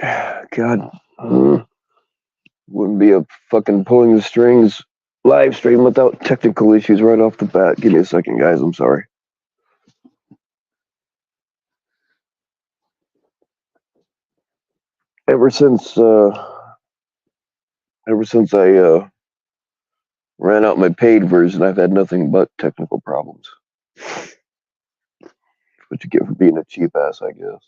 God, wouldn't be a fucking pulling the strings live stream without technical issues right off the bat. Give me a second, guys. I'm sorry. Ever since, ever since I ran out my paid version, I've had nothing but technical problems. What you get for being a cheap ass, I guess.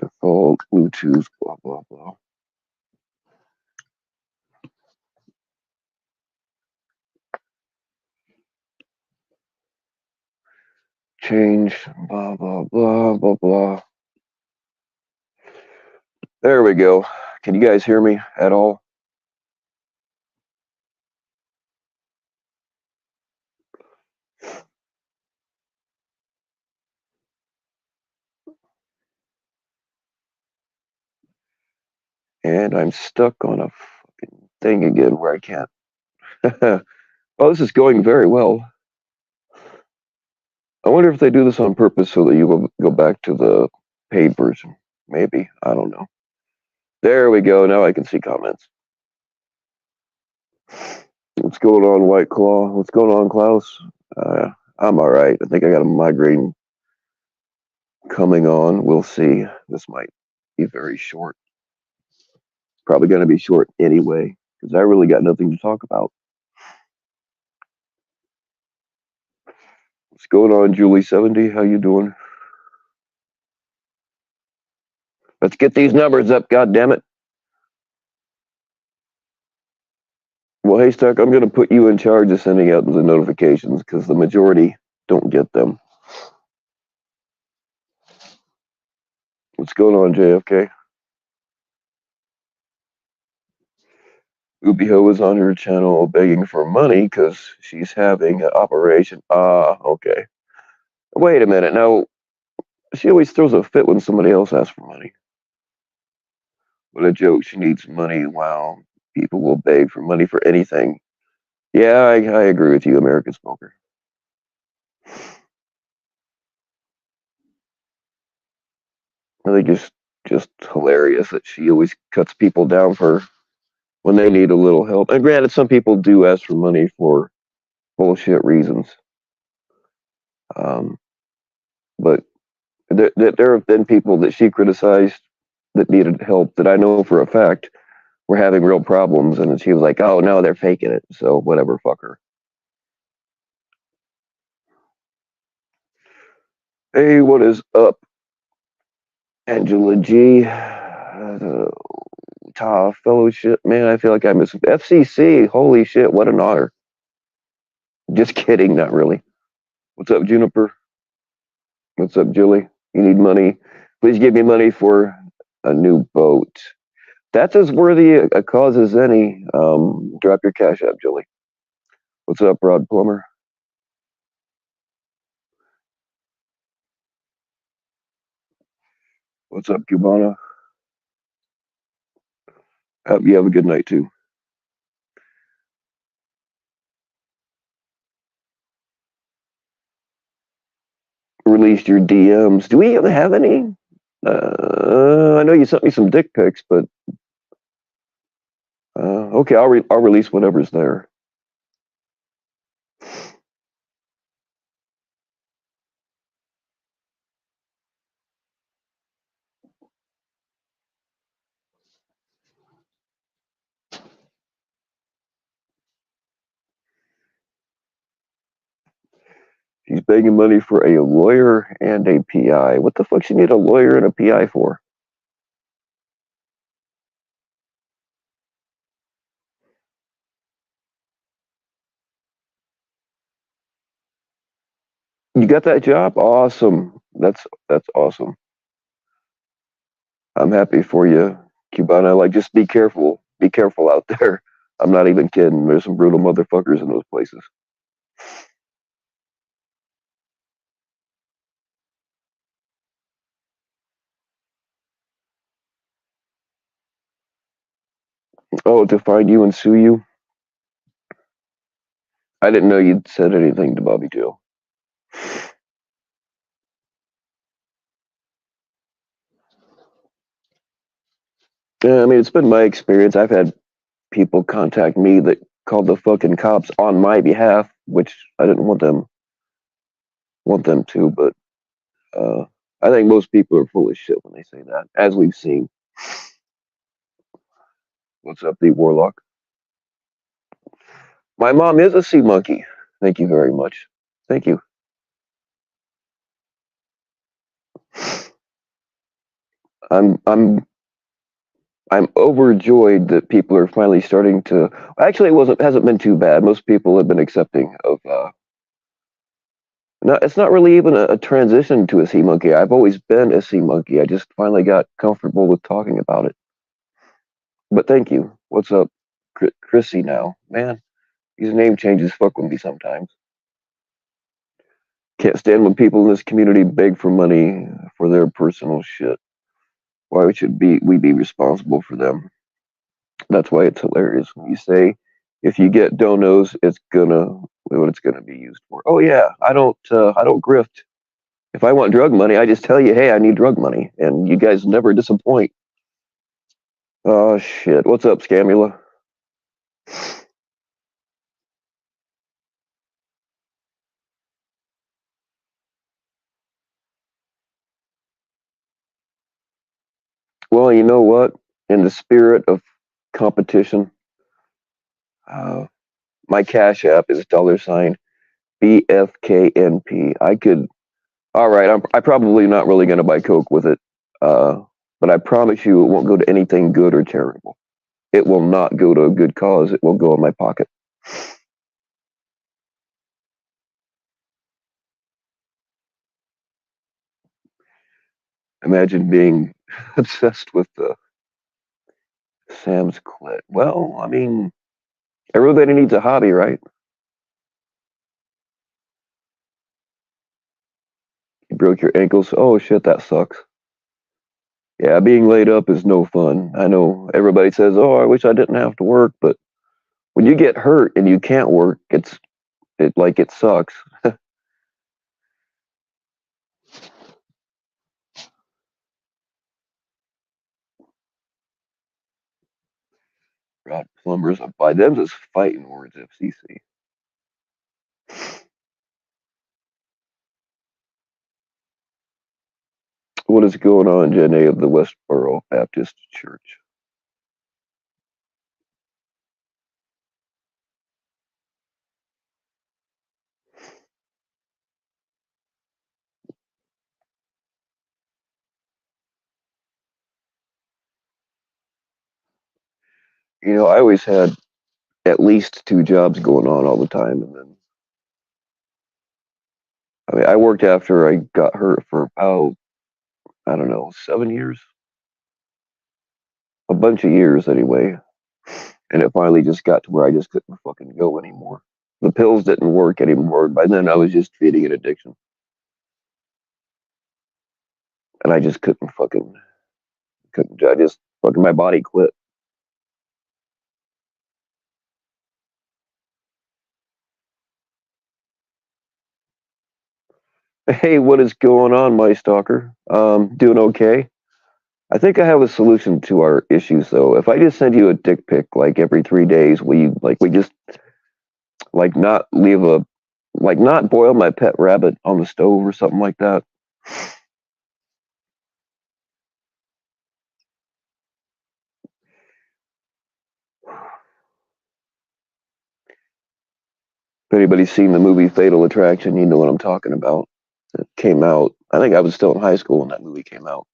Default Bluetooth, blah blah blah. Change, blah blah blah blah blah. There we go. Can you guys hear me at all? And I'm stuck on a fucking thing again where I can't. Oh, this is going very well. I wonder if they do this on purpose so that you go back to the paid version. Maybe. I don't know. There we go. Now I can see comments. What's going on, White Claw? What's going on, Klaus? I'm all right. I think I got a migraine coming on. We'll see. This might be very short. Probably going to be short anyway because I really got nothing to talk about. What's going on, Julie70? How you doing? Let's get these numbers up, God damn it. Well, Haystack, I'm going to put you in charge of sending out the notifications because the majority don't get them. What's going on, JFK? Ubiho is on her channel begging for money because she's having an operation. Okay. Wait a minute. Now, she always throws a fit when somebody else asks for money. What a joke. She needs money. Wow. People will beg for money for anything. Yeah, I agree with you, American Smoker. I think it's just hilarious that she always cuts people down for when they need a little help. And granted, some people do ask for money for bullshit reasons. But there have been people that she criticized that needed help that I know for a fact were having real problems, and she was like, "Oh no, they're faking it." So whatever, fuck her. Hey, what is up, Angela G? Fellowship, man. I feel like I miss FCC. Holy shit, what an honor. Just kidding, not really. What's up, Juniper? What's up, Julie? You need money? Please give me money for a new boat. That's as worthy a cause as any. Drop your cash app, Julie. What's up, Rod Plummer? What's up, Cubana? Hope you have a good night, too. Released your DMs. Do we even have any? I know you sent me some dick pics, but okay, I'll release whatever's there. She's begging money for a lawyer and a PI. What the fuck she need a lawyer and a PI for? You got that job? Awesome. That's awesome. I'm happy for you, Cubana. Like, just be careful. Be careful out there. I'm not even kidding. There's some brutal motherfuckers in those places. Oh, to find you and sue you? I didn't know you'd said anything to Bobby Joe. Yeah, I mean, it's been my experience. I've had people contact me that called the fucking cops on my behalf, which I didn't want them to, but uh, I think most people are full of shit when they say that, as we've seen. What's up, the warlock? My mom is a sea monkey. Thank you very much. Thank you. I'm I'm I'm overjoyed that people are finally starting to. Actually, it hasn't been too bad. Most people have been accepting of. No, it's not really even a transition to a sea monkey. I've always been a sea monkey. I just finally got comfortable with talking about it. But thank you. What's up, Chrissy? Now, man, these name changes fuck with me sometimes. Can't stand when people in this community beg for money for their personal shit. Why should we be responsible for them? That's why it's hilarious when you say, if you get donos, it's gonna what it's gonna be used for. Oh yeah, I don't grift. If I want drug money, I just tell you, hey, I need drug money, and you guys never disappoint. Oh shit, what's up, Scamula? Well, you know what? In the spirit of competition, uh, my Cash App is $ BFKNP. I could. All right, I probably not really gonna buy Coke with it, uh, but I promise you, it won't go to anything good or charitable. It will not go to a good cause. It will go in my pocket. Imagine being obsessed with Sam's clit. Well, I mean, everybody needs a hobby, right? You broke your ankles. Oh shit, that sucks. Yeah, being laid up is no fun. I know everybody says, "Oh, I wish I didn't have to work," but when you get hurt and you can't work, it sucks. Rod plumbers, by them is fighting words, FCC. What is going on, Jen A of the Westboro Baptist Church? You know, I always had at least two jobs going on all the time, and then I mean, I worked after I got hurt for about I don't know 7 years, a bunch of years anyway, and it finally just got to where I just couldn't fucking go anymore. The pills didn't work anymore. By then, I was just feeding an addiction, and I just couldn't. I just fucking my body quit. Hey, what is going on, my stalker? Doing okay. I think I have a solution to our issues, though. If I just send you a dick pic like every 3 days, we just not leave a not boil my pet rabbit on the stove or something like that? If anybody's seen the movie Fatal Attraction, you know what I'm talking about. It came out. I think I was still in high school when that movie came out.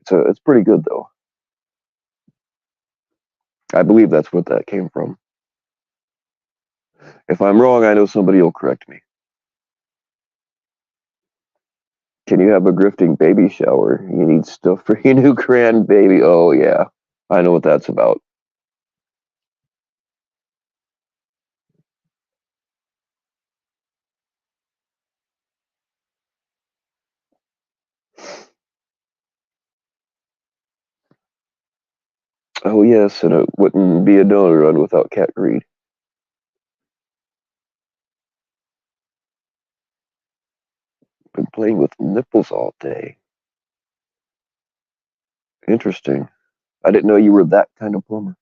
It's pretty good though. I believe that's what that came from. If I'm wrong, I know somebody will correct me. Can you have a grifting baby shower? You need stuff for your new grandbaby. Oh yeah, I know what that's about. Oh yes, and it wouldn't be a donor run without cat greed. Been playing with nipples all day. Interesting. I didn't know you were that kind of plumber.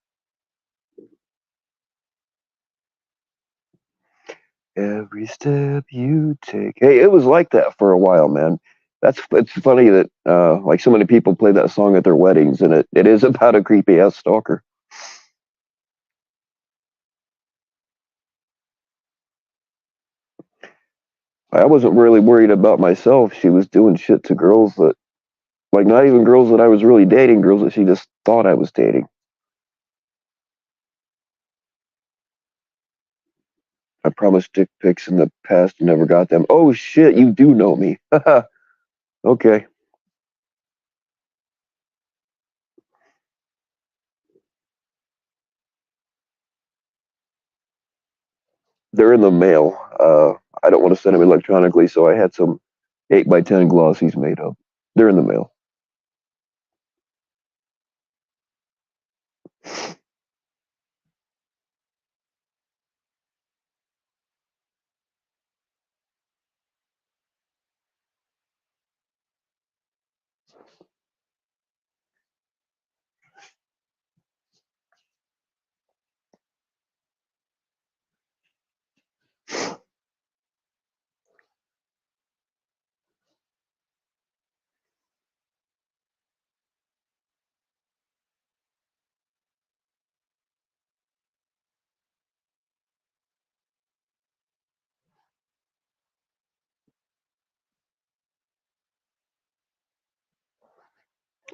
Every step you take. Hey, it was like that for a while, man. It's funny that like so many people play that song at their weddings, and it is about a creepy ass stalker. I wasn't really worried about myself. She was doing shit to girls that, like, not even girls that I was really dating, girls that she just thought I was dating. I promised dick pics in the past and never got them. Oh shit, you do know me. Okay. They're in the mail. I don't want to send them electronically, so I had some 8x10 glossies made up. They're in the mail.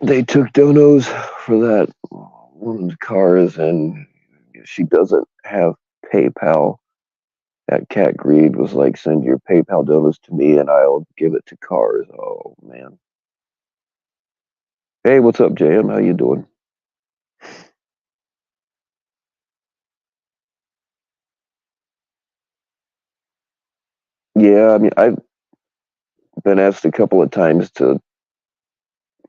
They took donos for that woman's cars, and she doesn't have PayPal. That cat greed was like, send your PayPal donos to me, and I'll give it to cars. Oh man. Hey, what's up, JM? How you doing? Yeah, I mean, I've been asked a couple of times to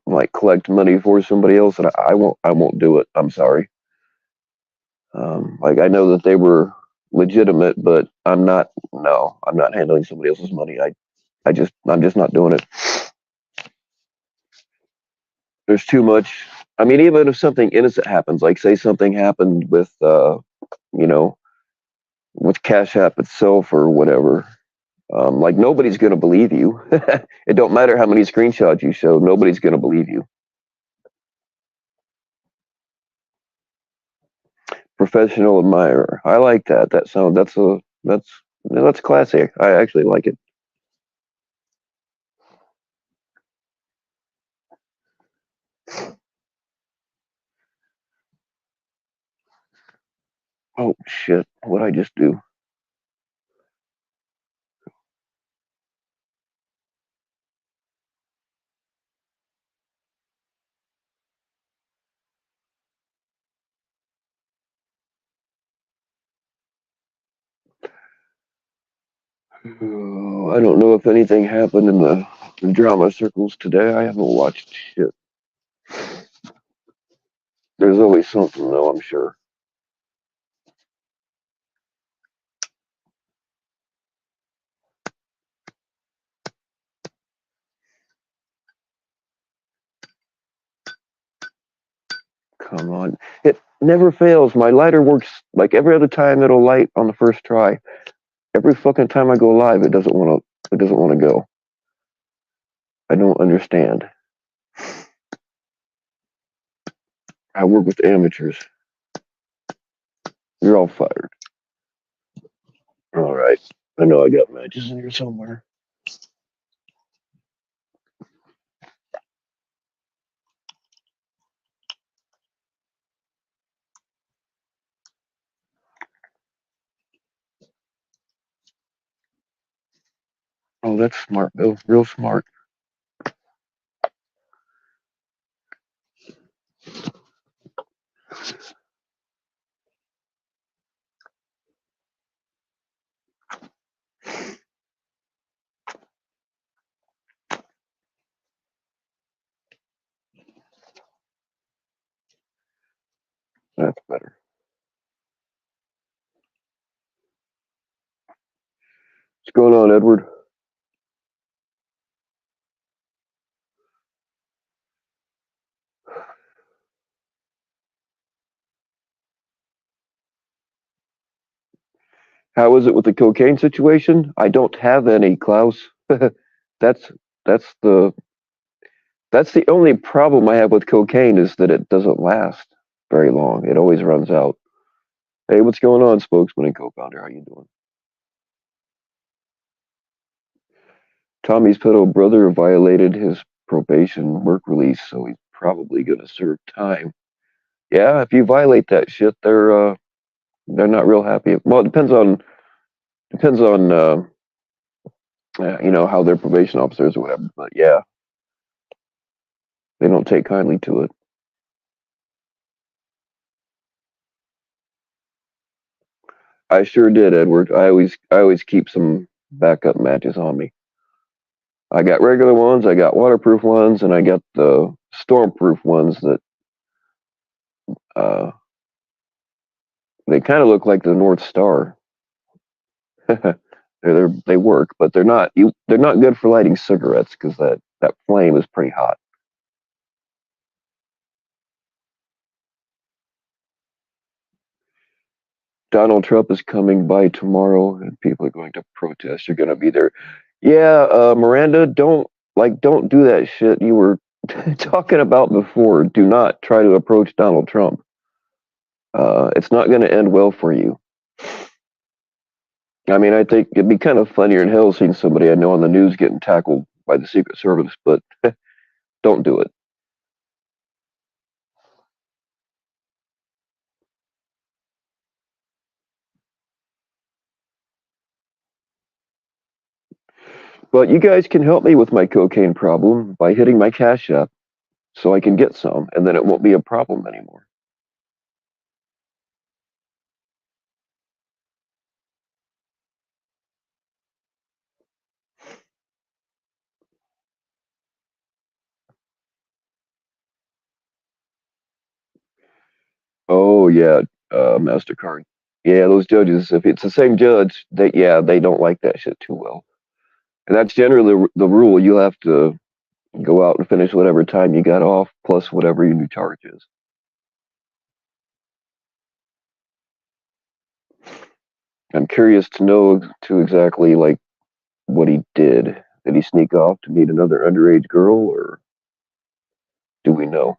like collect money for somebody else, and I won't. I won't do it. I'm sorry. Like I know that they were legitimate, but I'm not. No, I'm not handling somebody else's money. I'm just not doing it. There's too much. I mean, even if something innocent happens, like say something happened with, you know, with Cash App itself or whatever, like nobody's gonna believe you. It don't matter how many screenshots you show, nobody's gonna believe you. Professional admirer. I like that. That sound. That's classic. I actually like it. Oh shit! What I just do? I don't know if anything happened in the drama circles today. I haven't watched shit. There's always something, though. I'm sure. Come on, it never fails. My lighter works like every other time. It'll light on the first try. Every fucking time I go live, it doesn't want to. It doesn't want to go. I don't understand. I work with amateurs. You're all fired. All right. I know I got matches in here somewhere. Oh, that's smart, Bill. Real smart. That's better. What's going on, Edward? How is it with the cocaine situation? I don't have any, Klaus. that's that's the that's the only problem I have with cocaine is that it doesn't last very long. It always runs out. Hey, what's going on, spokesman and co-founder? How you doing? Tommy's pedo brother violated his probation work release, so he's probably gonna serve time. Yeah, if you violate that shit, they're not real happy. Well, it depends on how their probation officers or whatever. But yeah, they don't take kindly to it. I sure did, Edward. I always keep some backup matches on me. I got regular ones, I got waterproof ones, and I got the stormproof ones that uh, they kind of look like the North Star. They work, but they're not good for lighting cigarettes because that flame is pretty hot. Donald Trump is coming by tomorrow, and people are going to protest. You're going to be there. Yeah, Miranda, don't do that shit you were talking about before. Do not try to approach Donald Trump. It's not going to end well for you. I mean, I think it'd be kind of funnier in hell seeing somebody I know on the news getting tackled by the Secret Service, but don't do it. But you guys can help me with my cocaine problem by hitting my Cash App so I can get some, and then it won't be a problem anymore. Oh yeah, Mastercard. Yeah, those judges. If it's the same judge, they don't like that shit too well. And that's generally the rule. You have to go out and finish whatever time you got off, plus whatever your new charge is. I'm curious to know to exactly like what he did. Did he sneak off to meet another underage girl, or do we know?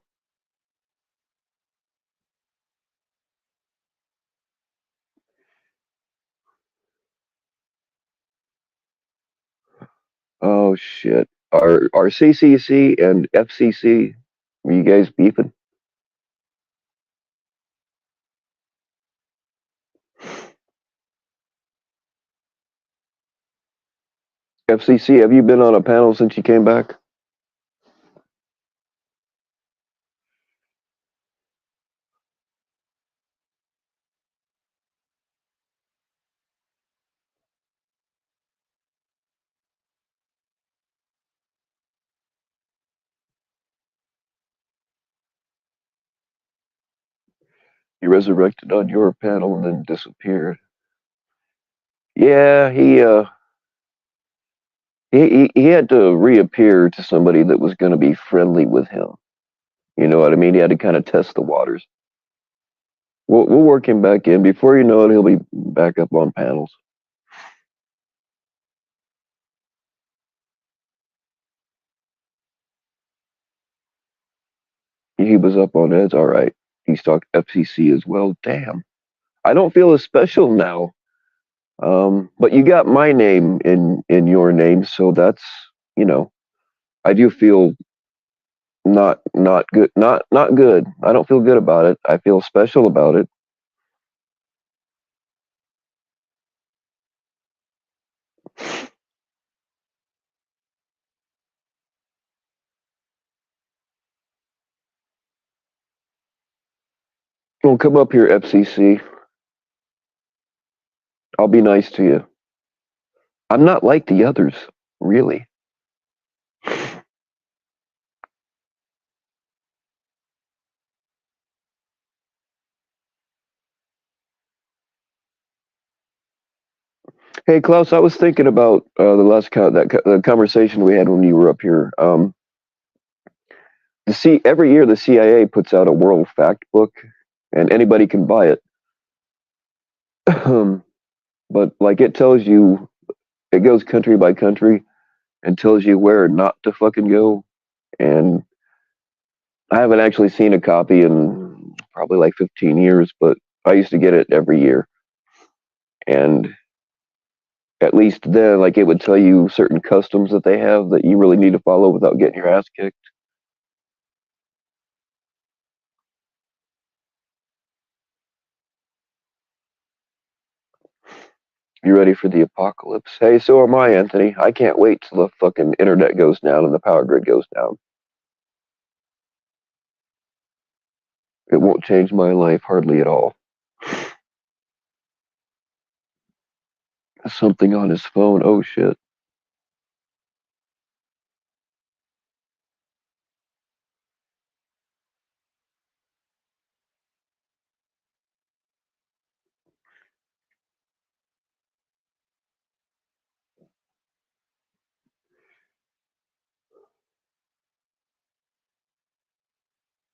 Oh shit. Are CCC and FCC? Were you guys beefing? FCC, have you been on a panel since you came back? He resurrected on your panel and then disappeared. Yeah, he had to reappear to somebody that was going to be friendly with him. You know what I mean? He had to kind of test the waters. We'll work him back in. Before you know it, he'll be back up on panels. He was up on Ed's. All right. He's talked FCC as well. Damn. I don't feel as special now. But you got my name in your name, so that's you know I do feel not good, not good. I don't feel good about it. I feel special about it. Well, come up here, FCC. I'll be nice to you. I'm not like the others, really. Hey, Klaus, I was thinking about the conversation we had when you were up here. Every year the CIA puts out a World Fact Book, and anybody can buy it. But like it tells you, it goes country by country and tells you where not to fucking go. And I haven't actually seen a copy in probably like 15 years, but I used to get it every year. And at least then, like it would tell you certain customs that they have that you really need to follow without getting your ass kicked. You ready for the apocalypse? Hey, so am I, Anthony. I can't wait till the fucking internet goes down and the power grid goes down. It won't change my life hardly at all. Something on his phone. Oh shit.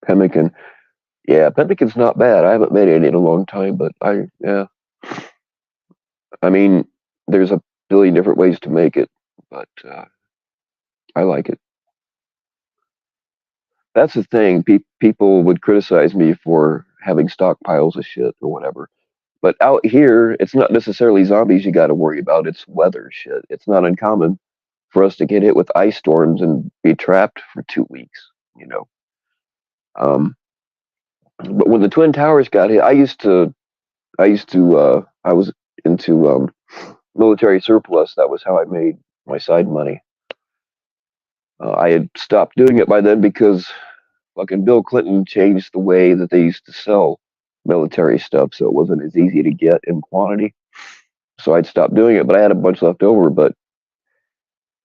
Pemmican. Yeah, pemmican's not bad. I haven't made it in a long time, but yeah. I mean, there's a billion different ways to make it, but I like it. That's the thing. People would criticize me for having stockpiles of shit or whatever. But out here, it's not necessarily zombies you got to worry about. It's weather shit. It's not uncommon for us to get hit with ice storms and be trapped for 2 weeks. You know. Um, but when the Twin Towers got hit, I was into military surplus. That was how I made my side money. I had stopped doing it by then because fucking Bill Clinton changed the way that they used to sell military stuff, so it wasn't as easy to get in quantity. So I'd stopped doing it, but I had a bunch left over. But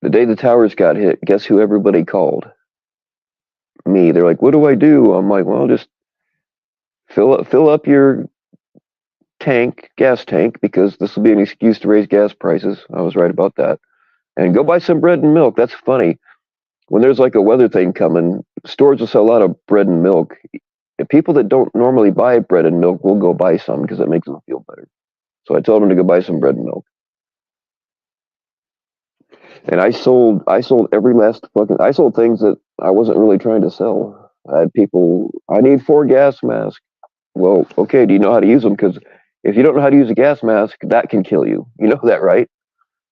the day the towers got hit, guess who everybody called? Me. They're like, "What do I do?" I'm like, "Well, just fill up your gas tank, because this will be an excuse to raise gas prices." I was right about that. And go buy some bread and milk. That's funny. When there's like a weather thing coming, stores will sell a lot of bread and milk. And people that don't normally buy bread and milk will go buy some because it makes them feel better. So I told them to go buy some bread and milk. And I sold every last fucking, I sold things that I wasn't really trying to sell. I had people, I need 4 gas masks. Well, okay, do you know how to use them? Because if you don't know how to use a gas mask, that can kill you. You know that, right?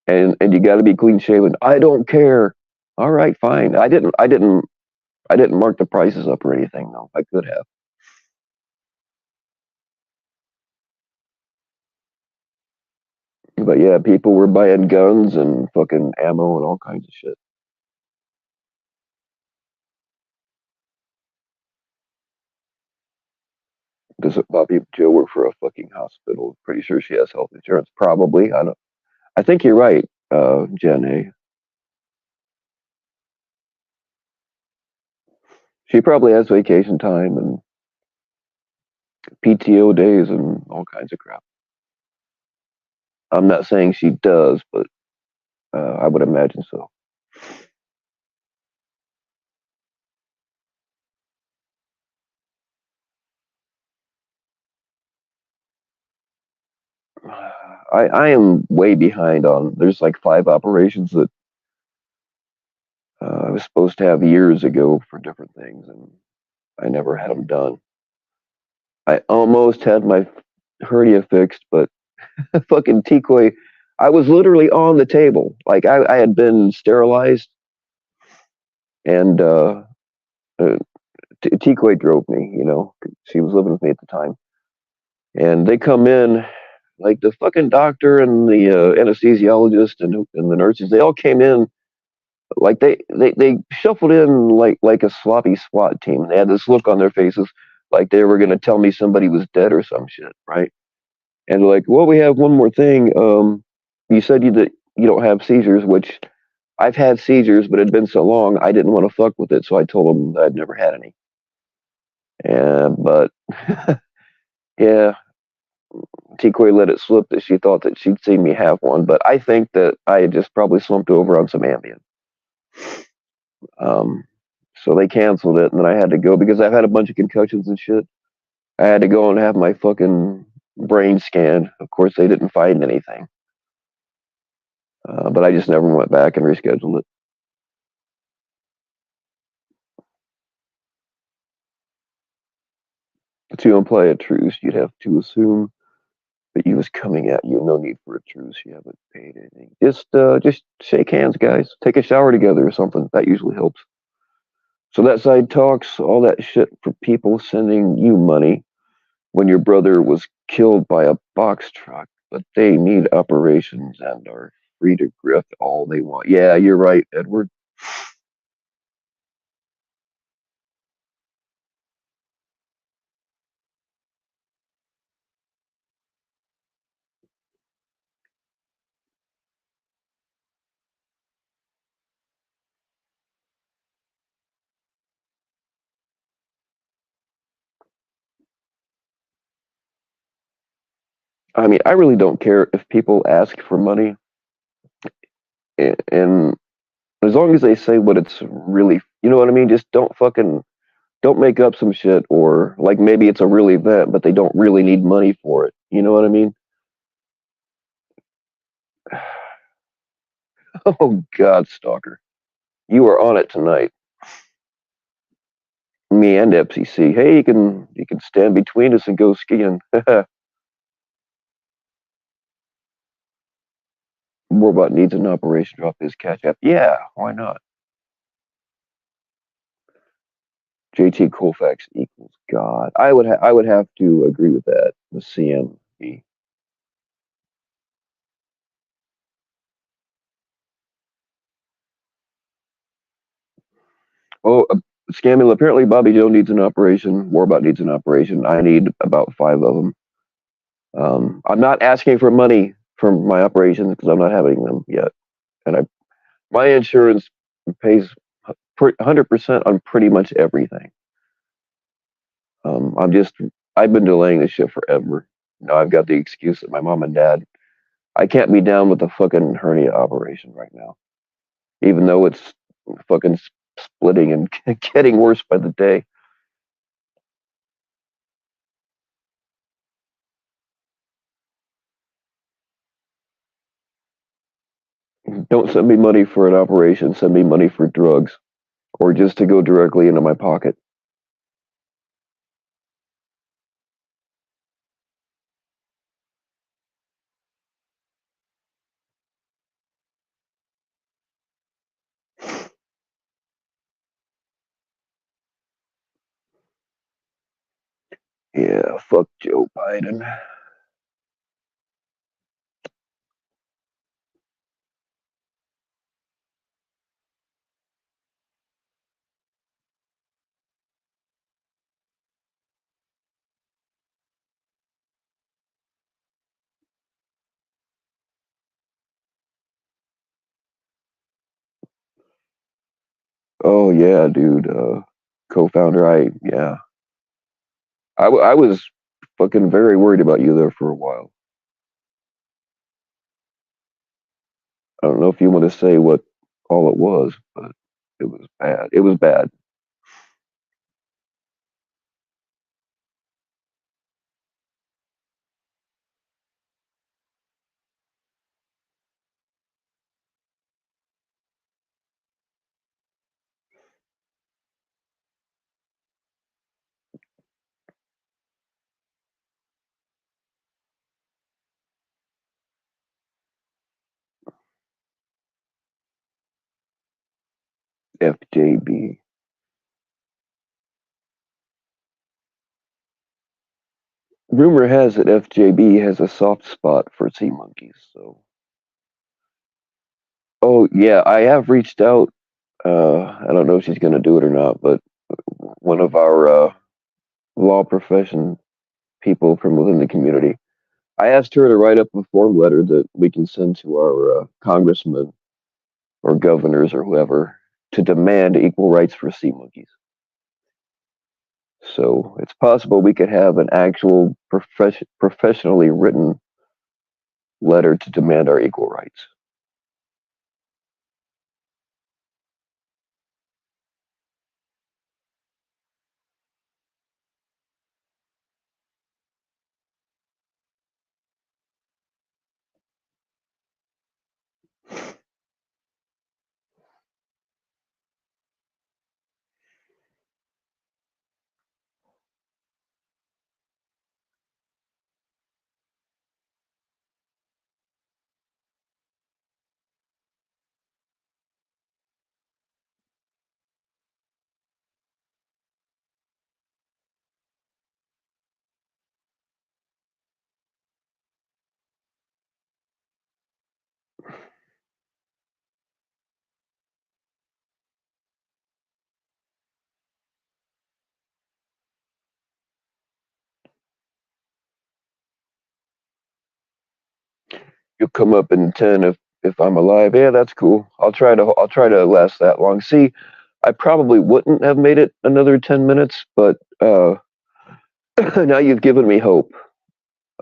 And you got to be clean shaven. I don't care. All right, fine. I didn't mark the prices up or anything. No, I could have. But yeah, people were buying guns and fucking ammo and all kinds of shit. Does Bobby Joe work for a fucking hospital? Pretty sure she has health insurance. Probably. I don't. I think you're right, Jen A. She probably has vacation time and PTO days and all kinds of crap. I'm not saying she does, but I would imagine so. I am way behind on. There's like 5 operations that I was supposed to have years ago for different things, and I never had them done. I almost had my hernia fixed, but fucking Tikoi, I was literally on the table. Like I had been sterilized, and uh, Tikoi drove me. She was living with me at the time, and they come in. Like the fucking doctor and the anesthesiologist and the nurses, they all came in like they shuffled in like a sloppy SWAT team. They had this look on their faces like they were gonna tell me somebody was dead or some shit, right? And they're like, well, we have one more thing. You said that you don't have seizures, which I've had seizures, but it had been so long I didn't want to fuck with it, so I told them that I'd never had any. But yeah, Tikoi let it slip that she thought that she'd seen me have one, but I think that I had just probably slumped over on some Ambien. Um, so they canceled it, and then I had to go because I've had a bunch of concussions and shit. I had to go and have my fucking brain scan. Of course, they didn't find anything, but I just never went back and rescheduled it. To imply a truce, you'd have to assume that he was coming at you. No need for a truce. You haven't paid anything. Just shake hands, guys. Take a shower together or something. That usually helps. So that side talks all that shit for people sending you money when your brother was killed by a box truck, but they need operations and are free to grift all they want. Yeah, you're right, Edward. I mean, I really don't care if people ask for money, and as long as they say what it's really, you know what I mean? Just don't make up some shit, or like maybe it's a real event, but they don't really need money for it. You know what I mean? Oh God, stalker, you are on it tonight. Me and FCC. Hey, you can stand between us and go skiing. Robot needs an operation. Drop his cash app. Yeah, why not? JT Colfax equals God. I would have to agree with that. The CMB. Oh, Scammy. Apparently, Bobby Joe needs an operation. Warbot needs an operation. I need about five of them. I'm not asking for money for my operations because I'm not having them yet, and my insurance pays 100% on pretty much everything. I'm just I've been delaying this shit forever. I've got the excuse that my mom and dad. I can't be down with the fucking hernia operation right now, even though it's fucking splitting and getting worse by the day. Don't send me money for an operation. Send me money for drugs, or just to go directly into my pocket. Yeah, fuck Joe Biden. Oh yeah, dude. Co-founder. I was fucking very worried about you there for a while. I don't know if you want to say what all it was, but it was bad. It was bad. FJB. Rumor has it FJB has a soft spot for sea monkeys. So, oh yeah, I have reached out. I don't know if she's going to do it or not, but one of our law profession people from within the community, I asked her to write up a form letter that we can send to our congressmen or governors or whoever to demand equal rights for sea monkeys. So it's possible we could have an actual professionally written letter to demand our equal rights. You'll come up in 10 if I'm alive. Yeah, that's cool. I'll try to last that long. See, I probably wouldn't have made it another 10 minutes, but now you've given me hope.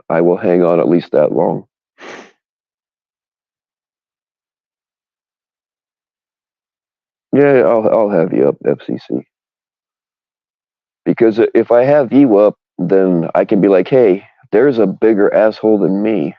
I will hang on at least that long. Yeah, I'll have you up, FCC. Because if I have you up, then I can be like, hey, there's a bigger asshole than me.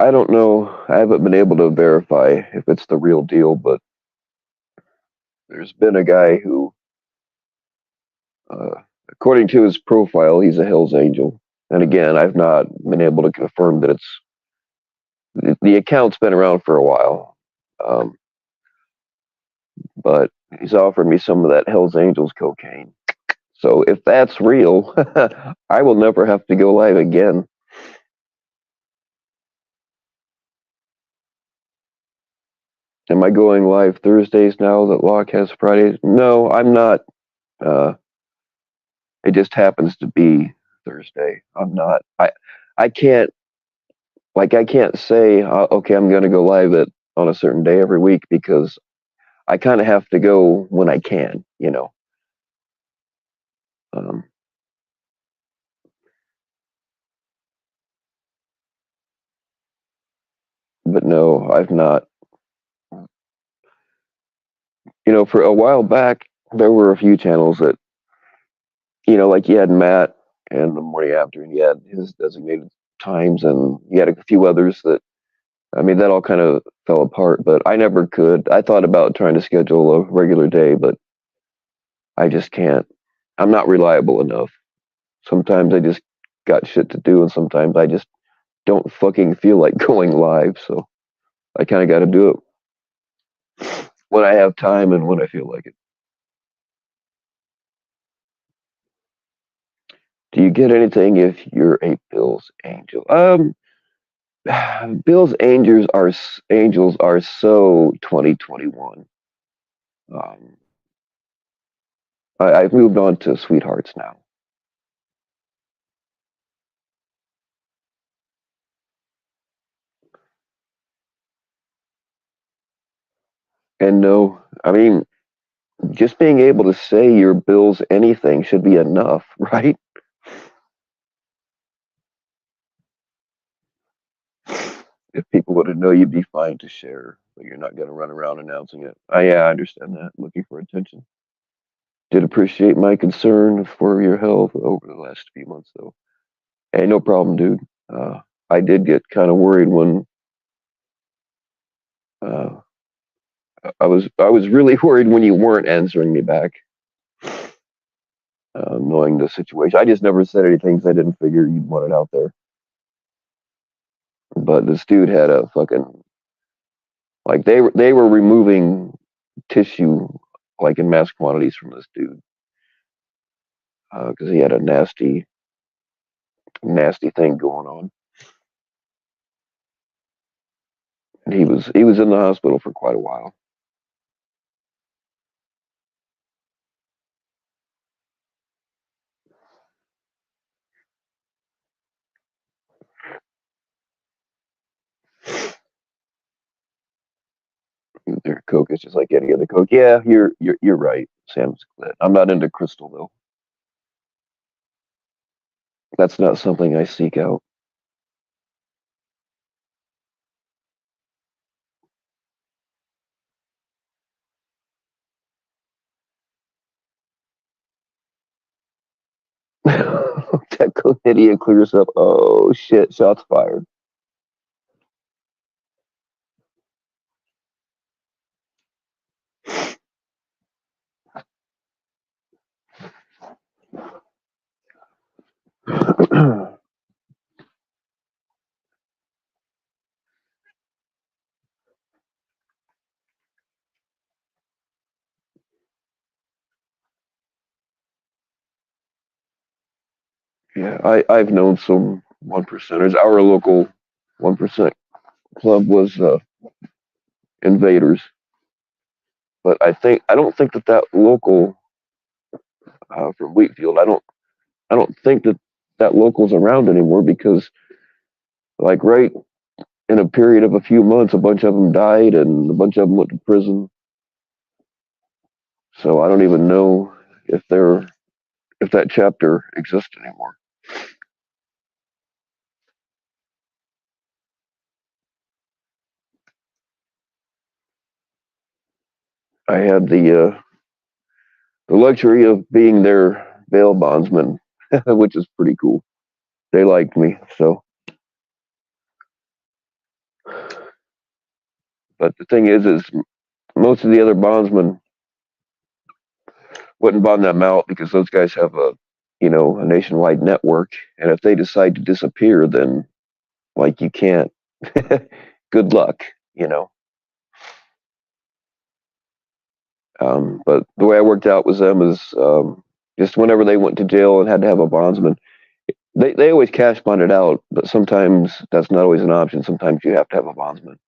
I don't know. I haven't been able to verify if it's the real deal, but there's been a guy who, uh, according to his profile, he's a Hell's Angel. And again, I've not been able to confirm that the account's been around for a while. Um, but he's offered me some of that Hell's Angels cocaine. So if that's real, I will never have to go live again. Am I going live Thursdays now that Locke has Fridays? No, I'm not. Uh, it just happens to be Thursday. I'm not. I can't I can't say okay, I'm going to go live on a certain day every week because I kind of have to go when I can. Um, but no, I've not. For a while back, there were a few channels that like you had Matt and the morning after, and you had his designated times, and you had a few others that I mean, that all kind of fell apart, but I never could. I thought about trying to schedule a regular day, but I just can't. I'm not reliable enough. Sometimes I just got shit to do, and sometimes I just don't fucking feel like going live. So I kind of got to do it when I have time and when I feel like it. Do you get anything if you're a Bills angel? Bills angels are so 2021. Um, I've moved on to sweethearts now. And no, I mean, just being able to say your bills anything should be enough, right? If people would have know, you'd be fine to share, but you're not going to run around announcing it. Yeah, I understand that. Looking for attention. Did appreciate my concern for your health over the last few months, though. Hey, no problem, dude. I did get kind of worried when uh, I was really worried when you weren't answering me back, knowing the situation. I just never said anything because I didn't figure you'd want it out there. But this dude had a fucking like they were removing tissue like in mass quantities from this dude because he had a nasty thing going on. And he was in the hospital for quite a while. Their coke is just like any other coke. Yeah, you're right, Sam's glad. I'm not into crystal though. That's not something I seek out. That chlamydia clears up. Oh shit! Shots fired. Yeah, I've known some 1%ers. Our local 1% club was Invaders, but I don't think that local from Wheatfield. I don't think that local's around anymore because like right in a period of a few months, a bunch of them died and a bunch of them went to prison. So I don't even know if that chapter exists anymore. I had the luxury of being their bail bondsman, which is pretty cool. They liked me, so. But the thing is most of the other bondsmen wouldn't bond them out because those guys have a nationwide network, and if they decide to disappear, then like you can't. Good luck, you know. But the way I worked out with them is just whenever they went to jail and had to have a bondsman, they always cash bonded out, but sometimes that's not always an option. Sometimes you have to have a bondsman.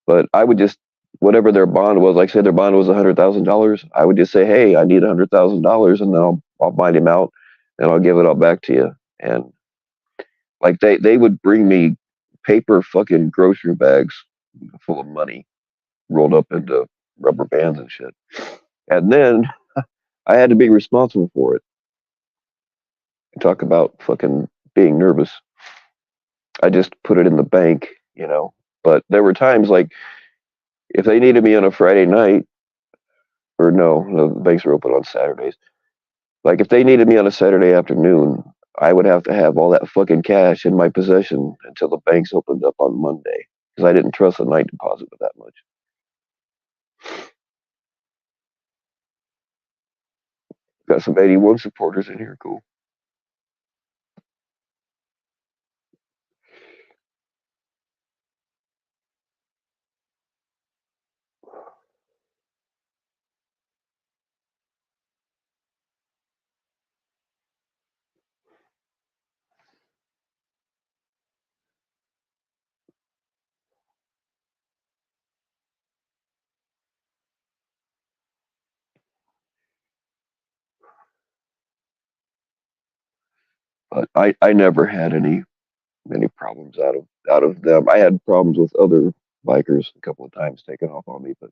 But I would just whatever their bond was, like say their bond was $100,000, I would just say, hey, I need $100,000, and then I'll bind him out, and I'll give it all back to you. And like they would bring me paper fucking grocery bags full of money rolled up into rubber bands and shit. And then I had to be responsible for it. Talk about fucking being nervous. I just put it in the bank. But there were times like if they needed me on a Friday night, or no, the banks are open on Saturdays. Like if they needed me on a Saturday afternoon, I would have to have all that fucking cash in my possession until the banks opened up on Monday because I didn't trust a night deposit with that much. Got some 81 supporters in here. Cool. But I never had any problems out of them. I had problems with other bikers a couple of times taking off on me, but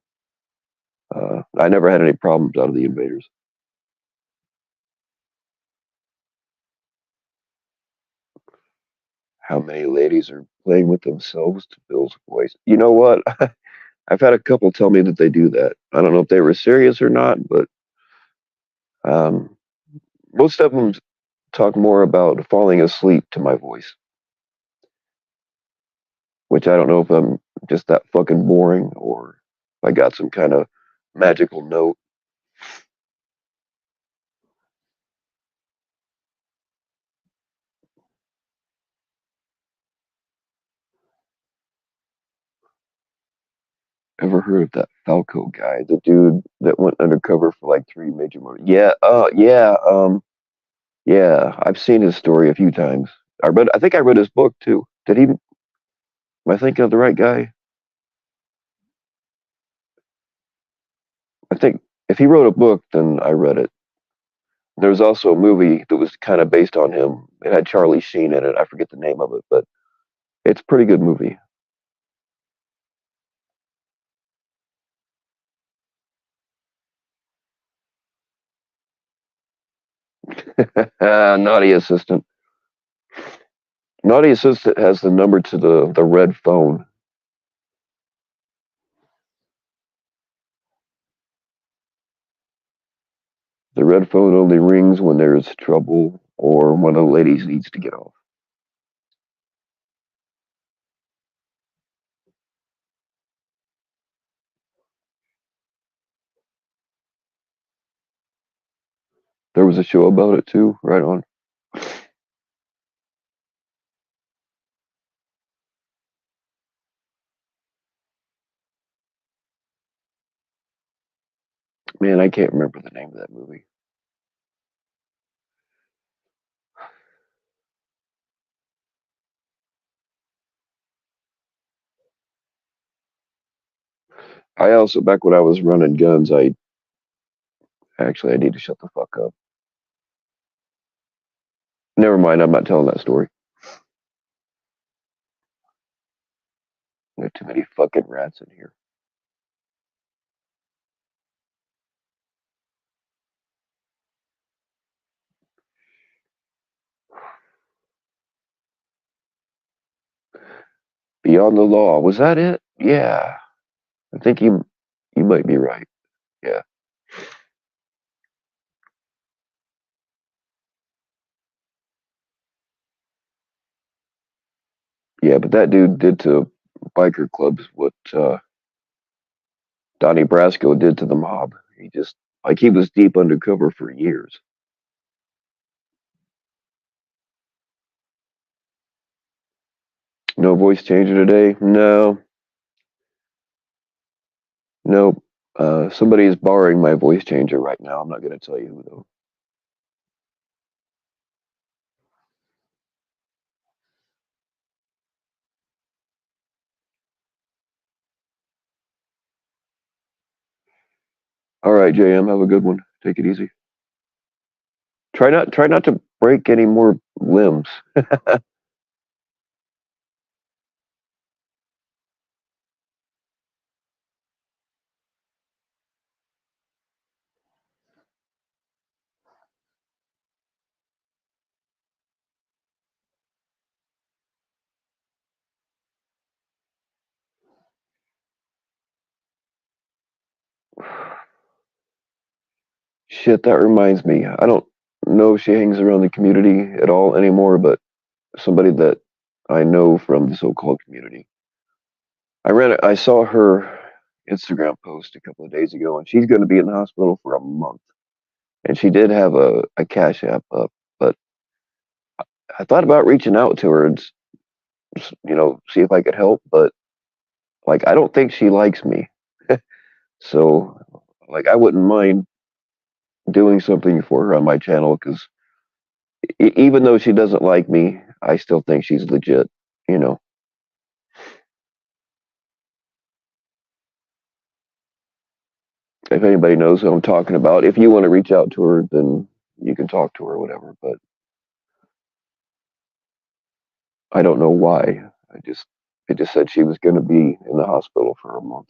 I never had any problems out of the invaders. How many ladies are playing with themselves to Bill's voice? You know what? I've had a couple tell me that they do that. I don't know if they were serious or not, but um, most of them talk more about falling asleep to my voice, which I don't know if I'm just that fucking boring or if I got some kind of magical note. Ever heard of that Falco guy, the dude that went undercover for like three major murders? Yeah, yeah. I've seen his story a few times. I think I read his book too. Am I thinking of the right guy? I think if he wrote a book, then I read it. There was also a movie that was kind of based on him. It had Charlie Sheen in it. I forget the name of it, but it's a pretty good movie. Naughty Assistant. Naughty Assistant has the number to the red phone. The red phone only rings when there is trouble or one of the ladies needs to get off. There was a show about it too, right on. Man, I can't remember the name of that movie. I also, back when I was running guns, I need to shut the fuck up. Never mind, I'm not telling that story. There are too many fucking rats in here. Beyond the Law, was that it? Yeah, I think you might be right. Yeah. Yeah, but that dude did to biker clubs what Donnie Brasco did to the mob. He just, like, he was deep undercover for years. No voice changer today? No, nope. Somebody is borrowing my voice changer right now. I'm not going to tell you who, though. All right, JM, have a good one. Take it easy. Try not to break any more limbs. Shit, that reminds me. I don't know if she hangs around the community at all anymore, but somebody that I know from the so-called community. I saw her Instagram post a couple of days ago, and she's going to be in the hospital for a month. And she did have a Cash App up, but I thought about reaching out to her and see if I could help. But like, I don't think she likes me, so like, I wouldn't mind doing something for her on my channel because even though she doesn't like me, I still think she's legit. You know, if anybody knows who I'm talking about, if you want to reach out to her, then you can talk to her or whatever. But I don't know why. It just said she was going to be in the hospital for a month.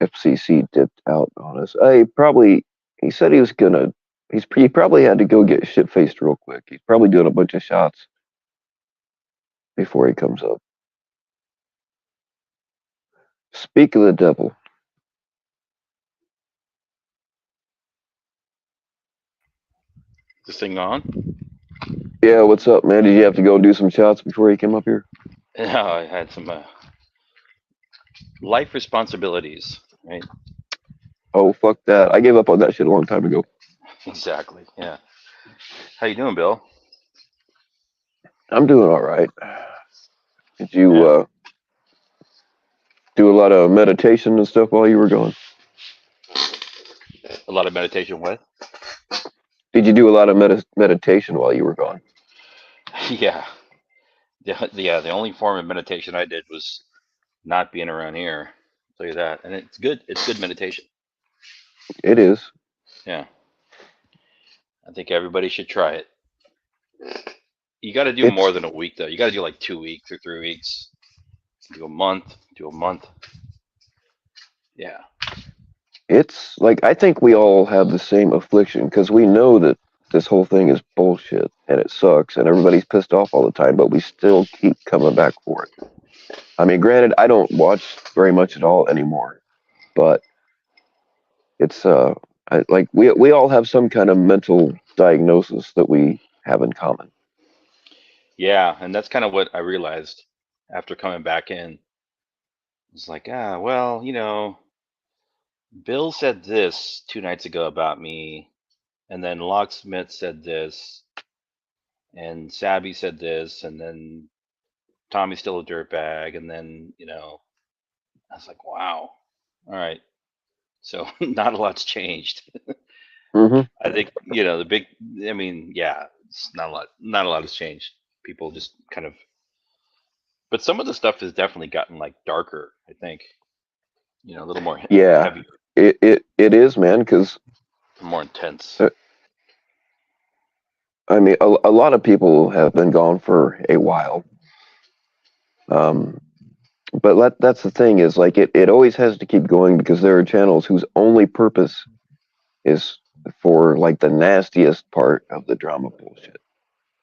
FCC dipped out on us. He said he was gonna. He probably had to go get shit faced real quick. He's probably doing a bunch of shots before he comes up. Speak of the devil. This thing on? Yeah, what's up, man? Did you have to go do some shots before he came up here? Yeah, I had some life responsibilities, right? Oh, fuck that. I gave up on that shit a long time ago. Exactly. Yeah. How you doing, Bill? I'm doing all right. Did you Yeah. do a lot of meditation and stuff while you were gone? A lot of meditation. What? Did you do a lot of meditation while you were gone? Yeah. Yeah. The only form of meditation I did was not being around here. I'll tell you that, and it's good. It's good meditation. It is. Yeah. I think everybody should try it. You got to do more It's than a week, though. You got to do like 2 weeks or 3 weeks. Do a month. Do a month. Yeah. it's like I think we all have the same affliction because we know that this whole thing is bullshit and it sucks and everybody's pissed off all the time, but we still keep coming back for it. I mean, granted, I don't watch very much at all anymore, but it's like we all have some kind of mental diagnosis that we have in common. Yeah, and that's kind of what I realized after coming back in. It's like, well, Bill said this 2 nights ago about me, and then Locksmith said this, and Sabby said this, and then Tommy's still a dirtbag, and then, I was like, wow, all right. So not a lot's changed. Hmm. I think, the big, I mean, yeah, it's not a lot has changed. People just kind of, but some of the stuff has definitely gotten like darker, I think, a little more Yeah, heavier, it is, man. Because more intense. uh, I mean, a lot of people have been gone for a while. Um, but that's the thing is like it always has to keep going because there are channels whose only purpose is for like the nastiest part of the drama bullshit.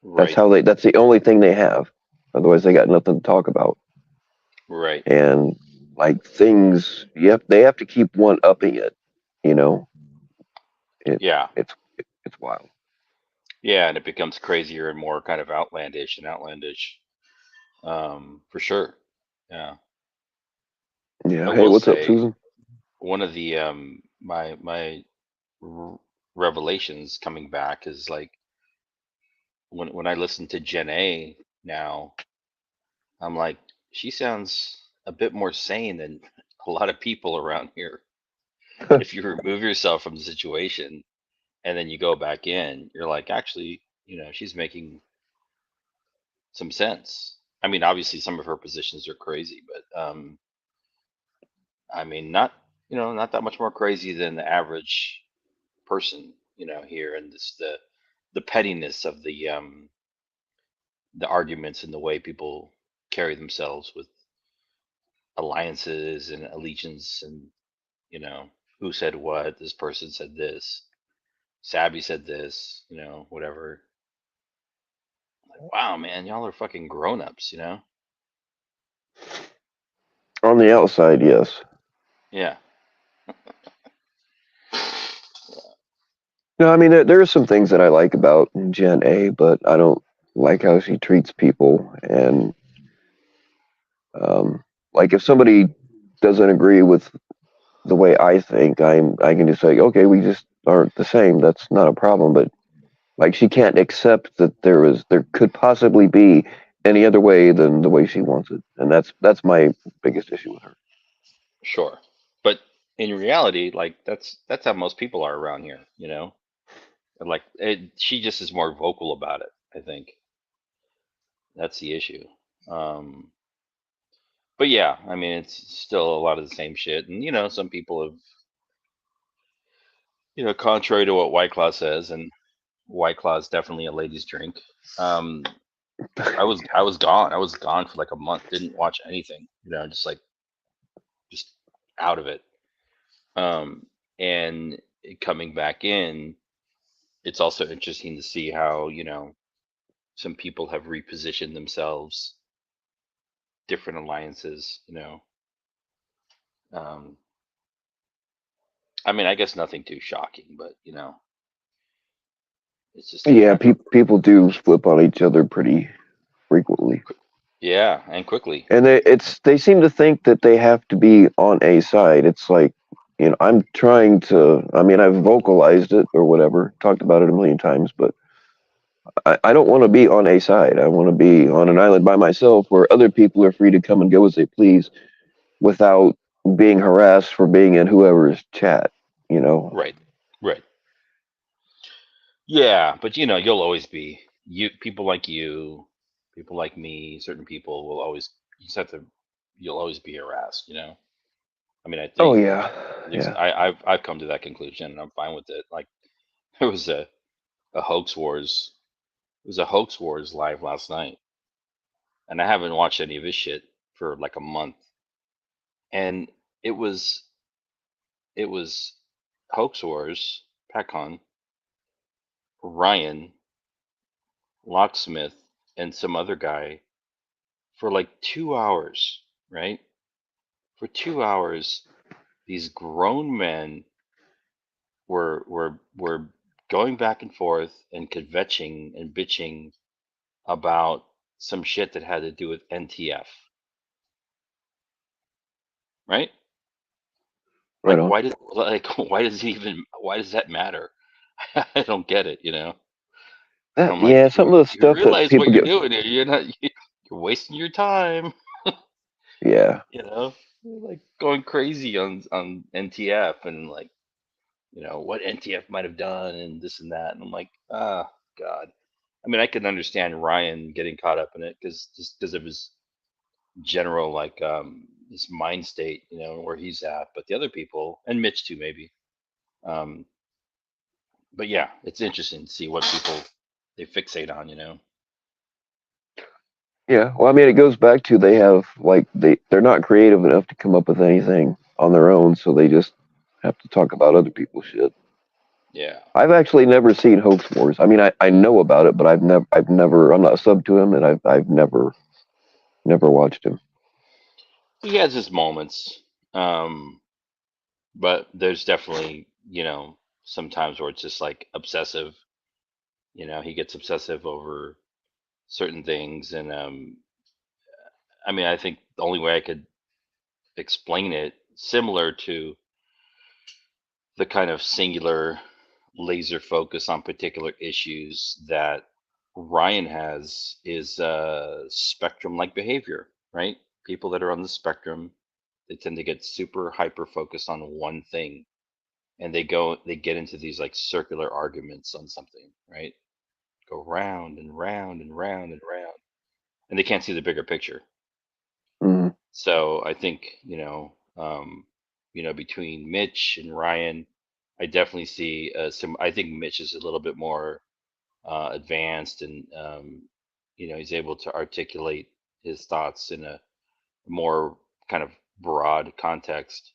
Right, That's the only thing they have. Otherwise, they got nothing to talk about. right. And like things, they have to keep one upping it. You know, it Yeah, it's it's wild. yeah, and it becomes crazier and more kind of outlandish, for sure. Yeah, I Yeah. Hey, will what's up, say Susan? one of the my revelations coming back is like when I listen to Jen A now, I'm like, she sounds a bit more sane than a lot of people around here. If you remove yourself from the situation and then you go back in, you're like, actually, she's making some sense. I mean, obviously, some of her positions are crazy, but I mean, not that much more crazy than the average person, here, and this the pettiness of the arguments and the way people carry themselves with alliances and allegiance and you know who said what, this person said this, Sabby said this, whatever. Like, wow, man, y'all are fucking grown-ups. On the outside, yes. Yeah. No, I mean there are some things that I like about Gen A, but I don't like how she treats people. And like if somebody doesn't agree with the way I think, I can just say, okay, we just aren't the same. That's not a problem. But like she can't accept that there could possibly be any other way than the way she wants it, and that's my biggest issue with her. Sure, but in reality, like that's how most people are around here. Like she just is more vocal about it, I think. That's the issue. um but yeah, I mean, it's still a lot of the same shit, and some people have, contrary to what White Claw says, and White Claw is definitely a ladies drink. um I was gone for like a month, didn't watch anything, just like, just out of it. um and coming back in, it's also interesting to see how, some people have repositioned themselves, different alliances. um I mean, I guess nothing too shocking, but it's just like, Yeah, people do flip on each other pretty frequently, yeah, and quickly. and they seem to think that they have to be on a side. It's like, I'm trying to. I mean, I've vocalized it or whatever, talked about it a million times, but I don't want to be on a side. I want to be on an island by myself where other people are free to come and go as they please without being harassed for being in whoever's chat, you know? Right, right. Yeah, but you'll always be, people like me, certain people will always, you just have to, you'll always be harassed. I mean, I Oh, think, yeah. at least Yeah. I've come to that conclusion, and I'm fine with it. Like, there was a hoax wars, it was a hoax wars live last night, and I haven't watched any of his shit for like a month, and it was it was hoax wars, PatCon, Ryan, Locksmith, and some other guy for like 2 hours, right? For 2 hours, these grown men were going back and forth and kvetching and bitching about some shit that had to do with NTF, right? Right Like on. why does it even why does that matter? I don't get it, you know. That I'm like, yeah, some of the you stuff that realize what people you're get. doing here. You're not you're wasting your time, Yeah, you know. You're like going crazy on NTF and like, what NTF might have done and this and that. And I'm like, God. I mean, I can understand Ryan getting caught up in it because just because of his general like his mind state, where he's at. But the other people and Mitch too, maybe. Um, but yeah, it's interesting to see what people they fixate on, yeah. Well, I mean, it goes back to they have like they're not creative enough to come up with anything on their own, so they just have to talk about other people's shit. Yeah. I've actually never seen Hoax Wars. I mean, I know about it, but I've never I'm not sub to him, and I've never watched him. He has his moments. Um, but there's definitely, sometimes where it's just like obsessive, he gets obsessive over certain things. And I mean, I think the only way I could explain it, similar to the kind of singular laser focus on particular issues that Ryan has, is spectrum like behavior, right? People that are on the spectrum, they tend to get super hyper focused on one thing, and they get into these like circular arguments on something, right? Go round and round and round and round, and they can't see the bigger picture. Mm, So I think, between Mitch and Ryan, I definitely see some. I think Mitch is a little bit more advanced, and he's able to articulate his thoughts in a more kind of broad context,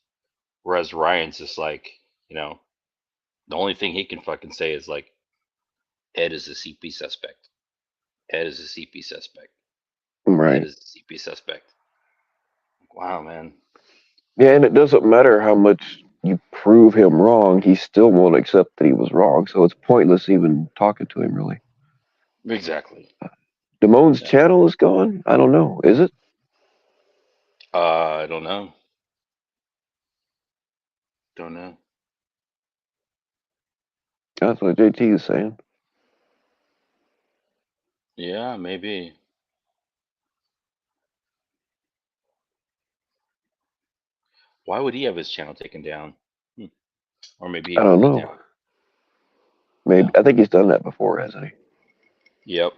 whereas Ryan's just like, you know, the only thing he can fucking say is like, Ed is a CP suspect. Ed is a CP suspect. Ed right. is a CP suspect. Wow, man. Yeah, and it doesn't matter how much you prove him wrong, he still won't accept that he was wrong. So it's pointless even talking to him, really. Exactly. Damone's Yeah. channel is gone. I don't know. Is it? I don't know. Don't know. That's what JT is saying. Yeah, maybe. Why would he have his channel taken down? Hmm. Or maybe he I don't pulled it know. down. Maybe Yeah. I think he's done that before, hasn't he? Yep.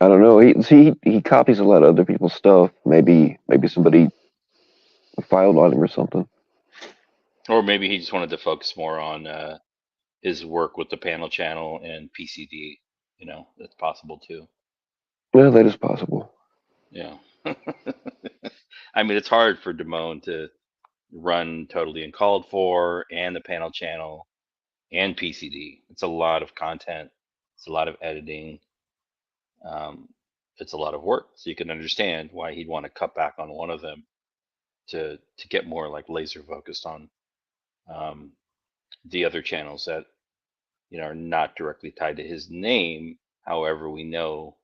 I don't know. He copies a lot of other people's stuff. Maybe somebody filed on him or something. Or maybe he just wanted to focus more on his work with the panel channel and PCD. That's possible too. Yeah, that is possible. Yeah. I mean, it's hard for Damone to run totally uncalled for and the panel channel and PCD. It's a lot of content. It's a lot of editing. Um, it's a lot of work. So you can understand why he'd want to cut back on one of them to get more like laser focused on um, the other channels that are not directly tied to his name. However, we know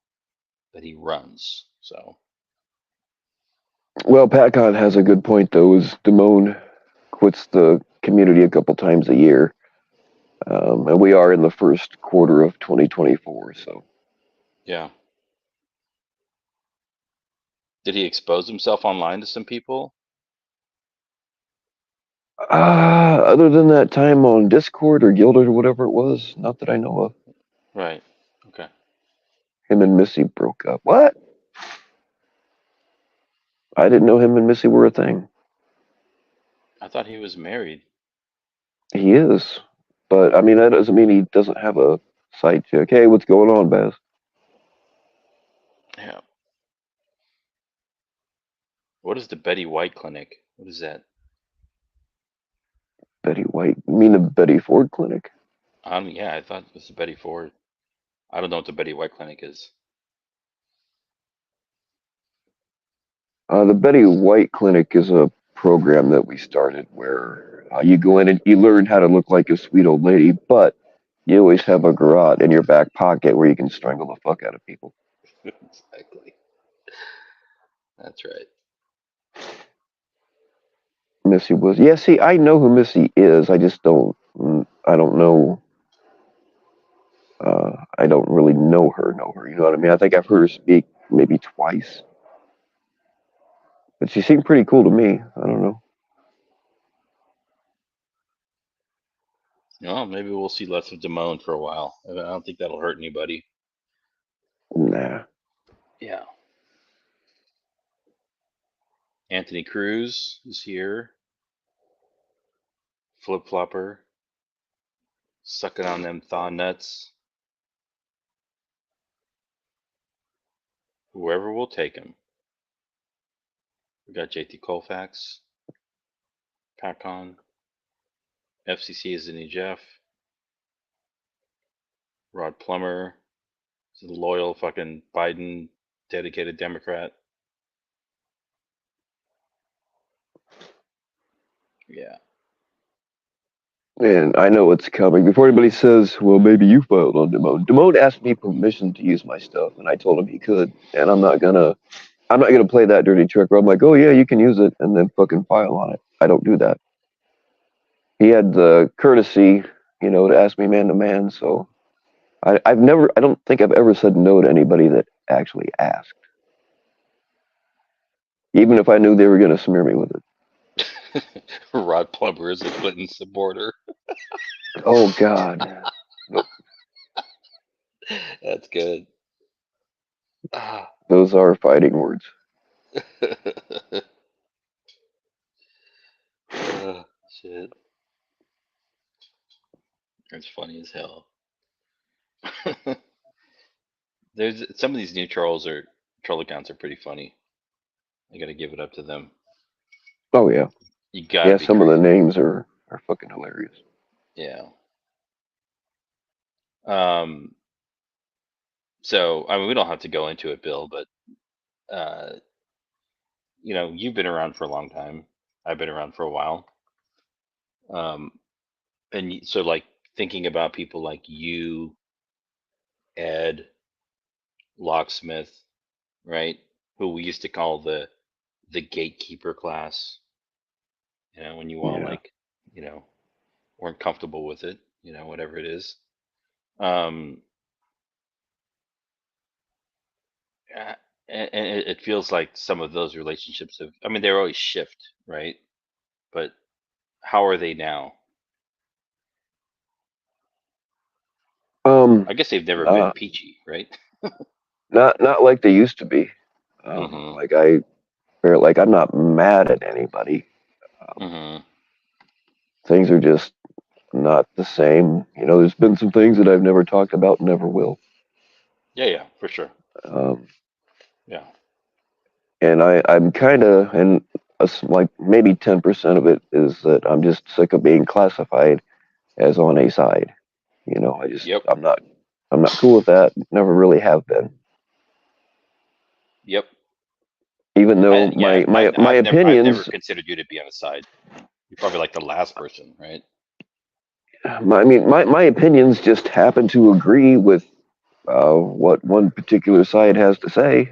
that he runs. So Well, Patcon has a good point though. Is Damone quits the community a couple times a year, and we are in the first quarter of 2024. So, yeah, did he expose himself online to some people? other than that time on Discord or Guilded or whatever it was, not that I know of. Right. Okay. Him and Missy broke up. What? I didn't know him and Missy were a thing. I thought he was married. He is, but I mean that doesn't mean he doesn't have a side chick. Hey, what's going on, Baz? Yeah. What is the Betty White Clinic? What is that? Betty White. You mean the Betty Ford Clinic? Yeah, I thought it was Betty Ford. I don't know what the Betty White clinic is. The Betty White Clinic is a program that we started where you go in and you learn how to look like a sweet old lady, but you always have a garrote in your back pocket where you can strangle the fuck out of people. Exactly. That's right. Missy was, yeah. See, I know who Missy is. I just don't. I don't know. I don't really know her. Know her. You know what I mean? I think I've heard her speak maybe twice, but she seemed pretty cool to me. I don't know. Well, maybe we'll see less of Damone for a while. I don't think that'll hurt anybody. Nah. Yeah. Anthony Cruz is here. Flip flopper. Sucking on them thaw nuts. Whoever will take him. We got JT Colfax. Pacon. FCC is the new Jeff. Rod Plummer. He's a loyal fucking Biden dedicated Democrat. Yeah. And I know what's coming. Before anybody says, well, maybe you filed on Damone. Damone asked me permission to use my stuff, and I told him he could. And I'm not gonna play that dirty trick where I'm like, oh yeah, you can use it, and then fucking file on it. I don't do that. He had the courtesy, to ask me man to man. So I don't think I've ever said no to anybody that actually asked, even if I knew they were gonna smear me with it. Rod Plummer is a Clinton supporter. Oh God, That's good. Ah. those are fighting words. Shit. That's funny as hell. There's some of these new troll accounts are pretty funny. I gotta give it up to them. Oh yeah, You gotta yeah. be Some of the crazy. names are fucking hilarious. Yeah. Um. So I mean, we don't have to go into it, Bill, but uh, you've been around for a long time. I've been around for a while. Um, so like thinking about people like you, Ed, Locksmith, right? Who we used to call the gatekeeper class. When you all Yeah. like, you know, weren't comfortable with it, whatever it is. Um, uh, and it feels like some of those relationships have. I mean, they're always shift, right? But how are they now? Um. I guess they've never been Uh, peachy, right? not like they used to be. Mm-hmm. Like I feel like I'm not mad at anybody. Um, Mm-hmm. things are just not the same. There's been some things that I've never talked about and never will. Yeah, yeah, for sure. Um, Yeah. and I'm kind of, and like maybe 10% of it is that I'm just sick of being classified as on a side. I just, Yep. I'm not cool with that. Never really have been. Yep. Even though Yeah. my I've never opinions, considered you to be on the side. You're probably like the last person, right? my opinions just happen to agree with what one particular side has to say.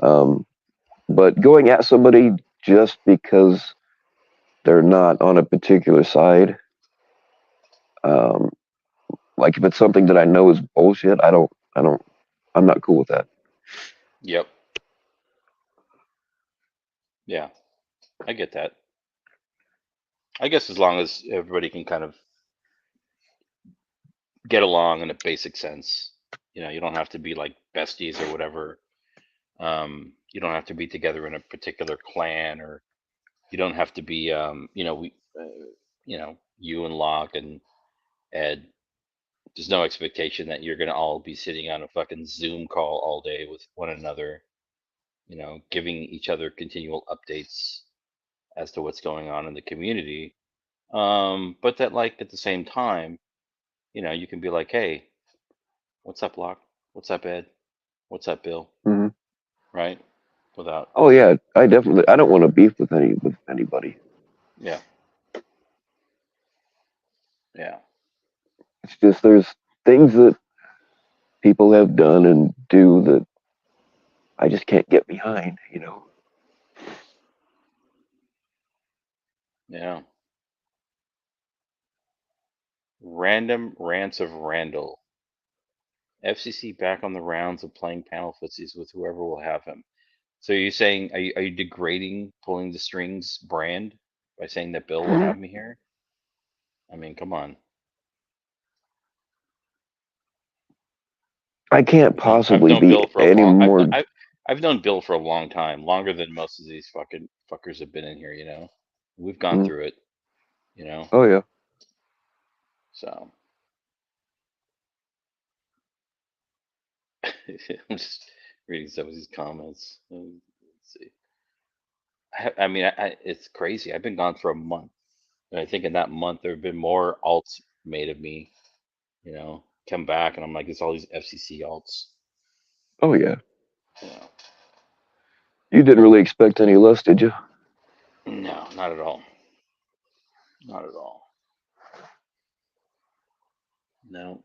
Um, but going at somebody just because they're not on a particular side, um, like if it's something that I know is bullshit, I'm not cool with that. Yep. Yeah. I get that. I guess as long as everybody can kind of get along in a basic sense, you don't have to be like besties or whatever. You don't have to be together in a particular clan, or you don't have to be, you and Locke and Ed. There's no expectation that you're gonna all be sitting on a fucking Zoom call all day with one another, giving each other continual updates as to what's going on in the community. But that, like, at the same time, You can be like, hey, what's up, Locke? What's up, Ed? What's up, Bill? Hmm. Right? Without, Oh yeah, I don't want to beef with anybody. yeah, yeah, It's just there's things that people have done and do that I just can't get behind. yeah. Random rants of Randall. FCC back on the rounds of playing panel footsies with whoever will have him. So you're saying, are you degrading pulling the strings brand by saying that Bill will have me here? I mean, come on. I can't I've possibly known be Bill for a any long. more. I've known Bill for a long time, longer than most of these fucking fuckers have been in here. We've gone Mm. through it. You know, Oh yeah, so I'm just reading some of these comments. Let's see. I mean, it's crazy. I've been gone for a month, and I think in that month there have been more alts made of me. Come back, and I'm like, it's all these FCC alts. oh yeah. You know, You didn't really expect any less, did you? no, not at all. Not at all. No.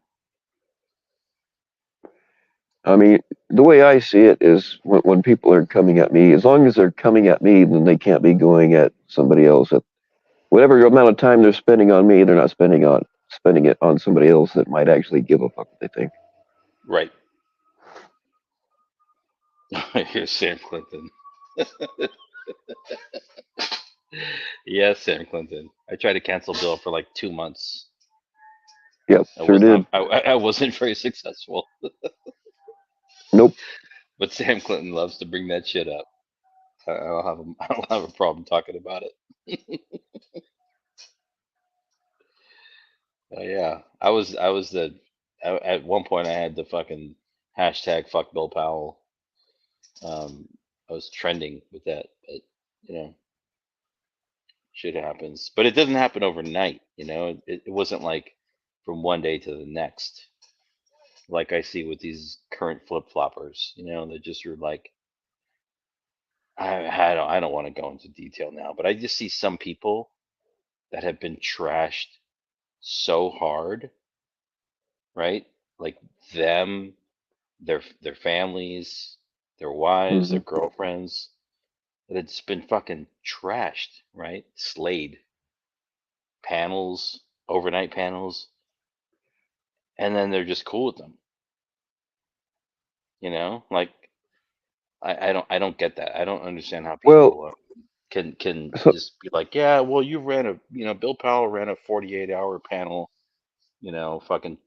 I mean, the way I see it is when people are coming at me, as long as they're coming at me, then they can't be going at somebody else. At whatever amount of time they're spending on me, they're not spending it on somebody else that might actually give a fuck what they think. Right. Here's Sam Clinton. Yes, Sam Clinton. I tried to cancel Bill for like 2 months. Yep, I sure was not. did. I wasn't very successful. Nope. But Sam Clinton loves to bring that shit up. I don't have a, I don't have a problem talking about it. Yeah, I was at one point I had the fucking hashtag fuck Bill Powell. I was trending with that, but you know, shit happens. But it doesn't happen overnight. It wasn't like from one day to the next, like I see with these current flip floppers. They just are like, I don't want to go into detail now, but I just see some people that have been trashed so hard, right? Like them, their families, their wives, Hmm. their girlfriends, that it's been fucking trashed, right? Slayed panels, overnight panels, and then they're just cool with them. Like I don't get that. I don't understand how Well, people can so just be like, yeah, well, Bill Powell ran a 48-hour panel, fucking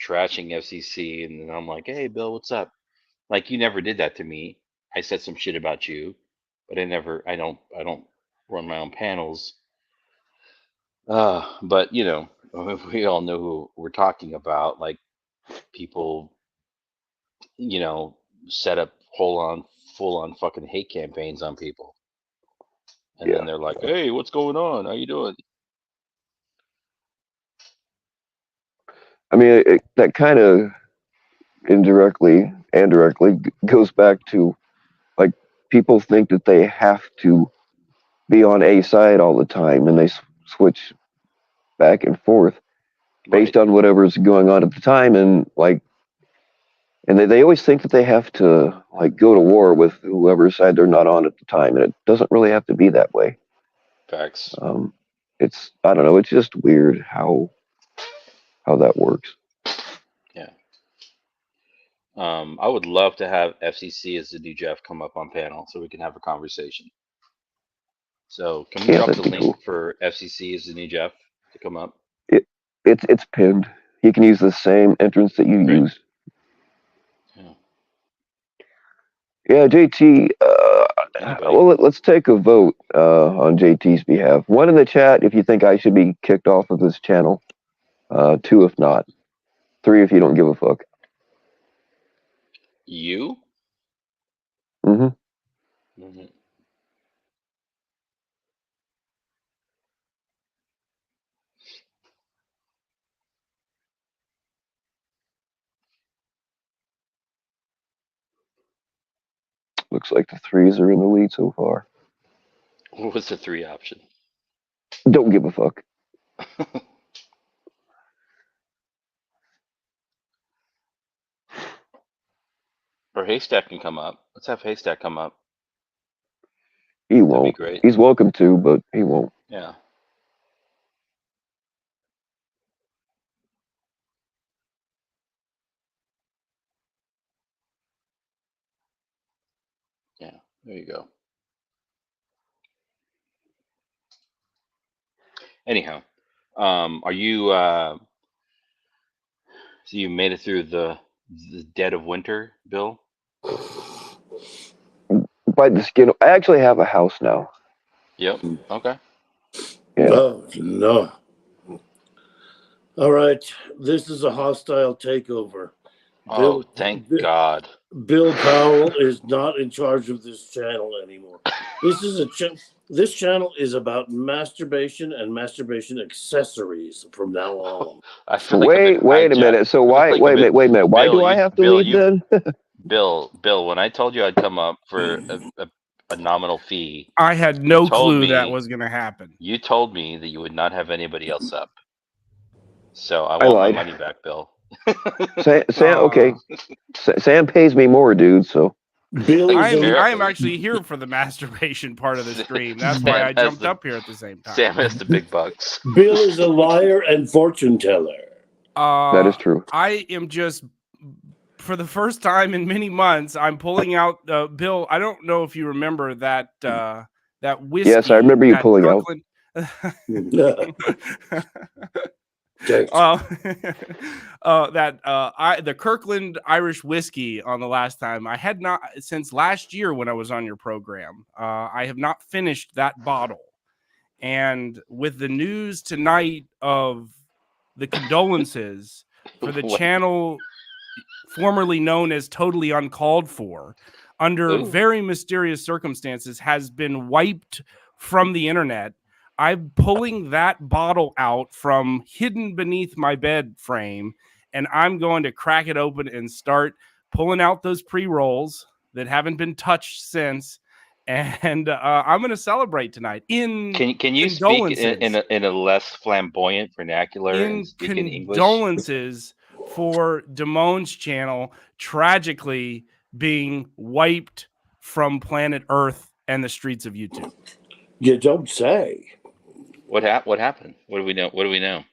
trashing FCC, and then I'm like, hey, Bill, what's up? Like, you never did that to me. I said some shit about you, but I don't run my own panels. But we all know who we're talking about. Like, people, you know, set up full on fucking hate campaigns on people, and then yeah, they're like, hey, what's going on? How you doing? I mean, that kind of indirectly and directly goes back to like people think that they have to be on a side all the time, and they switch back and forth Right. based on whatever's going on at the time, and they always think that they have to like go to war with whoever side they're not on at the time, and it doesn't really have to be that way. Facts. um, it's I don't know, it's just weird how that works. Yeah. I would love to have FCC as the new Jeff come up on panel so we can have a conversation. So can we Yeah, drop that'd the be link cool. for FCC as the new Jeff to come up? It's pinned. You can use the same entrance that you Great. used. Yeah. Yeah, JT. Anybody? Well, let's take a vote on JT's behalf. One in the chat if you think I should be kicked off of this channel. Two if not. Three if you don't give a fuck. You? Hmm. Hmm. Looks like the threes are in the lead so far. What was the 3 option? Don't give a fuck. Or Haystack can come up. Let's have Haystack come up. He That'd be won't. great. He's welcome to, but he won't. Yeah. Yeah. There you go. Anyhow, are you? So you made it through the dead of winter, Bill? By the skin. I actually have a house now. Yep. Okay. Yeah. Oh, no. All right. This is a hostile takeover. Oh, thank God. Bill Powell is not in charge of this channel anymore. This channel is about masturbation and masturbation accessories from now on. I feel like Wait a minute. So why? like wait a minute. Why Bill, do I have to leave then? Bill, when I told you I'd come up for a nominal fee, I had no clue that was going to happen. You told me that you would not have anybody else up. So I I want my lied. money back, Bill. Sam, okay. Sam pays me more, dude. So I am actually here for the masturbation part of the stream. That's why I jumped up here at the same time. Sam has the big bucks. Bill is a liar and fortune teller. That is true. I am just, for the first time in many months, I'm pulling out Bill. I don't know if you remember that whiskey. Yes, I remember you pulling out. The Kirkland Irish whiskey on the last time. I had not, since last year when I was on your program, I have not finished that bottle. And with the news tonight of the condolences for the channel formerly known as Totally Uncalled For, under very mysterious circumstances, has been wiped from the internet. I'm pulling that bottle out from hidden beneath my bed frame, and I'm going to crack it open and start pulling out those pre-rolls that haven't been touched since. And I'm going to celebrate tonight. Can you speak in a less flamboyant vernacular and speak in English? Condolences for Damon's channel tragically being wiped from planet Earth and the streets of YouTube. You don't say. What happened? What do we know?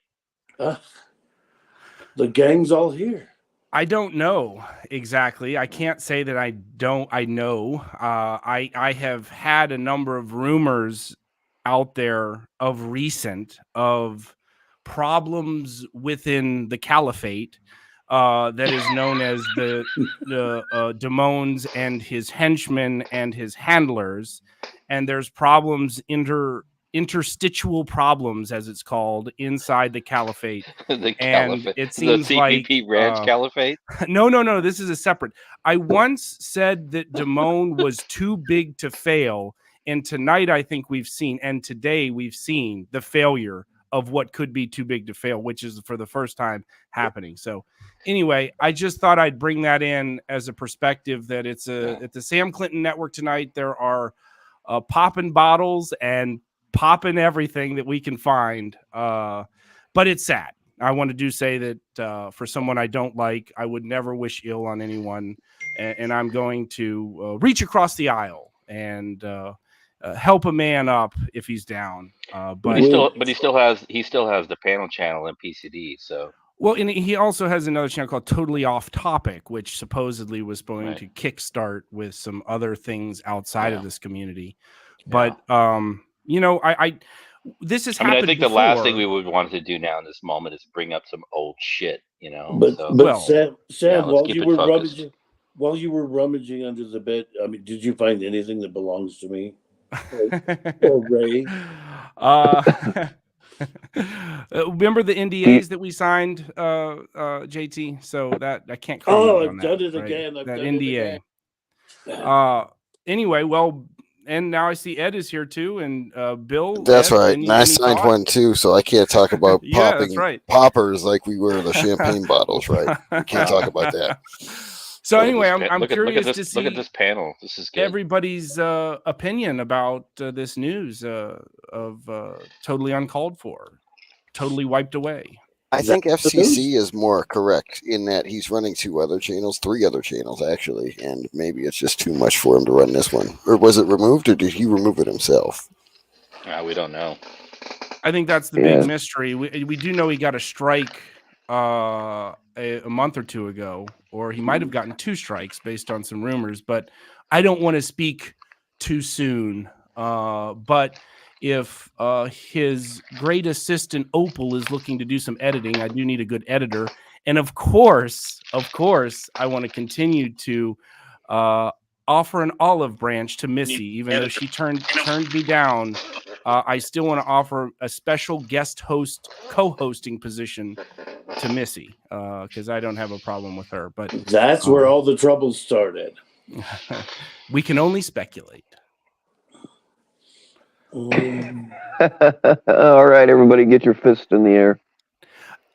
The gang's all here. I don't know exactly. I can't say that I know. I have had a number of rumors out there of recent of problems within the caliphate that is known as the Damon's and his henchmen and his handlers. And there's problems interstitial problems, as it's called, inside the caliphate. The and caliphate. It seems the CPP like Ranch Caliphate. No. This is a separate. I once said that Damon was too big to fail, and tonight I think we've seen, and today we've seen the failure of what could be too big to fail, which is for the first time happening. So, anyway, I just thought I'd bring that in as a perspective that it's at the Sam Clinton Network tonight. There are popping bottles and popping everything that we can find, but it's sad. I want to say that for someone I don't like, I would never wish ill on anyone, and I'm going to reach across the aisle and help a man up if he's down. But he still has the panel channel in PCD. So well, and he also has another channel called Totally Off Topic, which supposedly was going to kickstart with some other things outside of this community. But this has happened. I think before. the last thing we would want to do now in this moment is bring up some old shit, But Sam, while you were rummaging under the bed, I mean, did you find anything that belongs to me? Or Ray? Remember the NDAs that we signed, JT? So that I can't. I've done it again. I've that done NDA. It again. Anyway, well, and now I see Ed is here too, and Bill. That's Ed, right. And I signed one too, so I can't talk about popping poppers like we were the champagne bottles, right? We can't talk about that. So Look at anyway, this I'm curious to look at see this panel. This is good. everybody's opinion about this news of totally uncalled for, totally wiped away. I think FCC is more correct in that he's running 3 other channels actually, and maybe it's just too much for him to run this one. Or was it removed, or did he remove it himself? We don't know. I think that's the big mystery. We do know he got a strike a month or 2 ago, or he might have gotten 2 strikes based on some rumors, but I don't want to speak too soon. But if his great assistant Opal is looking to do some editing, I do need a good editor. And of course, I want to continue to offer an olive branch to Missy, even though she turned me down. I still want to offer a special guest host co-hosting position to Missy because I don't have a problem with her. But that's where all the trouble started. We can only speculate. All right, everybody, get your fist in the air.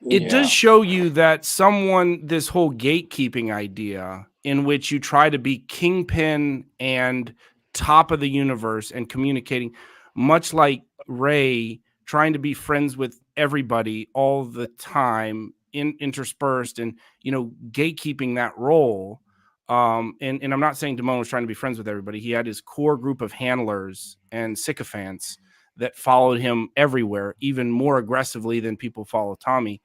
It does show you that this whole gatekeeping idea in which you try to be kingpin and top of the universe and communicating, much like Ray trying to be friends with everybody all the time, interspersed and, gatekeeping that role. And I'm not saying Damone was trying to be friends with everybody. He had his core group of handlers and sycophants that followed him everywhere, even more aggressively than people follow Tommy.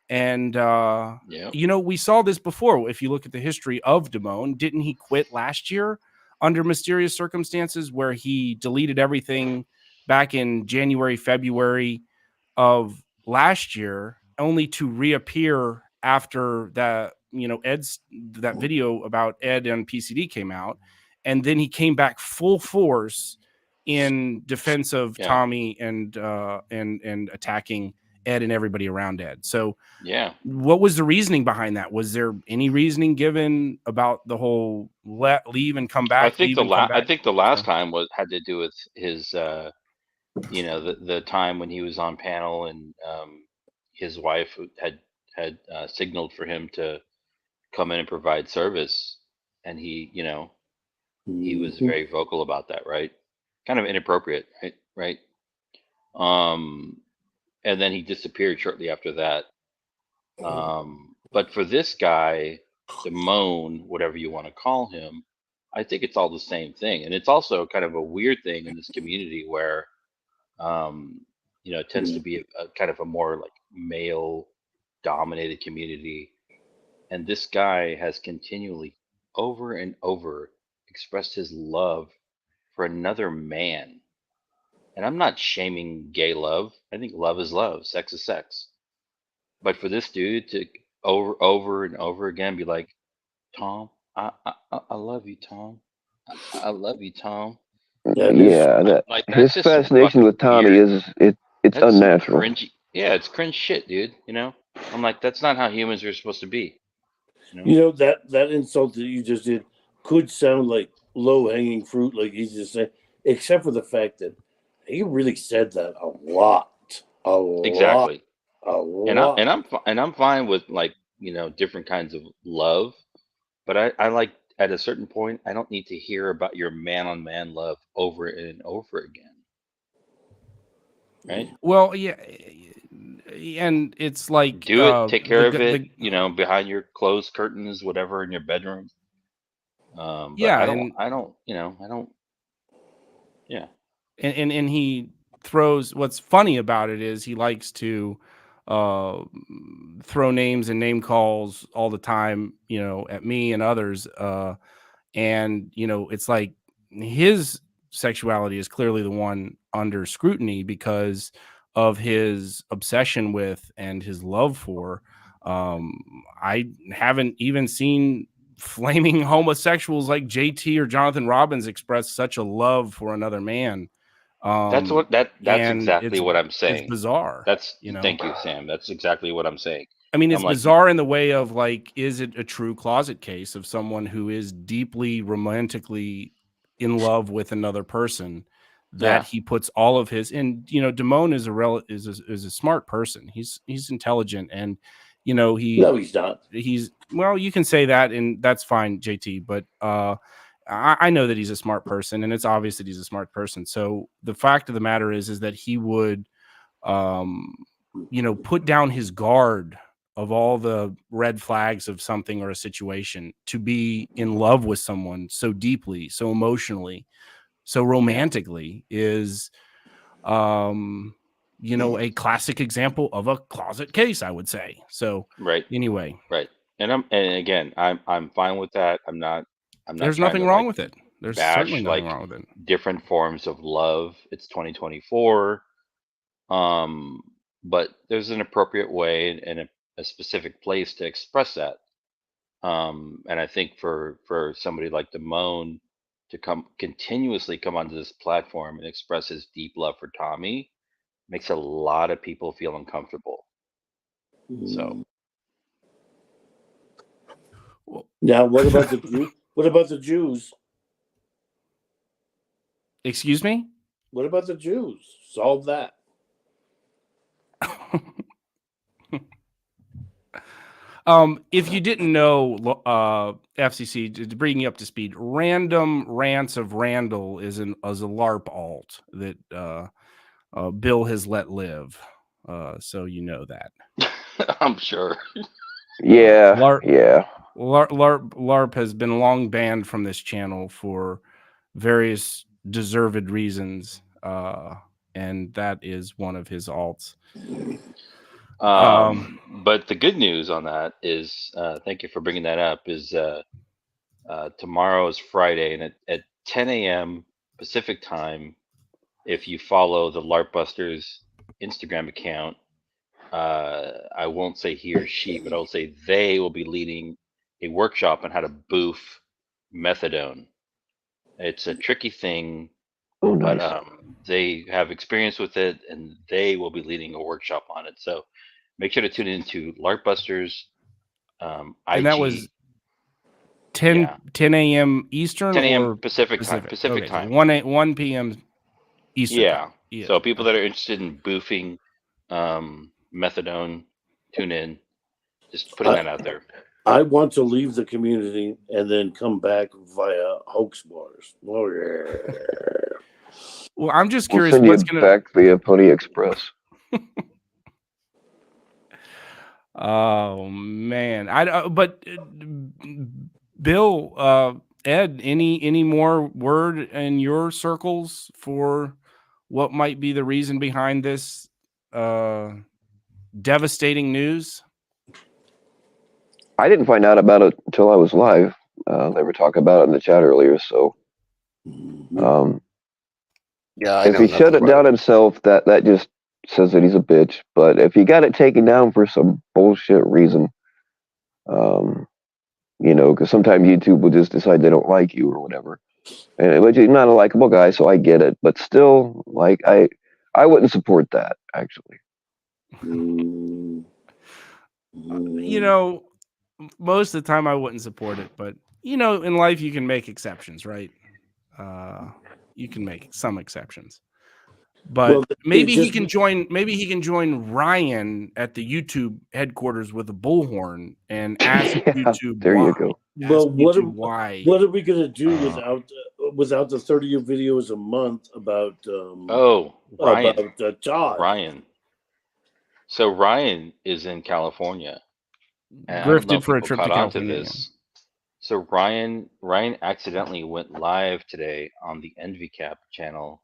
And, we saw this before. If you look at the history of Damone, didn't he quit last year under mysterious circumstances where he deleted everything back in January, February of last year, only to reappear after that, that video about Ed and PCD came out. And then he came back full force in defense of Tommy and attacking Ed and everybody around Ed. So what was the reasoning behind that? Was there any reasoning given about the whole leave and come back? I think the last time had to do with his the time when he was on panel and his wife had signaled for him to come in and provide service, and he he was very vocal about that, right? Kind of inappropriate, right? And then he disappeared shortly after that. But for this guy, Damone, whatever you want to call him, I think it's all the same thing. And it's also kind of a weird thing in this community where, it tends to be a kind of a more like male dominated community. And this guy has continually over and over expressed his love for another man. And I'm not shaming gay love. I think love is love, sex is sex. But for this dude to over and over again be like, Tom, I love you, Tom. I love you, Tom. His fascination with Tommy is it's unnatural. Cringy, it's cringe shit, dude. I'm like, that's not how humans are supposed to be. That insult that you just did could sound like low hanging fruit, like he's just saying, except for the fact that he really said that a lot. Exactly. A lot. And I'm fine with like different kinds of love, but I like at a certain point I don't need to hear about your man on man love over and over again. Right? Well, yeah, and it's like take care of it, behind your closed curtains, whatever, in your bedroom. But I don't. Yeah. And he throws. What's funny about it is he likes to throw names and name calls all the time, at me and others. And it's like his sexuality is clearly the one under scrutiny because of his obsession with and his love for. I haven't even seen flaming homosexuals like JT or Jonathan Robbins express such a love for another man. That's exactly what I'm saying. It's bizarre. Thank you, Sam. That's exactly what I'm saying. I mean, it's bizarre in the way of like, is it a true closet case of someone who is deeply romantically in love with another person that he puts all of his, and Damone is a smart person. He's intelligent, and you know, No, he's not. he's well, you can say that, and that's fine, JT. But I know that he's a smart person, and it's obvious that he's a smart person. So the fact of the matter is that he would, you know, put down his guard of all the red flags of something or a situation to be in love with someone so deeply, so emotionally, so romantically is, you know, a classic example of a closet case, I would say. So Right. anyway, Right. And again, I'm fine with that. I'm not there's trying nothing to wrong like with it. There's certainly bash nothing like wrong with it. different forms of love. It's 2024. But there's an appropriate way and a specific place to express that. And I think for somebody like Damone to continuously come onto this platform and express his deep love for Tommy makes a lot of people feel uncomfortable. So Now, what about the Jew? What about the Jews? Excuse me? What about the Jews? Solve that. If you didn't know, FCC, to bring you up to speed, Random Rants of Randall is a LARP alt that Bill has let live. So you know that. I'm sure. Yeah, yeah. LARP has been long banned from this channel for various deserved reasons, and that is one of his alts. But the good news on that is, thank you for bringing that up, is tomorrow is Friday, and at 10 a.m. Pacific time, if you follow the LARPbusters Instagram account, I won't say he or she, but I'll say they will be leading a workshop on how to boof methadone. It's a tricky thing, Oh, but nice. they have experience with it, and they will be leading a workshop on it. So make sure to tune into LARPbusters. And IG, that was 10 a.m. Eastern 10 a.m. or Pacific time. Pacific okay, time. So 1 p.m. Eastern. Yeah. Time. So people that are interested in boofing methadone, tune in. Just putting that out there. I want to leave the community and then come back via hoax bars. Oh, yeah. Well, I'm just We'll curious send you what's going to. back via Pony Express. Oh man, but Bill, Ed, any more word in your circles for what might be the reason behind this devastating news? I didn't find out about it until I was live. They were talking about it in the chat earlier. So, Yeah, I if know he nothing shut it about down himself, that just says that he's a bitch. But if he got it taken down for some bullshit reason, you know, because sometimes YouTube will just decide they don't like you or whatever. And but you're not a likable guy, so I get it. But still, like I wouldn't support that actually. You know, most of the time I wouldn't support it, but you know, in life you can make exceptions, right? You can make some exceptions. But maybe he can join. Maybe he can join Ryan at the YouTube headquarters with a bullhorn and ask YouTube. There why. you go. Well, why? What are we gonna do without the 30 videos a month about Ryan. about Todd? Ryan. So Ryan is in California, and I don't know Grifted if for a people trip caught to on to California. this. So Ryan accidentally went live today on the EnvyCap channel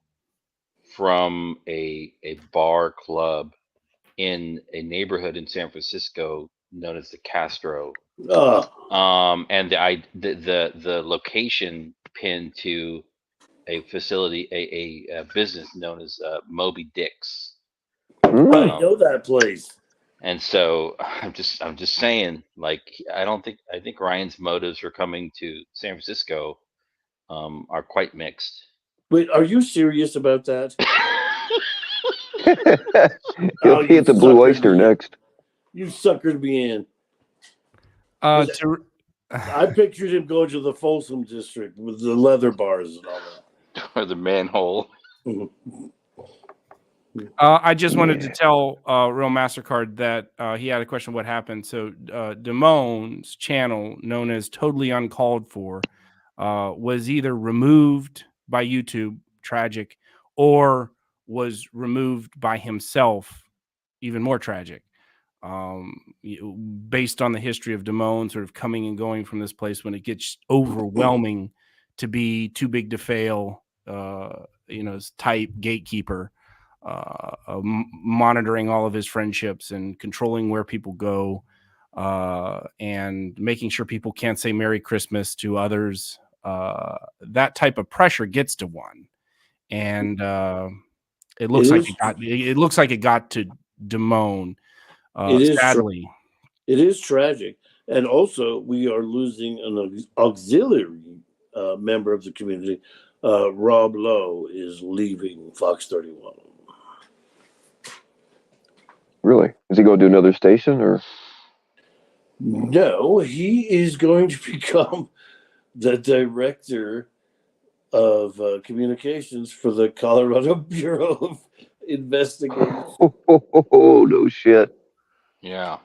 from a bar club in a neighborhood in San Francisco known as the Castro. And the location pinned to a facility, a business known as Moby Dick's. I know that place. And so I'm just saying, like, I think Ryan's motives for coming to San Francisco are quite mixed. Wait, are you serious about that? He'll be at the Blue Oyster next. You suckered me in. I pictured him going to the Folsom district with the leather bars and all that. Or the manhole. I just wanted to tell Real MasterCard that he had a question what happened. So Damon's channel, known as Totally Uncalled For, was either removed by YouTube, tragic, or was removed by himself, even more tragic. Based on the history of Damone sort of coming and going from this place when it gets overwhelming to be too big to fail, type gatekeeper, monitoring all of his friendships and controlling where people go, and making sure people can't say Merry Christmas to others. That type of pressure gets to one, and it looks like it got to Damone. Sadly, it is tragic, and also we are losing an auxiliary member of the community. Rob Lowe is leaving Fox 31. Really? Is he going to do another station or? No, he is going to become the director of communications for the Colorado Bureau of Investigation. Oh, no shit. Yeah.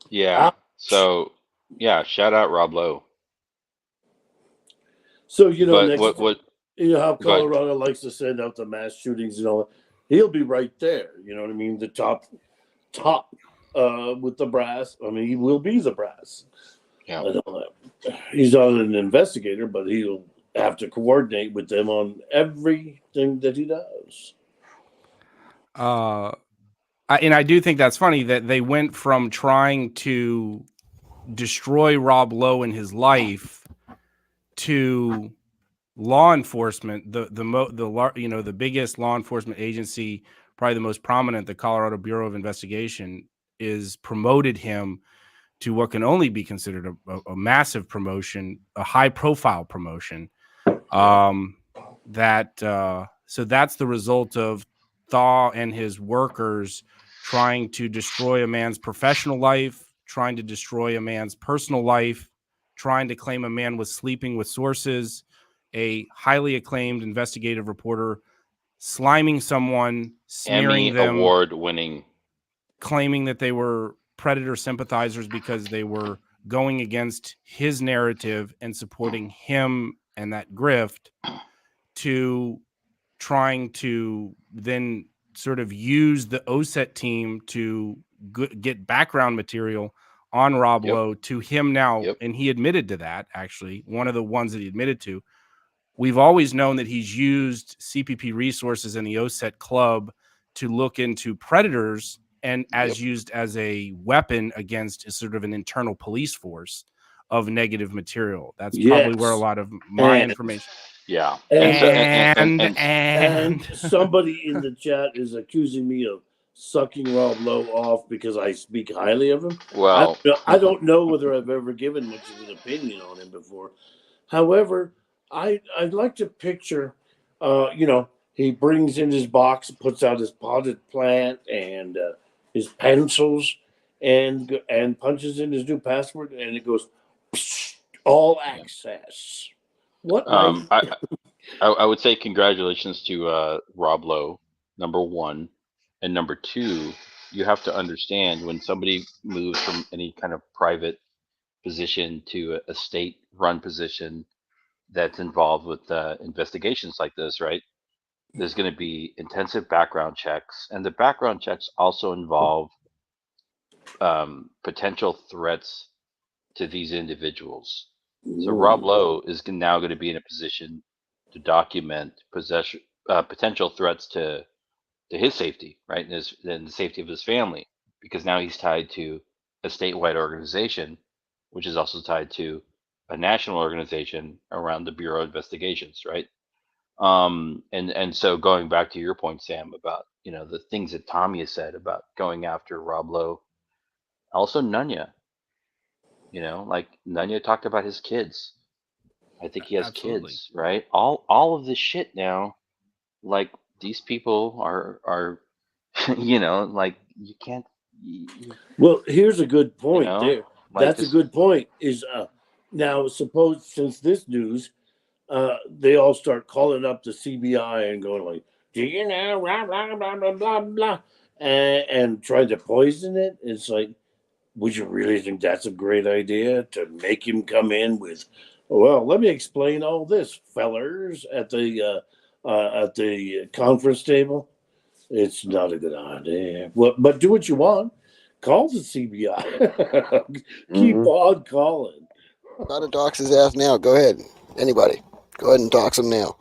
Yeah. Ouch. So, yeah, shout out Rob Lowe. So, What you know how Colorado likes to send out the mass shootings and all that? He'll be right there. You know what I mean? The top with the brass. I mean, he will be the brass. Yeah. I know that. He's not an investigator, but he'll have to coordinate with them on everything that he does. And I do think that's funny that they went from trying to destroy Rob Lowe in his life to law enforcement, the biggest law enforcement agency, probably the most prominent, the Colorado Bureau of Investigation, is promoted him to what can only be considered a massive promotion, a high profile promotion. So that's the result of Thaw and his workers trying to destroy a man's professional life, trying to destroy a man's personal life, trying to claim a man was sleeping with sources, a highly acclaimed investigative reporter sliming someone, smearing Emmy them, award-winning, claiming that they were Predator sympathizers because they were going against his narrative and supporting him and that grift, to trying to then sort of use the OSET team to get background material on Rob Lowe to him now. Yep. And he admitted to that, actually, one of the ones that he admitted to. We've always known that he's used CPP resources in the OSET club to look into predators and used as a weapon against sort of an internal police force of negative material. That's probably where a lot of my information. Yeah. And somebody in the chat is accusing me of sucking Rob Lowe off because I speak highly of him. Well, I don't know whether I've ever given much of an opinion on him before. However, I'd like to picture, he brings in his box, puts out his potted plant and his pencils, and punches in his new password, and it goes all access. What? I would say congratulations to Rob Lowe, number one, and number two. You have to understand when somebody moves from any kind of private position to a state-run position that's involved with investigations like this, right? There's going to be intensive background checks, and the background checks also involve potential threats to these individuals. So Rob Lowe is now going to be in a position to document potential threats to his safety, right, and the safety of his family, because now he's tied to a statewide organization, which is also tied to a national organization around the Bureau of Investigations, right? And so going back to your point, Sam, about the things that Tommy has said about going after Rob Lowe, also Nunya. Like Nunya talked about his kids. I think he has kids, right? All of this shit now, like these people are like you can't. Well, here's a good point there. Like That's a good point. Is now suppose since this news, they all start calling up the CBI and going like, do you know, blah, blah, blah, blah, blah, blah, and tried to poison it. It's like, would you really think that's a great idea to make him come in with, well, let me explain all this, fellers, at the conference table? It's not a good idea. Well, but do what you want. Call the CBI. Keep Mhm. on calling. Try to dox his ass now. Go ahead. Anybody. Go ahead and dox him now.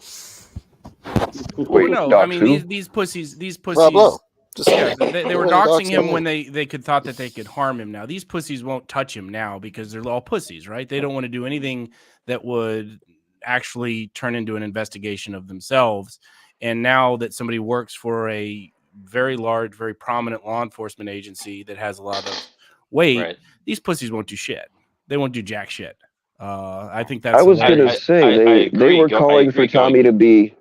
Well, Wait, no, I docs mean who? these pussies, Rob Lowe. Just yeah, they go were ahead and dox doxing him him now. when they could thought that they could harm him. Now these pussies won't touch him now because they're all pussies, right? They don't want to do anything that would actually turn into an investigation of themselves. And now that somebody works for a very large, very prominent law enforcement agency that has a lot of weight, Right. these pussies won't do shit. They won't do jack shit. I think I that's was gonna hilarious. say I they agree. were I calling for agree. Going. Tommy to be.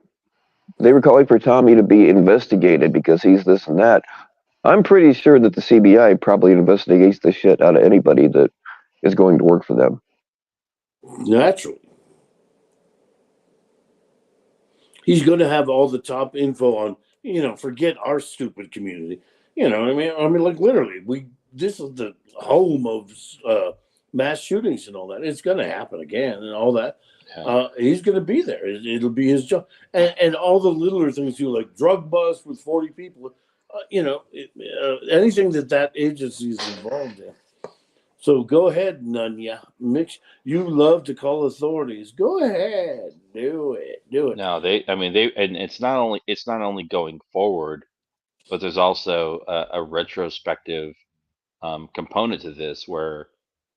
They were calling for Tommy to be investigated because he's this and that. I'm pretty sure that the CBI probably investigates the shit out of anybody that is going to work for them. Naturally. He's going to have all the top info on, forget our stupid community. You know what I mean? I mean, like literally, this is the home of mass shootings and all that. It's going to happen again and all that. Yeah. He's going to be there. It'll be his job. And all the littler things too, like drug bust with 40 people, anything that agency is involved in. So go ahead, Nunya. You love to call authorities. Go ahead, do it. No, I mean, and it's not only going forward, but there's also a retrospective component to this where,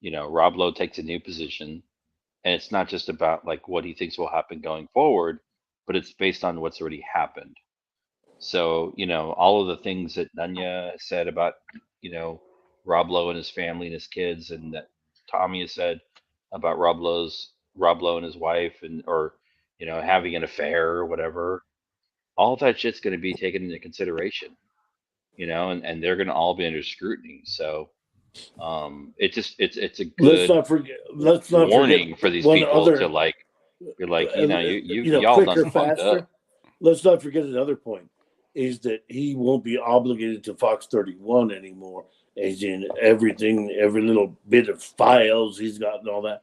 Rob Lowe takes a new position, and it's not just about like what he thinks will happen going forward, but it's based on what's already happened. So, all of the things that Nunya said about, Rob Lowe and his family and his kids, and that Tommy has said about Rob Lowe and his wife, and or, having an affair or whatever, all that shit's going to be taken into consideration, and they're going to all be under scrutiny. So, it's a Let's good not forget. Let's not forget warning for these one people to other. like, you're like, y'all done Quicker, fucked up. faster. Let's not forget another point is that he won't be obligated to Fox 31 anymore, as in everything, every little bit of files he's got and all that.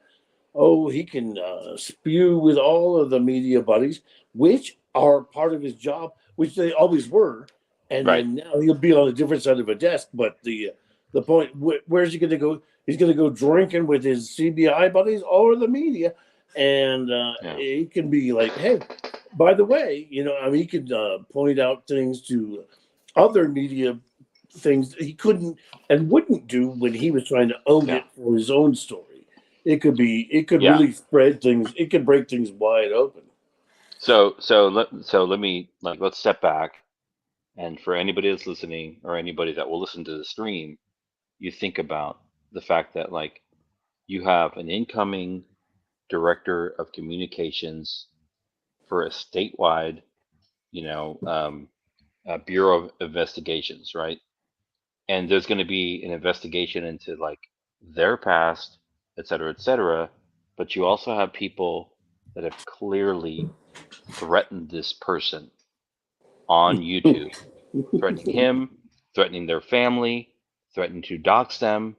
Oh, he can spew with all of the media buddies, which are part of his job, which they always were. And Right. then now he'll be on a different side of a desk. But the point, where's he going to go? He's going to go drinking with his CBI buddies or the media. And Yeah. he can be like, hey, by the way, he could point out things to other media things that he couldn't and wouldn't do when he was trying to own Yeah. it for his own story. It could Yeah. really spread things. It could break things wide open. So let me let's step back, and for anybody that's listening or anybody that will listen to the stream, you think about the fact that you have an incoming director of communications for a statewide, Bureau of Investigations, right? And there's going to be an investigation into their past, et cetera, et cetera. But you also have people that have clearly threatened this person on YouTube, threatening him, threatening their family, threatening to dox them,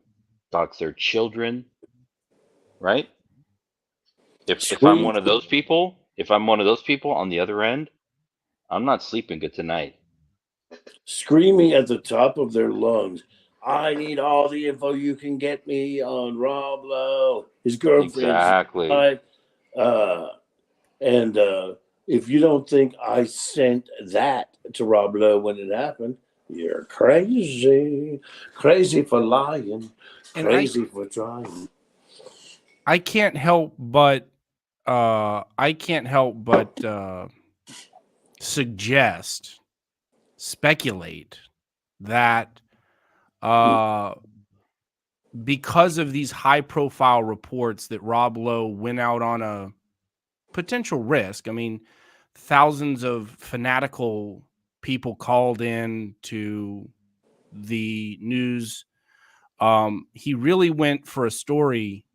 dox their children, right? If I'm Scream, one of those people, if I'm one of those people on the other end, I'm not sleeping good tonight. screaming at the top of their lungs. I need all the info you can get me on Rob Lowe, his girlfriend's Exactly. wife. And if you don't think I sent that to Rob Lowe when it happened, you're crazy. Crazy for lying. And Crazy for trying. I can't help but speculate that because of these high profile reports that Rob Lowe went out on a potential risk. I mean, thousands of fanatical people called in to the news. He really went for a story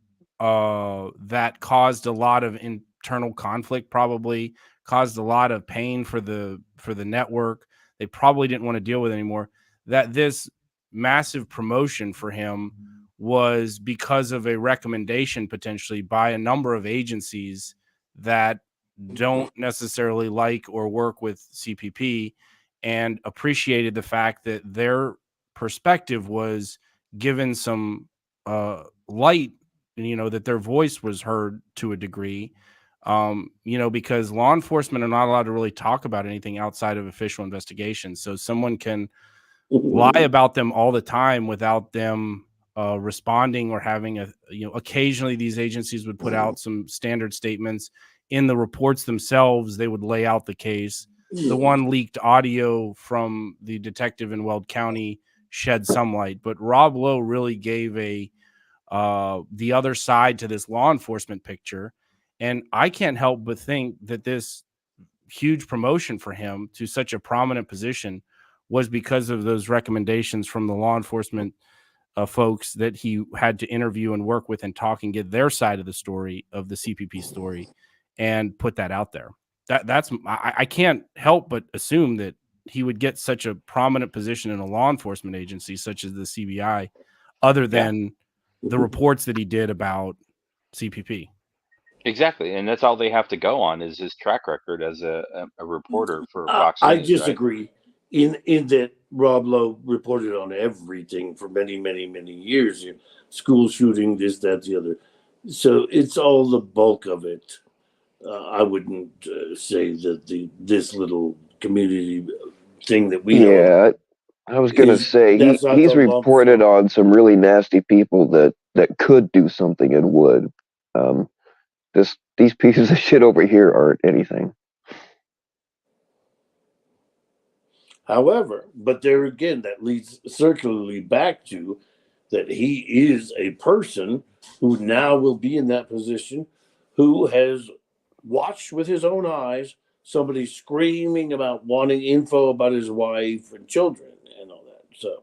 that caused a lot of internal conflict, probably caused a lot of pain for the network. They probably didn't want to deal with it anymore. That this massive promotion for him was because of a recommendation potentially by a number of agencies that don't necessarily like or work with CPP, and appreciated the fact that their perspective was given some light, that their voice was heard to a degree, because law enforcement are not allowed to really talk about anything outside of official investigations. So someone can lie about them all the time without them responding or having occasionally these agencies would put out some standard statements. In the reports themselves, they would lay out the case. The one leaked audio from the detective in Weld County shed some light, but Rob Lowe really gave the other side to this law enforcement picture. And I can't help but think that this huge promotion for him to such a prominent position was because of those recommendations from the law enforcement folks that he had to interview and work with and talk and get their side of the story, of the CPP story, and put that out there. I can't help but assume that he would get such a prominent position in a law enforcement agency such as the CBI, other than the reports that he did about CPP. Exactly, and that's all they have to go on is his track record as a reporter for Fox I News. disagree. In that Rob Lowe reported on everything for many, many, many years. School shooting, this, that, the other. So it's all the bulk of it. I wouldn't say that this little community thing that we know. I was gonna say That's not he's the lump reported sum. on some really nasty people that could do something and would. These pieces of shit over here aren't anything. However, but there again, that leads circularly back to that he is a person who now will be in that position, who has watched with his own eyes somebody screaming about wanting info about his wife and children and all that. So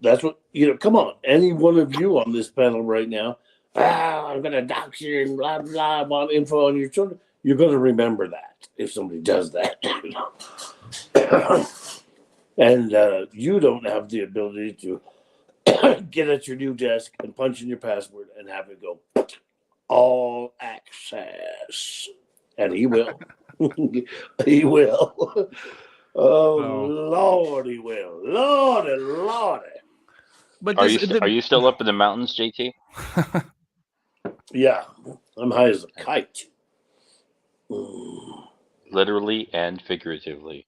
that's what, come on, any one of you on this panel right now, I'm going to dox you and blah, blah, I want info on your children. You're going to remember that if somebody does that. And you don't have the ability to get at your new desk and punch in your password and have it go all access. And he will. He will. Oh, Lord, he will. Lordy, Lordy. But are you still up in the mountains, JT? Yeah, I'm high as a kite. Literally and figuratively.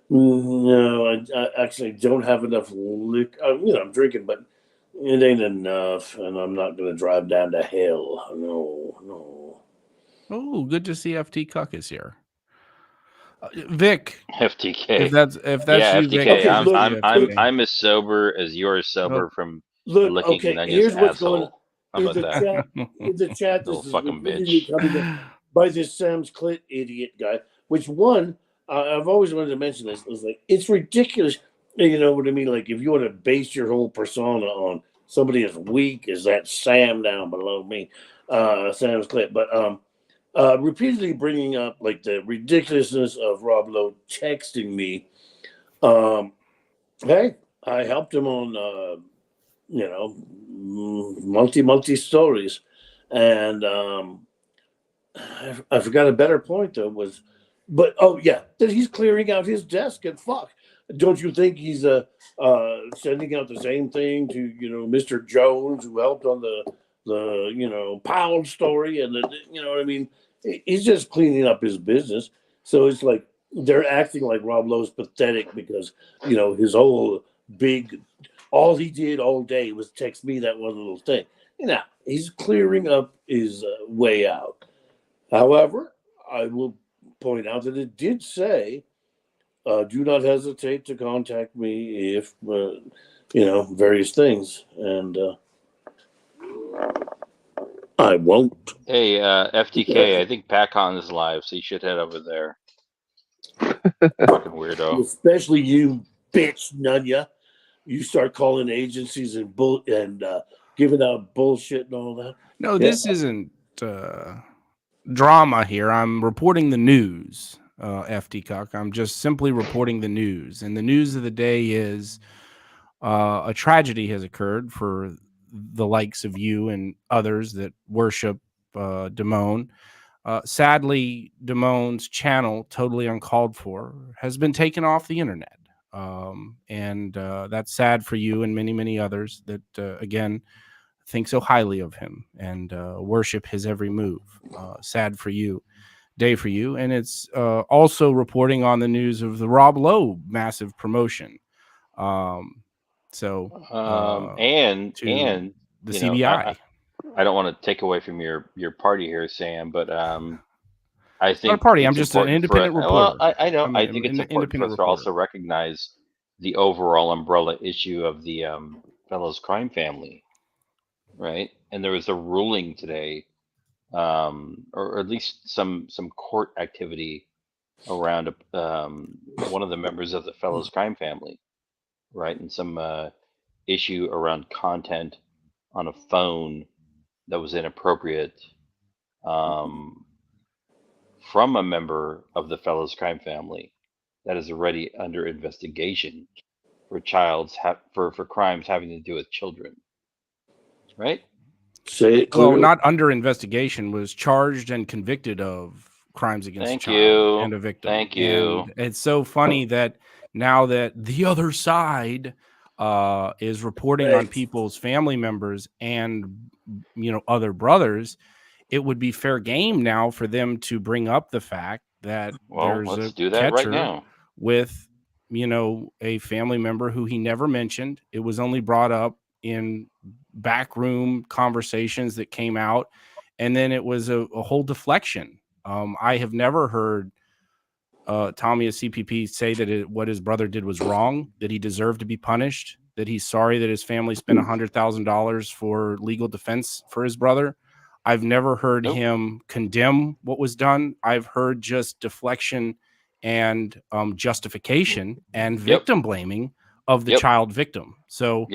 No, I actually don't have enough liquor. I'm drinking, but it ain't enough, and I'm not going to drive down to hell. No. Oh, good to see FT Cuck is here. Vic, FTK. if that's yeah, you, FTK. Vic. Okay, I'm as sober as you're sober from licking okay, Nunya's here's what's asshole. going How in about that? in the chat, this Little is fucking repeatedly bitch. coming up by this Sam's Clit idiot guy. Which one? I've always wanted to mention this. It's like, it's ridiculous. You know what I mean? Like, if you want to base your whole persona on somebody as weak as that Sam down below me, Sam's Clit, but repeatedly bringing up like the ridiculousness of Rob Lowe texting me. Hey, I helped him on multi stories, and I forgot a better point though was, but that he's clearing out his desk and fuck. Don't you think he's sending out the same thing to Mr. Jones, who helped on the Powell story, and what I mean? He's just cleaning up his business. So it's like they're acting like Rob Lowe's pathetic because his whole big, all he did all day was text me that one little thing. He's clearing up his way out. However, I will point out that it did say, do not hesitate to contact me if, various things. And I won't. Hey, FTK, I think PACON is live, so you should head over there. Fucking weirdo. Especially you, bitch, Nunya. You start calling agencies and giving out bullshit and all that. No, this isn't drama here. I'm reporting the news, FD Cuck. I'm just simply reporting the news. And the news of the day is a tragedy has occurred for the likes of you and others that worship Damone. Sadly, Damone's channel, totally uncalled for, has been taken off the internet. And that's sad for you and many, many others that, again, think so highly of him and worship his every move. Sad for you, day for you. And it's also reporting on the news of the Rob Lowe massive promotion. And to the CBI. I don't want to take away from your party here, Sam, but I think not a party. I'm it's just an important independent reporter. Well, I know. I I'm think it's an important for us to also recognize the overall umbrella issue of the Fellows Crime family, right? And there was a ruling today, or at least some court activity around one of the members of the Fellows Crime family, right? And some issue around content on a phone that was inappropriate from a member of the Fellows Crime family that is already under investigation for for crimes having to do with children, right? Say it clearly. Well, not under investigation, was charged and convicted of crimes against a child and a victim. Thank you. And it's so funny that now that the other side is reporting on people's family members and other brothers, it would be fair game now for them to bring up the fact that there's let's a do that catcher right now with a family member who he never mentioned. It was only brought up in backroom conversations that came out, and then it was a whole deflection. I have never heard Tommy, a CPP, say that what his brother did was wrong, that he deserved to be punished, that he's sorry that his family spent $100,000 for legal defense for his brother. I've never heard him condemn what was done. I've heard just deflection and justification and victim blaming of the child victim. So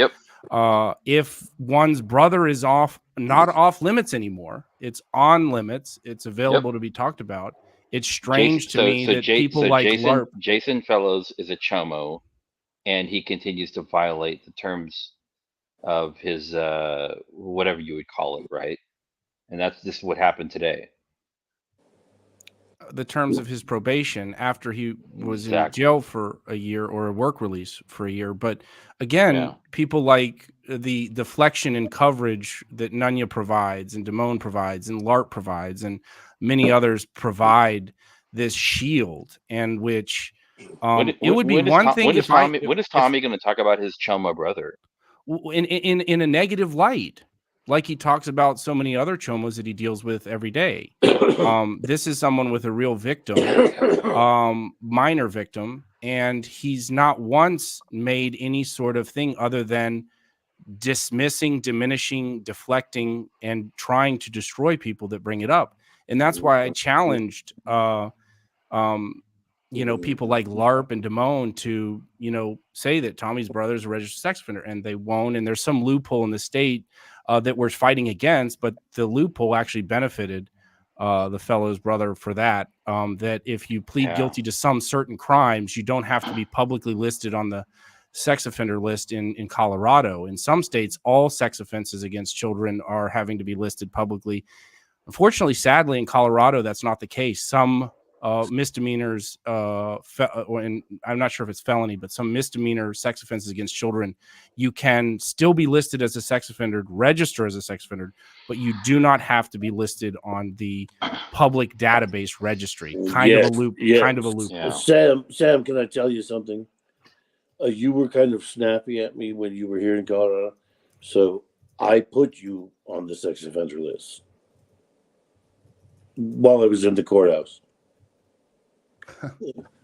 if one's brother is not off limits anymore, it's on limits, it's available to be talked about. It's strange to me that people like Jason Fellows is a chomo, and he continues to violate the terms of his whatever you would call it, right? And that's just what happened today. The terms of his probation after he was in jail for a year, or a work release for a year. But again, people like the deflection and coverage that Nunya provides and Damone provides and LARP provides and many others provide this shield, and which it would be one thing if when is Tommy going to talk about his Choma brother in a negative light, like he talks about so many other chomos that he deals with every day. This is someone with a real victim, minor victim, and he's not once made any sort of thing other than dismissing, diminishing, deflecting, and trying to destroy people that bring it up. And that's why I challenged people like LARP and Damone to, say that Tommy's brother is a registered sex offender, and they won't. And there's some loophole in the state that we're fighting against, but the loophole actually benefited the fellow's brother for that. That if you plead guilty to some certain crimes, you don't have to be publicly listed on the sex offender list in Colorado. In some states, all sex offenses against children are having to be listed publicly. Unfortunately, sadly, in Colorado, that's not the case. Some misdemeanors, and I'm not sure if it's felony, but some misdemeanor sex offenses against children, you can still be listed as a sex offender, register as a sex offender, but you do not have to be listed on the public database registry. Kind of a loop. Yeah. Sam, can I tell you something? You were kind of snappy at me when you were here in Colorado, so I put you on the sex offender list while I was in the courthouse.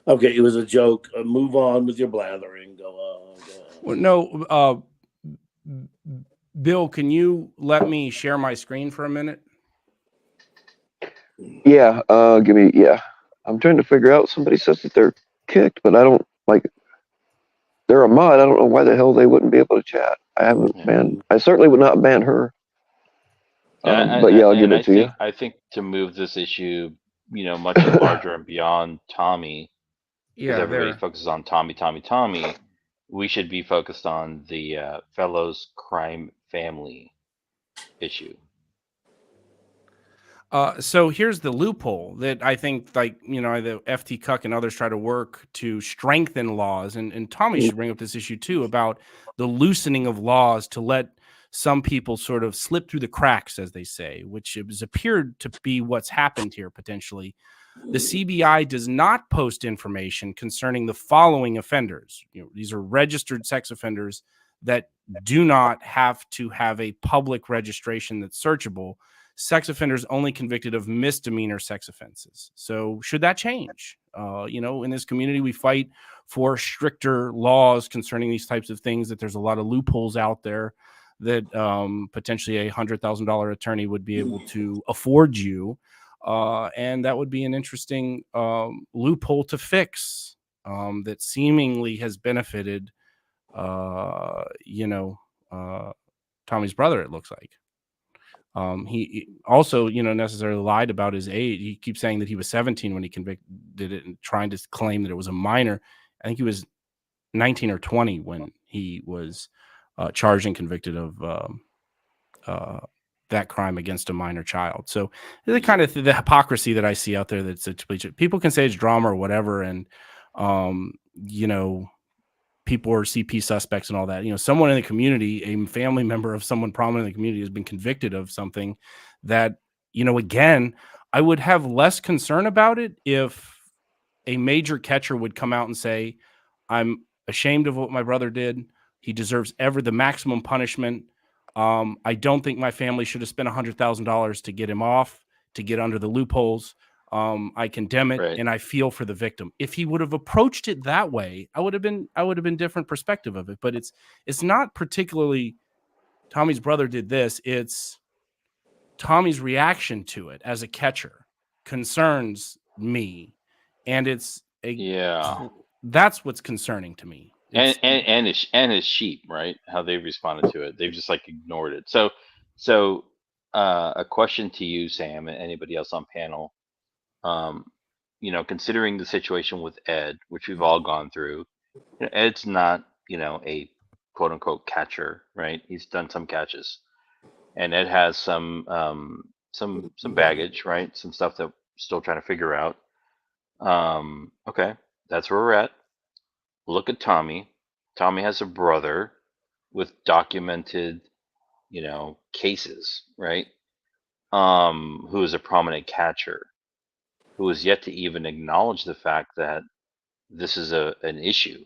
Okay, it was a joke. Move on with your blathering. Go on. Well, no, Bill, can you let me share my screen for a minute? Yeah, I'm trying to figure out. Somebody says that they're kicked, but I don't they're a mod. I don't know why the hell they wouldn't be able to chat. I haven't banned. I certainly would not ban her. But yeah, I'll give it to you. I think to move this issue, much larger and beyond Tommy, because Yeah, everybody there. focuses on Tommy, we should be focused on the Fellows Crime Family issue. So here's the loophole that I think, like, the FT Cuck and others try to work to strengthen laws, and Tommy should bring up this issue too about the loosening of laws to let some people sort of slip through the cracks, as they say, which has appeared to be what's happened here potentially. The CBI does not post information concerning the following offenders. These are registered sex offenders that do not have to have a public registration that's searchable. Sex offenders only convicted of misdemeanor sex offenses. So should that change? In this community, we fight for stricter laws concerning these types of things, that there's a lot of loopholes out there that potentially $100,000 attorney would be able to afford you. And that would be an interesting loophole to fix that seemingly has benefited, Tommy's brother, it looks like. He also, necessarily lied about his age. He keeps saying that he was 17 when he convicted it, and trying to claim that it was a minor. I think he was 19 or 20 when he was charged and convicted of that crime against a minor child. So the kind of the hypocrisy that I see out there, that's people can say it's drama or whatever, and people are CP suspects and all that. Someone in the community, a family member of someone prominent in the community, has been convicted of something that, again, I would have less concern about it if a major catcher would come out and say, I'm ashamed of what my brother did. He deserves the maximum punishment. I don't think my family should have spent $100,000 to get him off, to get under the loopholes. I condemn it, Right. and I feel for the victim. If he would have approached it that way, I would have been different perspective of it. But it's not particularly Tommy's brother did this. It's Tommy's reaction to it as a catcher concerns me, and that's what's concerning to me. And his sheep, right? How they've responded to it. They've just like ignored it. So a question to you, Sam, and anybody else on panel. Considering the situation with Ed, which we've all gone through, Ed's not, a quote unquote catcher, right? He's done some catches, and Ed has some baggage, right? Some stuff that we're still trying to figure out. Okay, that's where we're at. Look at Tommy. Tommy has a brother with documented, cases, right? Who is a prominent catcher, who has yet to even acknowledge the fact that this is an issue,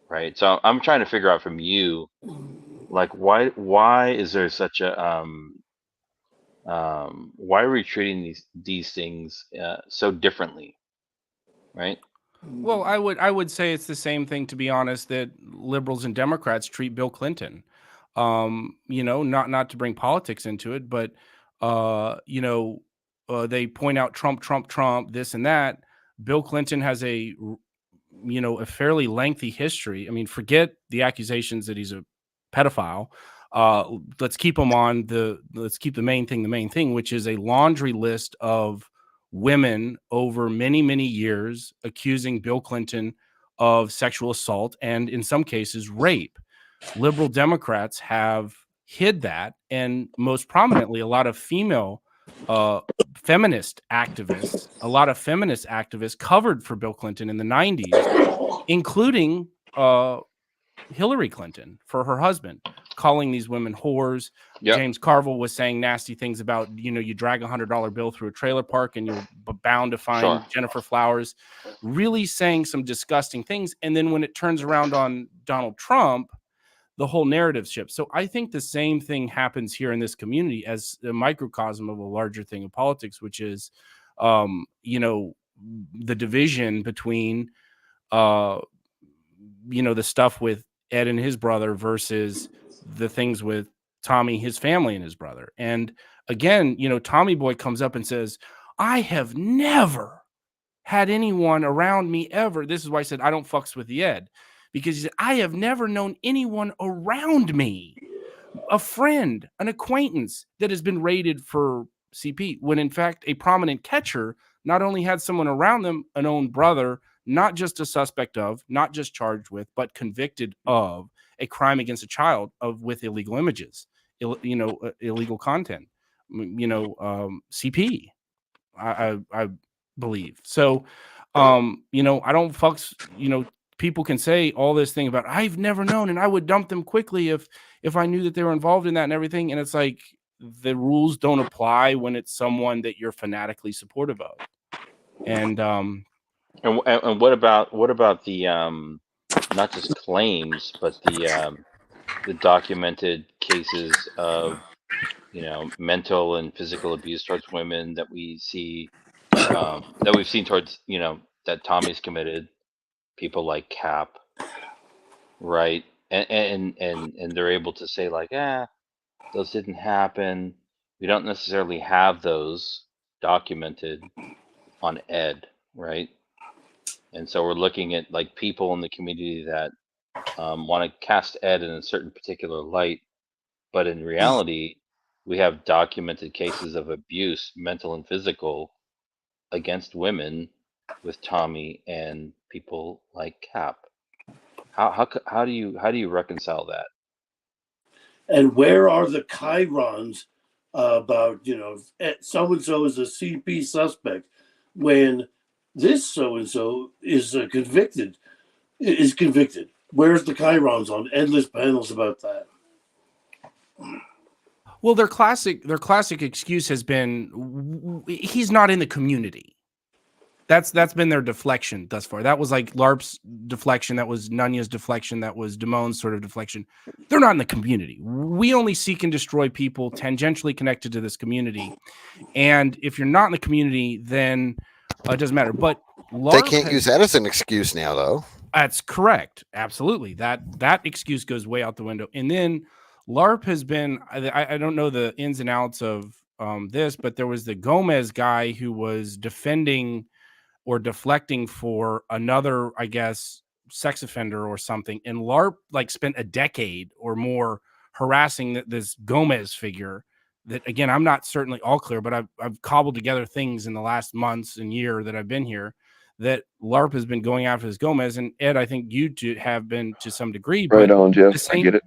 right? So I'm trying to figure out from you, like, why is there such a why are we treating these things so differently, right? Well, I would say it's the same thing, to be honest, that liberals and Democrats treat Bill Clinton. Not to bring politics into it, but they point out Trump, this and that. Bill Clinton has a fairly lengthy history. I mean, forget the accusations that he's a pedophile. Let's keep the main thing, which is a laundry list of women over many, many years accusing Bill Clinton of sexual assault and, in some cases, rape. Liberal Democrats have hid that, and most prominently, a lot of feminist activists covered for Bill Clinton in the 90s, including Hillary Clinton for her husband, calling these women whores. Yep. James Carville was saying nasty things about, you drag $100 bill through a trailer park and you're bound to find Jennifer Flowers, really saying some disgusting things. And then when it turns around on Donald Trump, the whole narrative shifts. So I think the same thing happens here in this community as a microcosm of a larger thing of politics, which is, the division between, the stuff with Ed and his brother versus the things with Tommy, his family, and his brother. And again, Tommy Boy comes up and says, I have never had anyone around me ever. This is why I said I don't fucks with the Ed, because he said, I have never known anyone around me a friend, an acquaintance that has been raided for CP, when in fact a prominent catcher not only had someone around them, an own brother, not just a suspect of, not just charged with, but convicted of a crime against a child with illegal images, illegal content, CP, I believe. So, I don't fucks, people can say all this thing about, I've never known, and I would dump them quickly if I knew that they were involved in that and everything. And it's like, the rules don't apply when it's someone that you're fanatically supportive of. And what about the not just claims, but the documented cases of mental and physical abuse towards women that we see, that we've seen towards that Tommy's committed, people like Cap, right? And they're able to say like, those didn't happen. We don't necessarily have those documented on Ed, right? And so we're looking at like people in the community that want to cast Ed in a certain particular light, but in reality, we have documented cases of abuse, mental and physical, against women with Tommy and people like Cap. How do you reconcile that? And where are the chyrons about, so and so is a CP suspect when this so and so is convicted? Where's the chyrons on endless panels about that? Well, their classic excuse has been, he's not in the community. That's been their deflection thus far. That was like LARP's deflection. That was Nunya's deflection. That was Damon's sort of deflection. They're not in the community. We only seek and destroy people tangentially connected to this community. And if you're not in the community, then it doesn't matter. But LARP they can't use that as an excuse now, though. That's correct. Absolutely. That excuse goes way out the window. And then LARP has been, I don't know the ins and outs of this, but there was the Gomez guy who was defending or deflecting for another, I guess, sex offender or something. And LARP like spent a decade or more harassing this Gomez figure that, again, I'm not certainly all clear, but I've cobbled together things in the last months and year that I've been here that LARP has been going after this Gomez. And Ed, I think you two have been to some degree. Right but on, Jeff. I get it.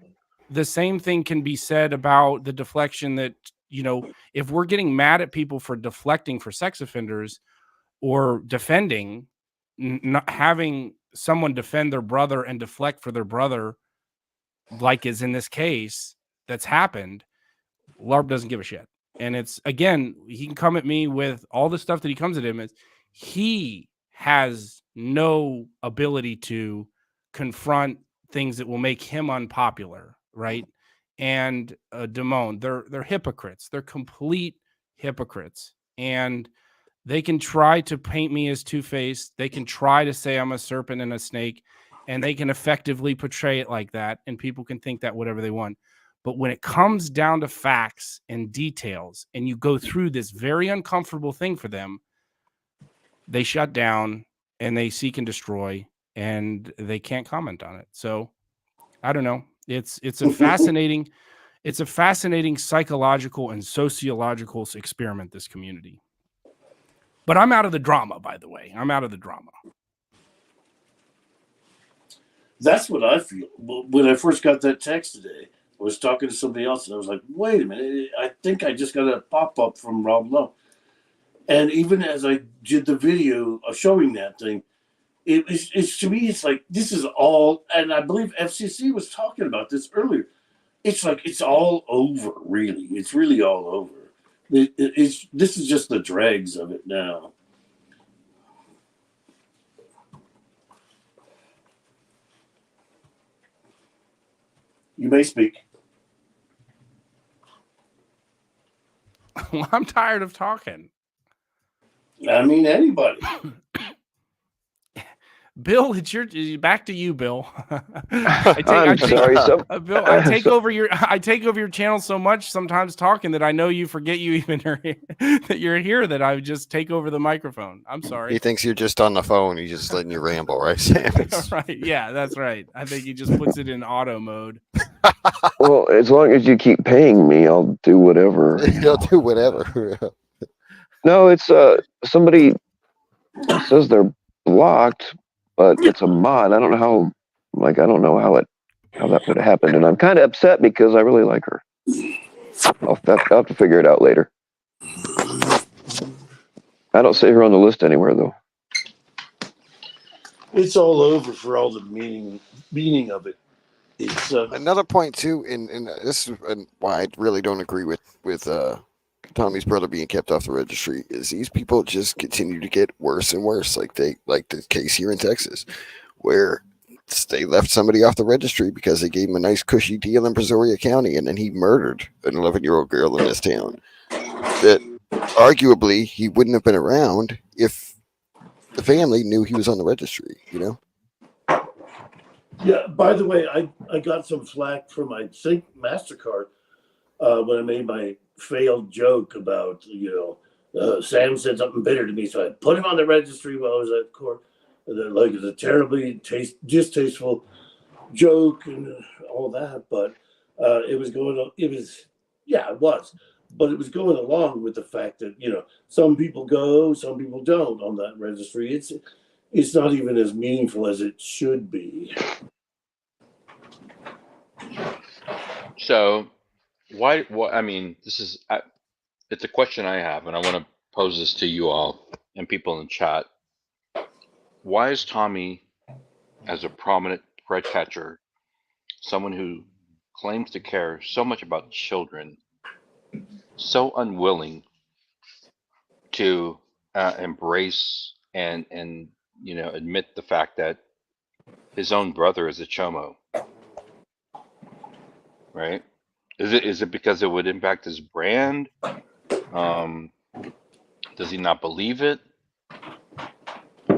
The same thing can be said about the deflection that, if we're getting mad at people for deflecting for sex offenders or defending, not having someone defend their brother and deflect for their brother, like is in this case that's happened, LARP doesn't give a shit. And it's, again, he can come at me with all the stuff that he comes at him as. He has no ability to confront things that will make him unpopular, right? And Damone, they're hypocrites. They're complete hypocrites. And they can try to paint me as two-faced. They can try to say I'm a serpent and a snake, and they can effectively portray it like that, and people can think that whatever they want. But when it comes down to facts and details, and you go through this very uncomfortable thing for them, they shut down and they seek and destroy, and they can't comment on it. So I don't know. It's a fascinating psychological and sociological experiment, this community. But I'm out of the drama, by the way. I'm out of the drama. That's what I feel. When I first got that text today, I was talking to somebody else, and I was like, wait a minute. I think I just got a pop-up from Rob Lowe. And even as I did the video of showing that thing, it's to me, it's like, this is all, and I believe FCC was talking about this earlier. It's like, it's all over, really. It's really all over. This is just the dregs of it now. You may speak. Well, I'm tired of talking. I mean, anybody. Bill, it's back to you, Bill. I'm sorry. Bill, I take over your channel so much sometimes talking that I know you forget you even that you're here, that I just take over the microphone. I'm sorry. He thinks you're just on the phone. He's just letting you ramble, right, Sam? Right. Yeah, that's right. I think he just puts it in auto mode. Well, as long as you keep paying me, I'll do whatever. He'll do whatever. No, it's somebody says they're blocked, but it's a mod. I don't know how. Like, I don't know how that could have happened, and I'm kind of upset because I really like her. I'll have to figure it out later. I don't see her on the list anywhere though. It's all over for all the meaning of it. It's Another point too, and this is why I really don't agree with Tommy's brother being kept off the registry, is these people just continue to get worse and worse. Like the case here in Texas, where they left somebody off the registry because they gave him a nice cushy deal in Brazoria County, and then he murdered an 11-year-old girl in this town. That arguably he wouldn't have been around if the family knew he was on the registry. You know. yeah. By the way, I got some flack from I think MasterCard when I made my failed joke about Sam said something bitter to me, so I put him on the registry while I was at court. Like it's a terribly distasteful joke and all that, but it was going. It was it was, but it was going along with the fact that some people go, some people don't on that registry. It's not even as meaningful as it should be. So why? What I mean, this is it's a question I have, and I want to pose this to you all and people in the chat. Why is Tommy, as a prominent threat catcher, someone who claims to care so much about children, so unwilling to embrace and admit the fact that his own brother is a chomo, right? Is it because it would impact his brand? Does he not believe it?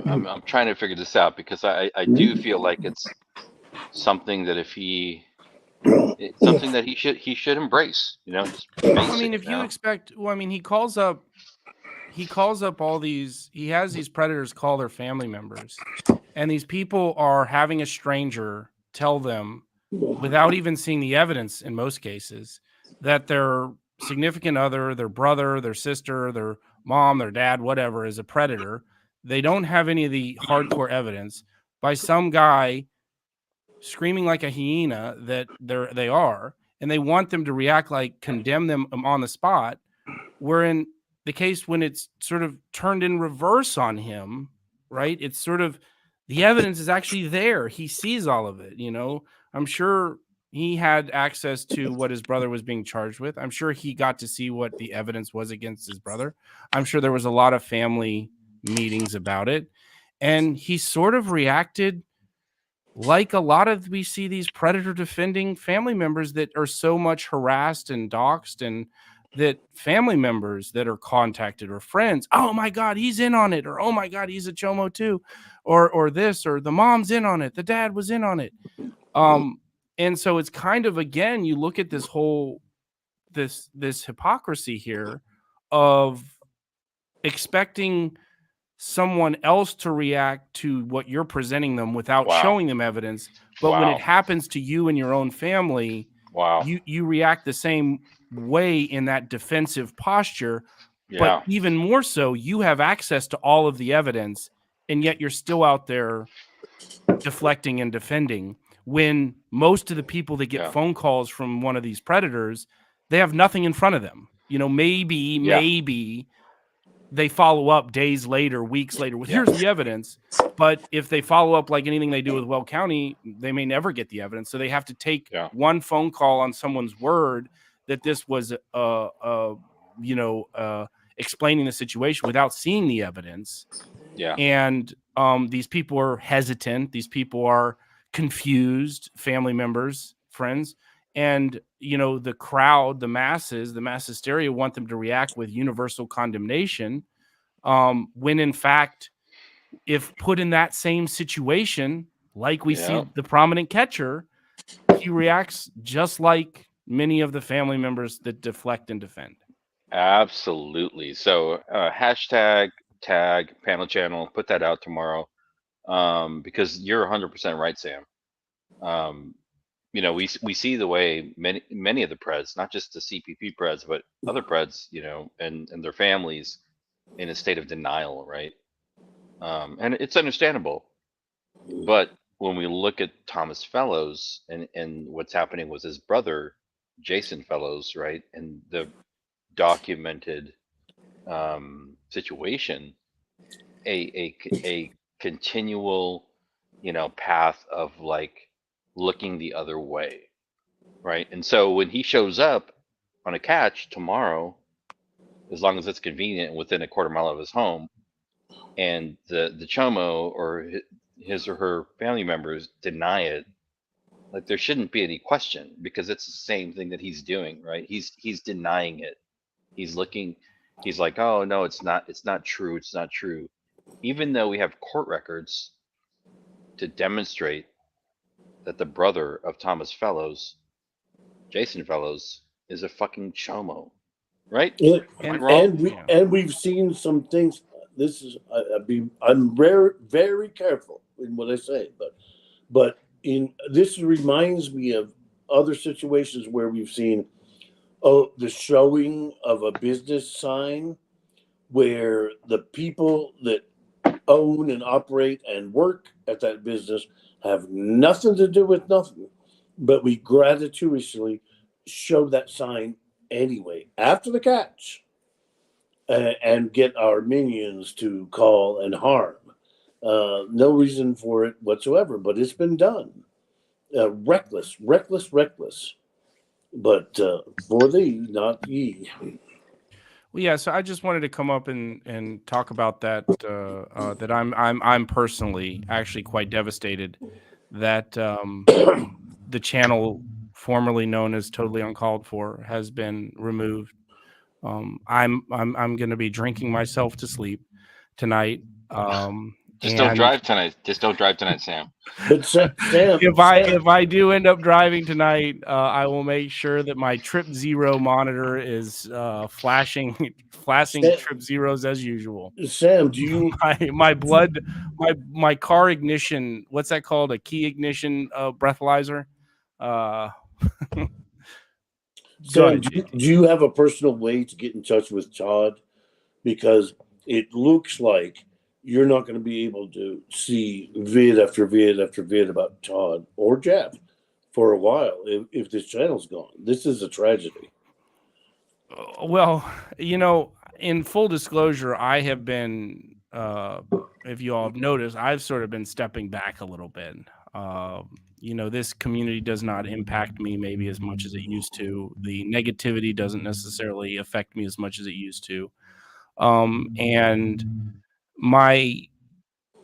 I'm trying to figure this out because I do feel like it's something that it's something that he should embrace. Just face I mean, it. if you expect, well, I mean, he calls up all these. He has these predators call their family members, and these people are having a stranger tell them, without even seeing the evidence in most cases, that their significant other, their brother, their sister, their mom, their dad, whatever, is a predator. They don't have any of the hardcore evidence by some guy screaming like a hyena that they are, and they want them to react like condemn them on the spot. Where in the case when it's sort of turned in reverse on him, right? It's sort of the evidence is actually there. He sees all of it, I'm sure he had access to what his brother was being charged with. I'm sure he got to see what the evidence was against his brother. I'm sure there was a lot of family meetings about it. And he sort of reacted like a lot of we see these predator defending family members that are so much harassed and doxxed, and that family members that are contacted or friends, oh my God, he's in on it, or oh my God, he's a chomo too, or this, or the mom's in on it, the dad was in on it. And so it's kind of, again, you look at this whole this hypocrisy here of expecting someone else to react to what you're presenting them without showing them evidence. But when it happens to you and your own family, you react the same way in that defensive posture. But even more so, you have access to all of the evidence, and yet you're still out there deflecting and defending, when most of the people that get phone calls from one of these predators, they have nothing in front of them. Maybe they follow up days later, weeks later with here's the evidence. But if they follow up like anything they do with Weld County, they may never get the evidence. So they have to take one phone call on someone's word that this was explaining the situation without seeing the evidence. And these people are hesitant. These people are confused, family members, friends. And, the crowd, the mass hysteria want them to react with universal condemnation. When in fact, if put in that same situation, like we see the prominent catcher, he reacts just like many of the family members that deflect and defend. Absolutely. So hashtag tag panel channel, put that out tomorrow, because you're 100% right, Sam. you know, we see the way many of the Preds, not just the CPP Preds, but other Preds, you know, and their families in a state of denial, right? And it's understandable. But when we look at Thomas Fellows and what's happening with his brother, Jason Fellows, right, and the documented situation, a continual, you know, path of like looking the other way, right? And so when he shows up on a catch tomorrow, as long as it's convenient and within a quarter mile of his home, and the chomo or his or her family members deny it, like there shouldn't be any question because it's the same thing that he's doing, right? He's denying it. He's looking. He's like, oh no, it's not. It's not true. It's not true. Even though we have court records to demonstrate that the brother of Thomas Fellows, Jason Fellows, is a fucking chomo, right? Yeah, Am I wrong? and we've seen some things. This is I'm very careful in what I say, but in this reminds me of other situations where we've seen the showing of a business sign where the people that own and operate and work at that business have nothing to do with nothing, but we gratuitously show that sign anyway after the catch and get our minions to call and harm. No reason for it whatsoever, but it's been done. Reckless. But for thee, not ye. Well, yeah. So I just wanted to come up and talk about that. That I'm personally actually quite devastated that the channel formerly known as Totally Uncalled For has been removed. I'm going to be drinking myself to sleep tonight. Just don't drive tonight. Just don't drive tonight, Sam. But Sam, if I do end up driving tonight, I will make sure that my trip zero monitor is flashing trip zeros as usual. Sam, do you my car ignition? What's that called? A key ignition breathalyzer. Sam, do you have a personal way to get in touch with Todd? Because it looks like you're not going to be able to see vid after vid after vid about Todd or Jeff for a while if this channel's gone. This is a tragedy. Well, you know, in full disclosure, I have been, if you all have noticed, I've sort of been stepping back a little bit. You know, this community does not impact me maybe as much as it used to. The negativity doesn't necessarily affect me as much as it used to. And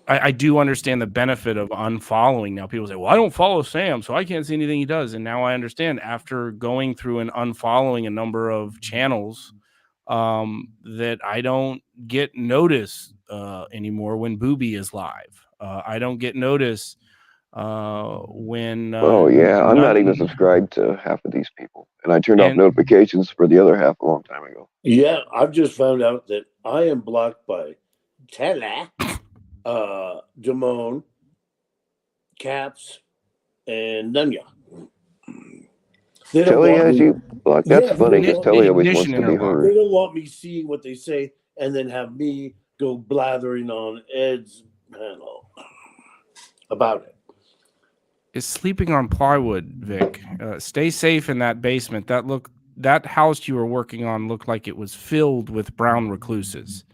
I do understand the benefit of unfollowing. Now people say, well, I don't follow Sam, so I can't see anything he does. And now I understand after going through and unfollowing a number of channels that I don't get notice anymore when Booby is live. I don't get notice when I'm not even subscribed to half of these people, and I turned off notifications for the other half a long time ago. Yeah, I've just found out that I am blocked by Tella, Damone, Caps, and Nunya. Telly has you blocked. That's funny because Telly always wants to be heard. They don't want me seeing what they say and then have me go blathering on Ed's panel about it. Is sleeping on plywood, Vic. Stay safe in that basement. That house you were working on looked like it was filled with brown recluses.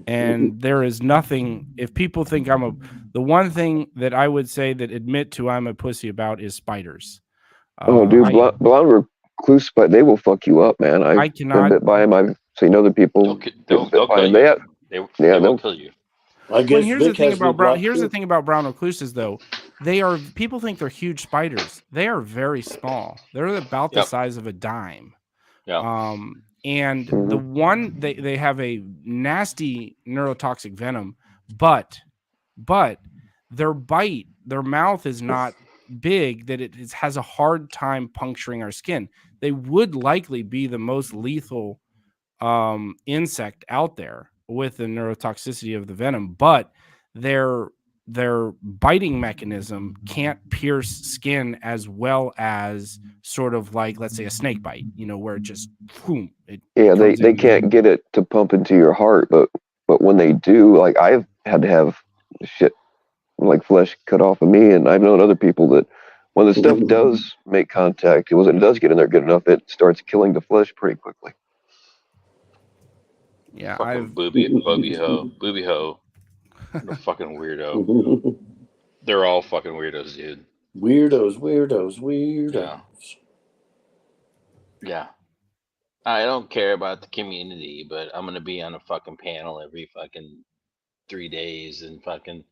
And there is nothing, if people think the one thing that I would say that admit to I'm a pussy about is spiders. Blonde recluse, but they will fuck you up, man. I cannot been bit by them. I've seen other people they'll kill you. They'll kill you. Here's the thing about brown recluses, though. People think they're huge spiders. They are very small. They're about the size of a dime. Yeah. And the one they have a nasty neurotoxic venom, but their mouth is not big that it has a hard time puncturing our skin. They would likely be the most lethal insect out there with the neurotoxicity of the venom, but their their biting mechanism can't pierce skin as well as sort of like, let's say, a snake bite, where it just boom, Yeah, they comes in. can't get it to pump into your heart, but when they do, like I've had to have shit like flesh cut off of me, and I've known other people that when the stuff does make contact, when it does get in there good enough, it starts killing the flesh pretty quickly. Yeah, Fucking booby ho. What a fucking weirdo. They're all fucking weirdos, dude. Weirdos. Yeah. I don't care about the community, but I'm gonna be on a fucking panel every fucking 3 days and fucking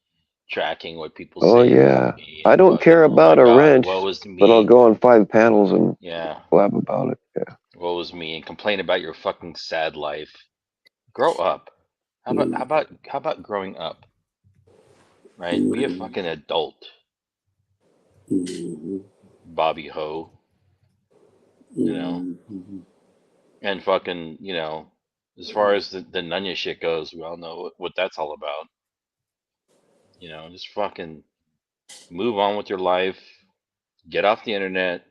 tracking what people say. Oh yeah, me I and don't fucking, care oh my about a God, wrench, woe is me. but I'll go on 5 panels and Yeah, blab about it. Yeah. woe is me, and complain about your fucking sad life. Grow up. How about growing up? Right? Be a fucking adult, Bobby Ho. And fucking, as far as the Nunya shit goes, we all know what that's all about. Just fucking move on with your life. Get off the internet.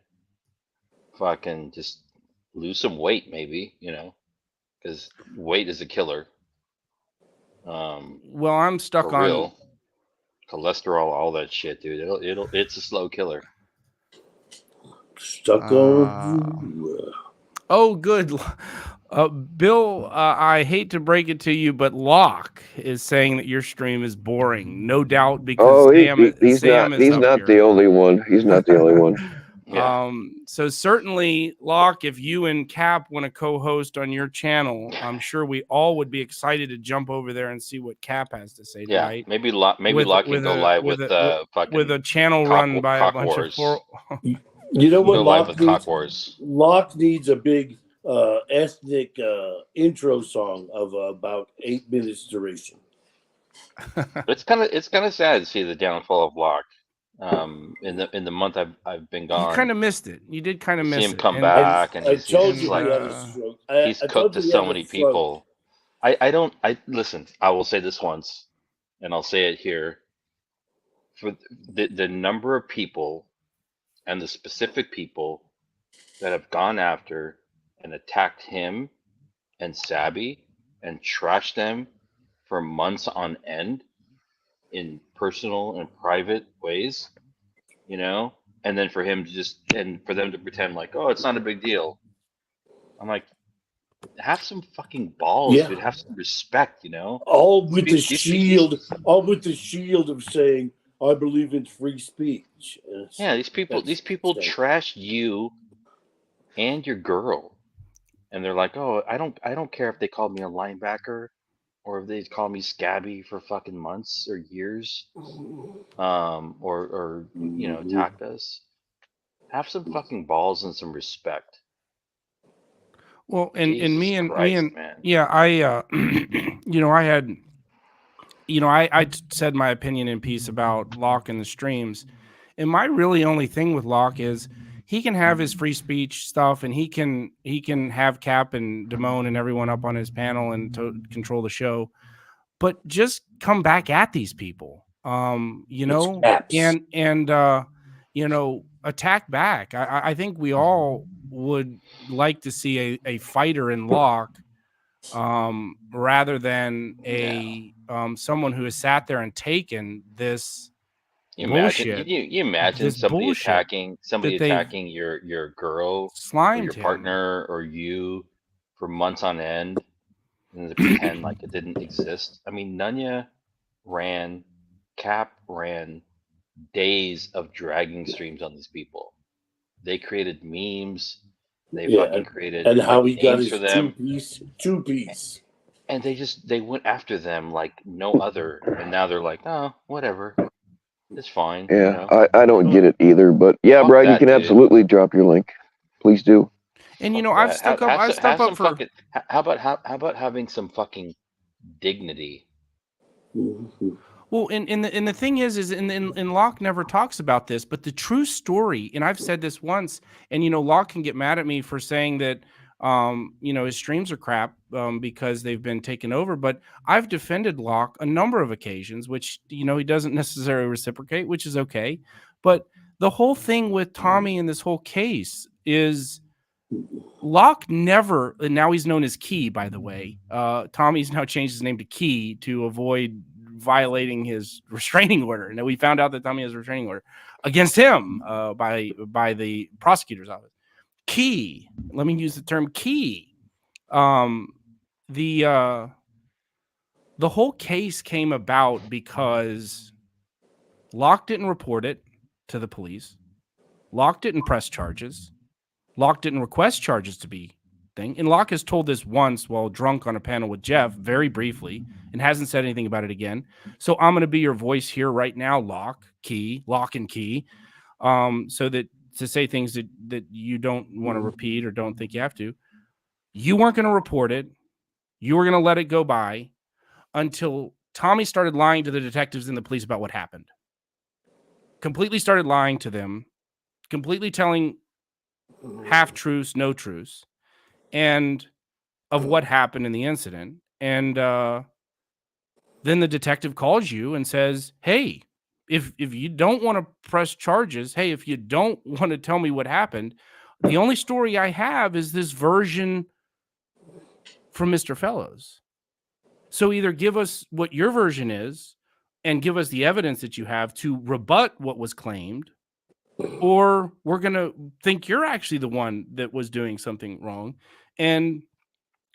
Fucking just lose some weight, maybe, because weight is a killer. Well, I'm stuck for on real. Cholesterol, all that shit, dude. It's a slow killer. Stuck on. Oh, good. Bill, I hate to break it to you, but Locke is saying that your stream is boring. No doubt, because he's Sam not. is He's up not here. the only one. He's not the only one. Yeah. So certainly, Locke, if you and Cap want to co-host on your channel, I'm sure we all would be excited to jump over there and see what Cap has to say tonight. Yeah, maybe Locke can go live with a channel run by a bunch of You know what? Go live with Cock Wars. Locke needs a big ethnic intro song of about 8 minutes duration. It's kind of sad to see the downfall of Locke. In the month I've been gone, you kind of missed it. You did kind of miss it. See him come back, and I told you like, he had a stroke. He's cooked to so many people. I listen. I will say this once, and I'll say it here. For the number of people, and the specific people that have gone after and attacked him and Sabby and trashed them for months on end in personal and private ways, and then for him to for them to pretend like, oh, it's not a big deal. I'm like, have some fucking balls, dude. Have some respect, All with the shield of saying, I believe in free speech. Yeah, these people trashed you and your girl, and they're like, oh, I don't care if they called me a linebacker or if they call me Scabby for fucking months or years, or attacked us. Have some fucking balls and some respect. Well, and me and man. Yeah, I I had I said my opinion in piece about Locke and the streams, and my really only thing with Locke is he can have his free speech stuff, and he can have Cap and Damone and everyone up on his panel and to control the show, but just come back at these people, and attack back. I think we all would like to see a fighter in Locke, rather than someone who has sat there and taken this bullshit. You imagine somebody attacking your girl, or your partner, or you for months on end, and to pretend like it didn't exist. I mean, Nunya Cap ran days of dragging streams on these people. They created memes. They fucking created and how he got his for them. two piece. And they went after them like no other. And now they're like, oh, whatever. It's fine. Yeah, I don't get it either. But yeah, Brad, you can absolutely drop your link. Please do. And I've stuck up for. How about having some fucking dignity? Well, and the thing is in Locke never talks about this, but the true story, and I've said this once, and Locke can get mad at me for saying that His streams are crap because they've been taken over. But I've defended Locke a number of occasions, which, he doesn't necessarily reciprocate, which is okay. But the whole thing with Tommy in this whole case is Locke never, and now he's known as Key, by the way. Tommy's now changed his name to Key to avoid violating his restraining order. Now we found out that Tommy has a restraining order against him by the prosecutor's office. Key. Let me use the term key. The whole case came about because Locke didn't report it to the police. Locke didn't press charges. Locke didn't request charges to be thing. And Locke has told this once while drunk on a panel with Jeff, very briefly, and hasn't said anything about it again. So I'm going to be your voice here right now, Locke and Key, so that to say things that you don't want to repeat or don't think you have to. You weren't going to report it. You were going to let it go by until Tommy started lying to the detectives and the police about what happened. Completely started lying to them, completely telling half-truths, no truths, and of what happened in the incident. And then the detective calls you and says, hey, if you don't want to press charges, hey, if you don't want to tell me what happened, the only story I have is this version from Mr. Fellows. So either give us what your version is and give us the evidence that you have to rebut what was claimed, or we're going to think you're actually the one that was doing something wrong. And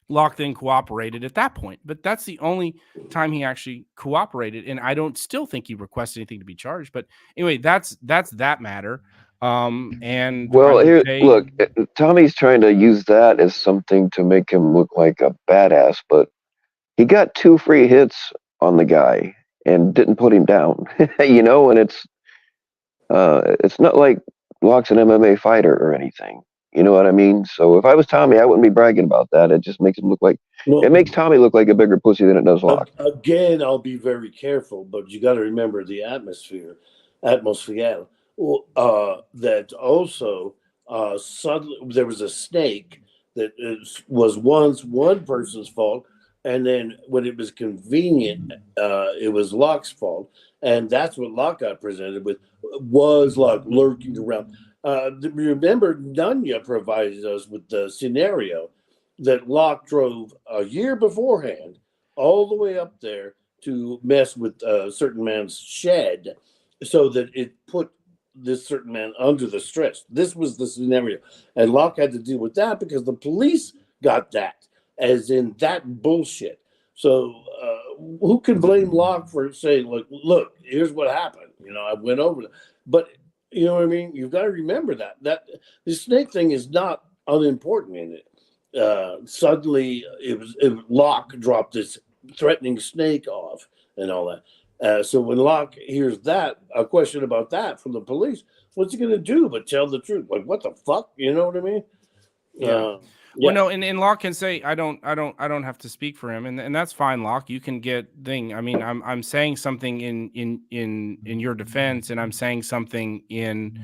Locke then cooperated at that point. But that's the only time he actually cooperated. And I don't still think he requested anything to be charged. But anyway, that's that matter. And well, here, look, Tommy's trying to use that as something to make him look like a badass, but he got 2 free hits on the guy and didn't put him down, and it's not like Locke's an MMA fighter or anything. You know what I mean? So if I was Tommy, I wouldn't be bragging about that. It just makes him look like it makes Tommy look like a bigger pussy than it does Locke. Again, I'll be very careful, but you got to remember the atmosphere. That also suddenly there was a snake that was once one person's fault, and then when it was convenient, it was Locke's fault, and that's what Locke got presented with, was Locke lurking around. Remember, Nunya provided us with the scenario that Locke drove a year beforehand all the way up there to mess with a certain man's shed so that it put this certain man under the stress. This was the scenario. And Locke had to deal with that because the police got that, as in that bullshit. So who can blame Locke for saying, look, here's what happened. I went over it. But you know what I mean? You've got to remember that the snake thing is not unimportant in it. Suddenly, Locke dropped this threatening snake off and all that. So when Locke hears a question about that from the police, what's he going to do but tell the truth? Like, what the fuck? You know what I mean? Yeah. Well, no, and Locke can say, I don't have to speak for him, and that's fine, Locke. You can get thing. I mean, I'm saying something in your defense, and I'm saying something in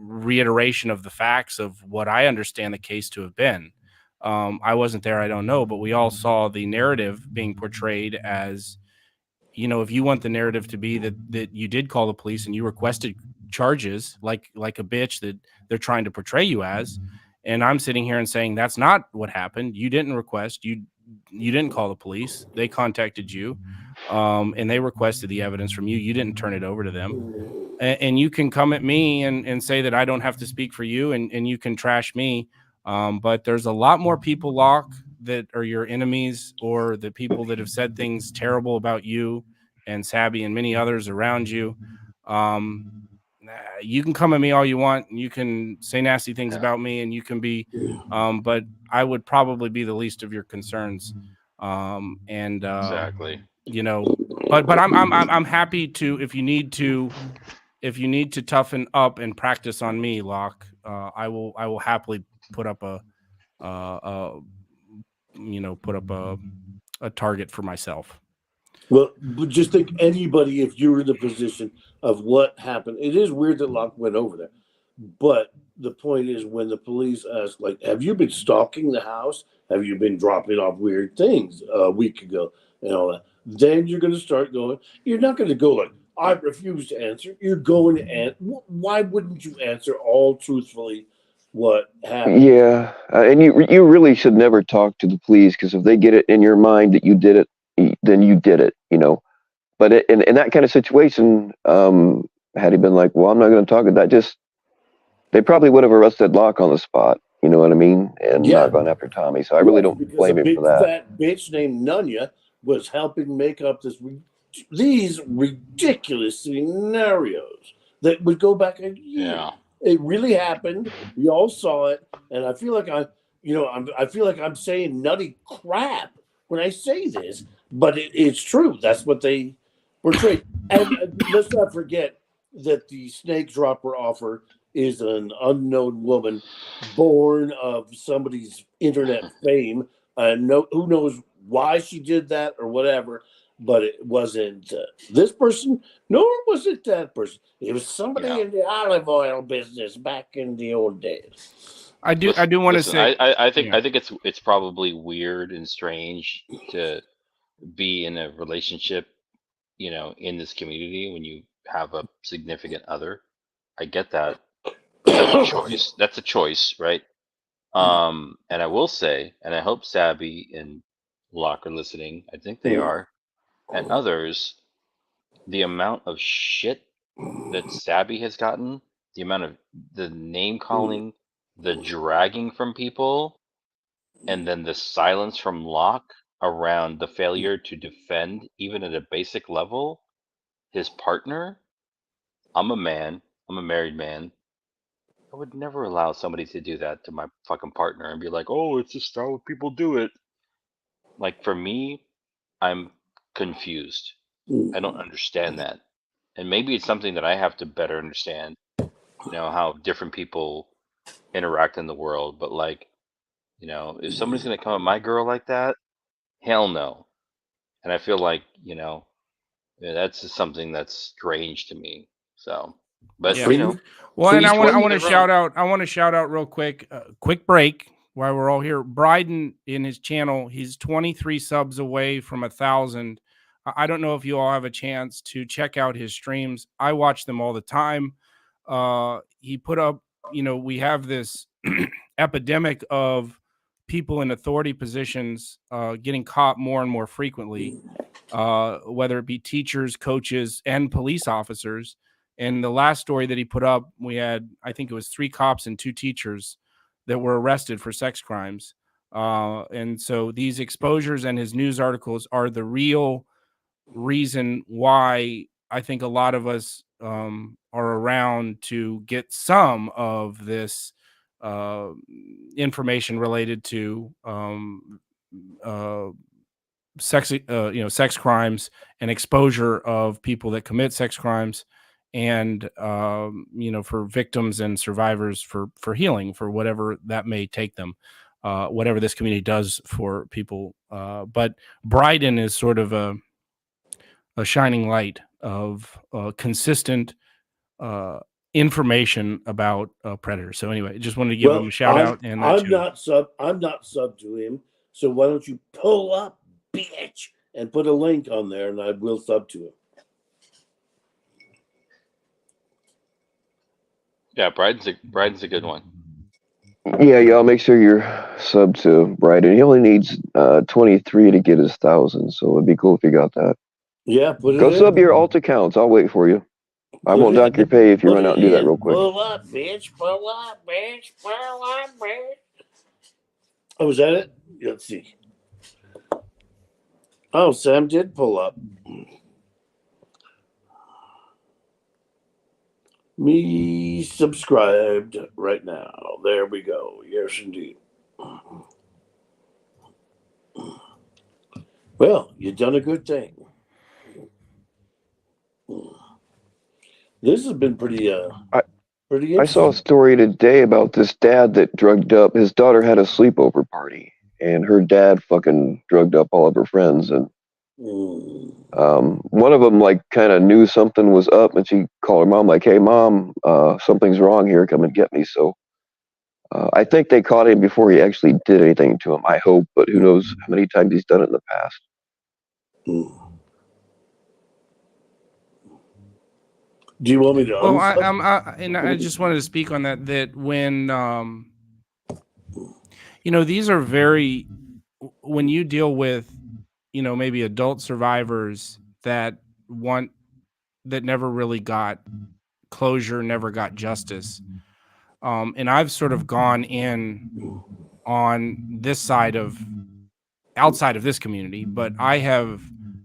reiteration of the facts of what I understand the case to have been. I wasn't there, I don't know, but we all saw the narrative being portrayed as, if you want the narrative to be that you did call the police and you requested charges like a bitch that they're trying to portray you as, and I'm sitting here and saying that's not what happened. You didn't request, you didn't call the police. They contacted you, and they requested the evidence from you. You didn't turn it over to them. And you can come at me and say that I don't have to speak for you, and you can trash me. But there's a lot more people, Locke, that are your enemies, or the people that have said things terrible about you and Sabby and many others around you. You can come at me all you want, and you can say nasty things about me, and you can be, but I would probably be the least of your concerns. Exactly. But I'm happy to, if you need to toughen up and practice on me, Locke, I will happily put up a target for myself. Well, but just think, anybody, if you were in the position of what happened, it is weird that Locke went over there. But the point is, when the police ask, like, have you been stalking the house? Have you been dropping off weird things a week ago and all that? Then you're going to start going. You're not going to go like, I refuse to answer. You're going to answer. Why wouldn't you answer all truthfully what happened? Yeah, and you really should never talk to the police, because if they get it in your mind that you did it, then you did it, you know. But in that kind of situation, had he been like, well, I'm not going to talk to that, just they probably would have arrested Locke on the spot. You know what I mean? And Yeah. not gone after Tommy. So I really don't Because blame a him big for that. fat bitch named Nunya was helping make up these ridiculous scenarios that would go back a year. Yeah. It really happened. We all saw it, and I feel like I feel like I'm saying nutty crap when I say this, but it's true. That's what they portray. And let's not forget that the snake dropper offer is an unknown woman born of somebody's internet fame. Who knows why she did that or whatever, but it wasn't this person, nor was it that person. It was somebody in the olive oil business back in the old days. I do want to say, I think yeah. I think it's probably weird and strange to be in a relationship, you know, in this community when you have a significant other. I get that, but that's a choice. That's a choice, right? And I will say, and I hope Sabby and Locke are listening. I think they are, and others. The amount of shit that Sabby has gotten, the amount of the name calling, the dragging from people, and then the silence from Locke around the failure to defend, even at a basic level, his partner. I'm a man. I'm a married man. I would never allow somebody to do that to my fucking partner and be like, "Oh, it's just how people do it." Like for me, I'm confused. I don't understand that. And maybe it's something that I have to better understand, you know, how different people interact in the world. But like, you know, if somebody's gonna come at my girl like that, hell no. And I feel like, you know, that's just something that's strange to me. So, but Yeah. you know, Well, to and I each want one to their shout own. out. I want to shout out real quick. Quick break while we're all here. Bryden in his channel, he's 23 subs away from 1,000. I don't know if you all have a chance to check out his streams. I watch them all the time. He put up, you know, we have this epidemic of people in authority positions getting caught more and more frequently, whether it be teachers, coaches, and police officers. And the last story that he put up, we had, I think it was 3 cops and 2 teachers that were arrested for sex crimes. And so these exposures and his news articles are the real reason why I think a lot of us are around to get some of this information related to sex crimes and exposure of people that commit sex crimes, and for victims and survivors for healing, for whatever that may take them, whatever this community does for people. But Bryden is sort of a shining light of consistent information about predators. So anyway, just wanted to give him a shout out. And I'm not sub to him. So why don't you pull up, bitch, and put a link on there, and I will sub to him. Yeah, Bryden's a good one. Yeah, y'all make sure you're sub to Bryden. He only needs 23 to get his 1,000, so it'd be cool if you got that. Yeah, put it Go in. sub your alt accounts. I'll wait for you. I won't dock your pay if you run out and do that real quick. Pull up, bitch. Pull up, bitch. Pull up, bitch. Oh, was that it? Let's see. Oh, Sam did pull up. Me subscribed right now. There we go. Yes, indeed. Well, you've done a good thing. This has been pretty interesting. I saw a story today about this dad that drugged up his daughter. Had a sleepover party, and her dad fucking drugged up all of her friends, and One of them like kind of knew something was up, and she called her mom like, "Hey, mom, something's wrong here. Come and get me." So I think they caught him before he actually did anything to him. I hope, but who knows how many times he's done it in the past. Do you want me to? Well, I just wanted to speak on that. That when these are very, when you deal with maybe adult survivors that never really got closure, never got justice. And I've sort of gone in on this side of outside of this community, but I have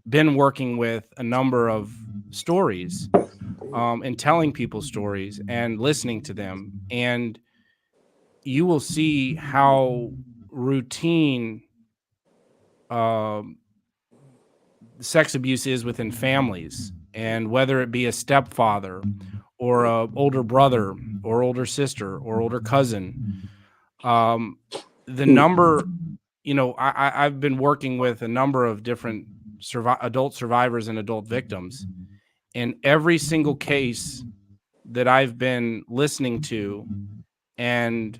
been working with a number of stories and telling people stories and listening to them. And you will see how routine sex abuse is within families, and whether it be a stepfather or a older brother or older sister or older cousin, the number, I've been working with a number of different adult survivors and adult victims, and every single case that I've been listening to and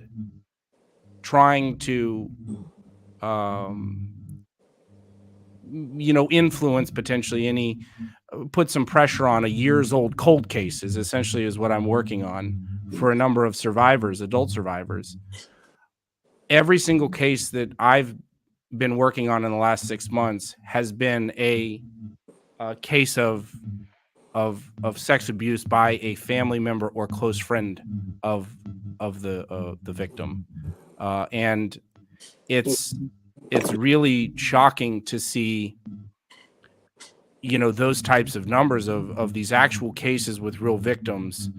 trying to influence potentially put some pressure on a years old cold case is essentially is what I'm working on for a number of survivors, adult survivors. Every single case that I've been working on in the last 6 months has been a case of sex abuse by a family member or close friend of the victim, and it's really shocking to see those types of numbers of these actual cases with real victims,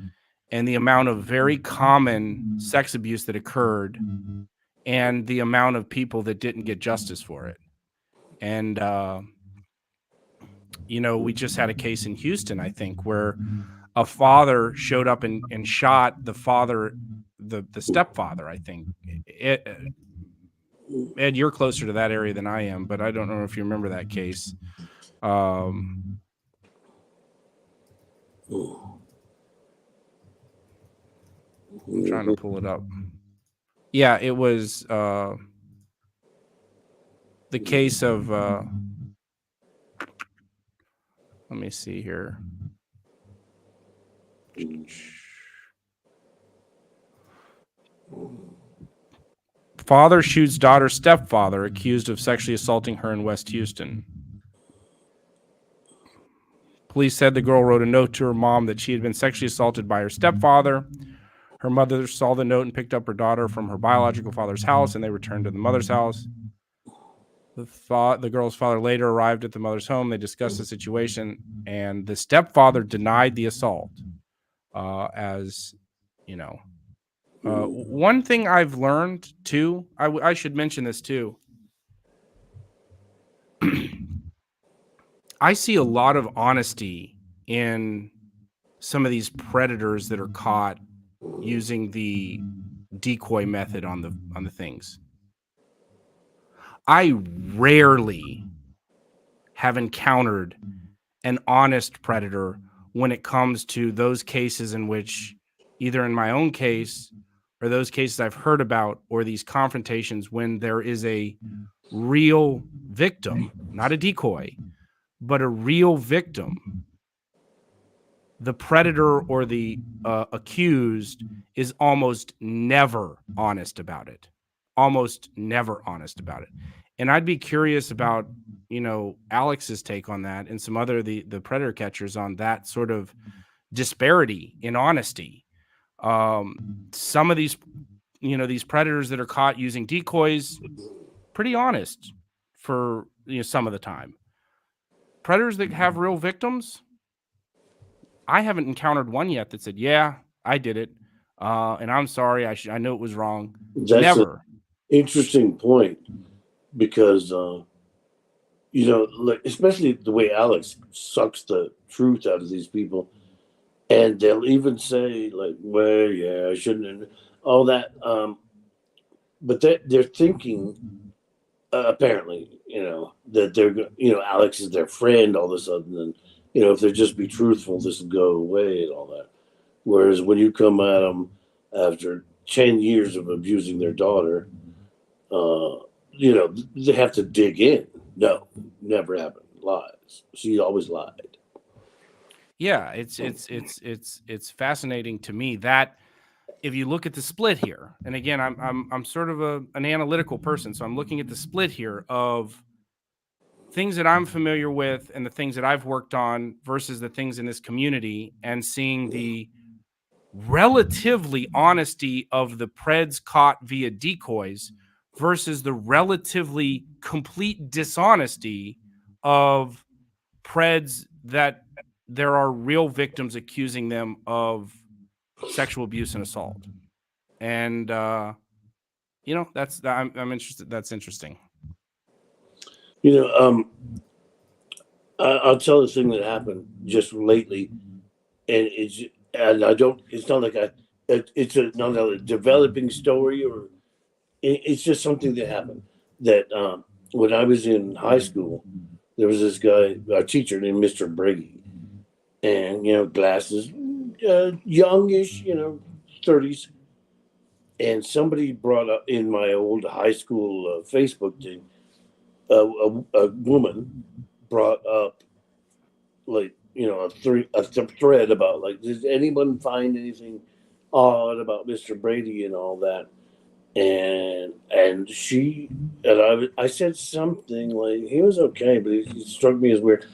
and the amount of very common sex abuse that occurred, and the amount of people that didn't get justice for it. And we just had a case in Houston, I think, where a father showed up and shot the father, the stepfather, I think. Ed, you're closer to that area than I am, but I don't know if you remember that case. I'm trying to pull it up. Yeah, it was the case of let me see here. Father shoots daughter's stepfather accused of sexually assaulting her in West Houston. Police said the girl wrote a note to her mom that she had been sexually assaulted by her stepfather. Her mother saw the note and picked up her daughter from her biological father's house, and they returned to the mother's house. The girl's father later arrived at the mother's home. They discussed the situation, and the stepfather denied the assault. One thing I've learned too, I should mention this too. I see a lot of honesty in some of these predators that are caught using the decoy method on the things. I rarely have encountered an honest predator when it comes to those cases in which, either in my own case or those cases I've heard about, or these confrontations when there is a real victim, not a decoy, but a real victim. The predator or the accused is almost never honest about it. Almost never honest about it. And I'd be curious about, Alex's take on that, and some other the predator catchers on that sort of disparity in honesty. Some of these, these predators that are caught using decoys, pretty honest for some of the time. Predators that have real victims, I haven't encountered one yet that said, "Yeah, I did it, and I'm sorry. I know it was wrong." That's Never. An interesting point, because especially the way Alex sucks the truth out of these people, and they'll even say like, "Well, yeah, I shouldn't," all that. But they're thinking, apparently, that they're, Alex is their friend all of a sudden, and if they just be truthful, this will go away and all that. Whereas when you come at them after 10 years of abusing their daughter, they have to dig in. No, never happened. Lies. She always lied. Yeah, it's fascinating to me that if you look at the split here, and again, I'm sort of an analytical person, so I'm looking at the split here of things that I'm familiar with and the things that I've worked on versus the things in this community, and seeing the relatively honesty of the Preds caught via decoys versus the relatively complete dishonesty of Preds that there are real victims accusing them of sexual abuse and assault. And, I'm interested. That's interesting. I'll tell this thing that happened just lately, and it's not like it's not a developing story, or it's just something that happened. That when I was in high school, there was this guy, a teacher named Mr. Brady, and glasses, youngish, 30s, and somebody brought up in my old high school Facebook thing, a woman brought up, like, a thread about, like, does anyone find anything odd about Mr. Brady and all that? And I said something like he was okay, but he struck me as weird.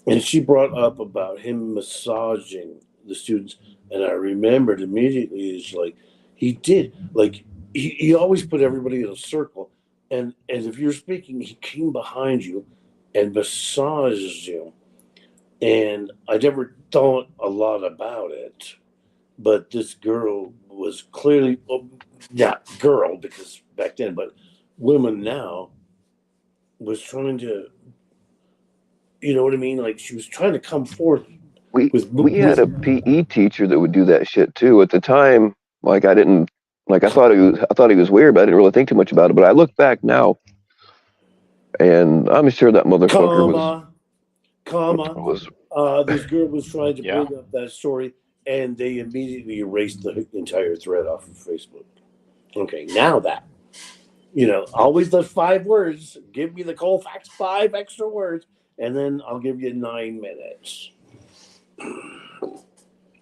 And she brought up about him massaging the students, and I remembered immediately is like he did, like he always put everybody in a circle, and if you're speaking, he came behind you and massaged you. And I never thought a lot about it, but this girl was clearly, not girl because back then, but women now, was trying to, you know what I mean? Like, she was trying to come forth. We had a PE teacher that would do that shit too. At the time, like I thought he was weird, but I didn't really think too much about it. But I look back now, and I'm sure that motherfucker was. This girl was trying to bring up that story, and they immediately erased the entire thread off of Facebook. Okay, now that, always the 5 words. Give me the Colfax 5 extra words, and then I'll give you 9 minutes.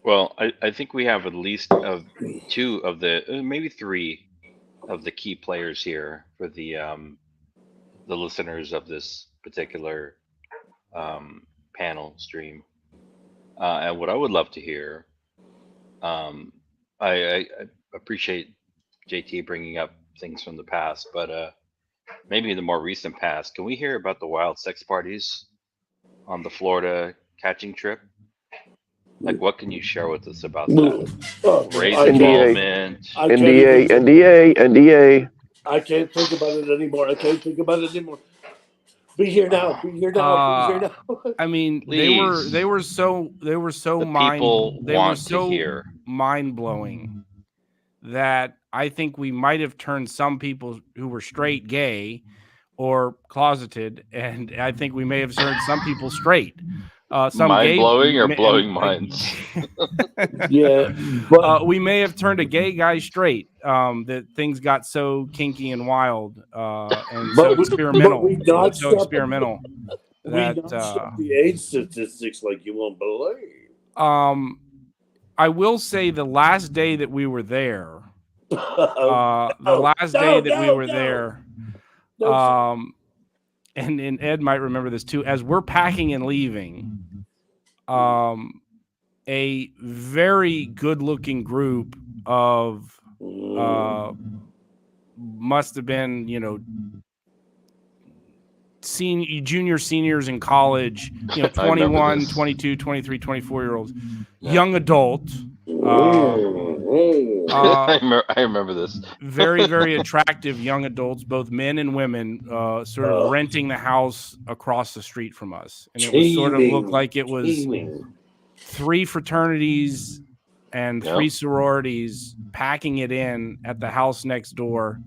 Well, I think we have at least 2 of the, maybe 3 of the key players here for the listeners of this particular panel stream. And what I would love to hear, I appreciate JT bringing up things from the past, but maybe in the more recent past, can we hear about the wild sex parties on the Florida catching trip? Like, what can you share with us about that? Ray's involvement. NDA. I can't think about it anymore. Be here now. I mean, Please. they were so mind blowing that I think we might have turned some people who were straight gay or closeted, and I think we may have turned some people straight. Some mind blowing or blowing minds. Yeah, but we may have turned a gay guy straight. That things got so kinky and wild, and so experimental. We notched so experimental. We notched up the AIDS statistics like you won't believe. I will say the last day that we were there, and Ed might remember this too, as we're packing and leaving, a very good-looking group of must have been, junior seniors in college, 21, 22, 23, 24-year-olds, young adult. I remember this. Very, very attractive young adults, both men and women, sort of renting the house across the street from us. And it was sort of looked like it was 3 fraternities and 3 sororities packing it in at the house next door.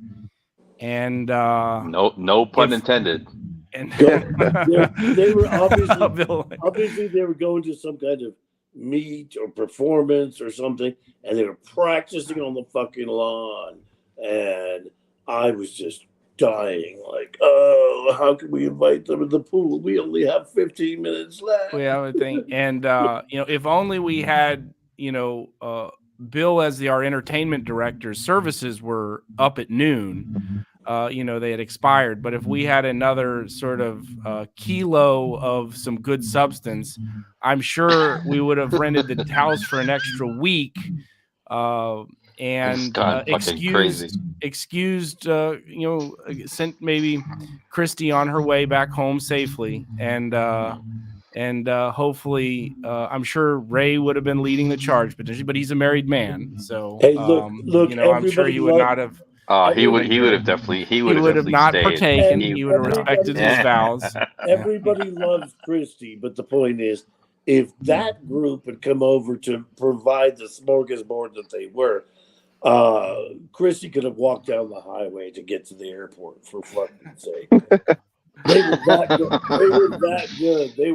And no pun intended. And they were obviously Bill, obviously they were going to some kind of meet or performance or something, and they were practicing on the fucking lawn, and I was just dying, like, oh, how can we invite them to the pool? We only have 15 minutes left. we have a thing, and if only we had, Bill as our entertainment director. Services were up at noon. They had expired, but if we had another sort of kilo of some good substance, I'm sure we would have rented the house for an extra week. And excused, sent maybe Christy on her way back home safely, and hopefully, I'm sure Ray would have been leading the charge potentially, but he's a married man, so hey, look, I'm sure he would not have. He would have definitely not stayed. partaken. He would have respected his vows. Everybody loves Christy, but the point is, if that group had come over to provide the smorgasbord that they were, Christy could have walked down the highway to get to the airport, for fucking sake. They were that good. They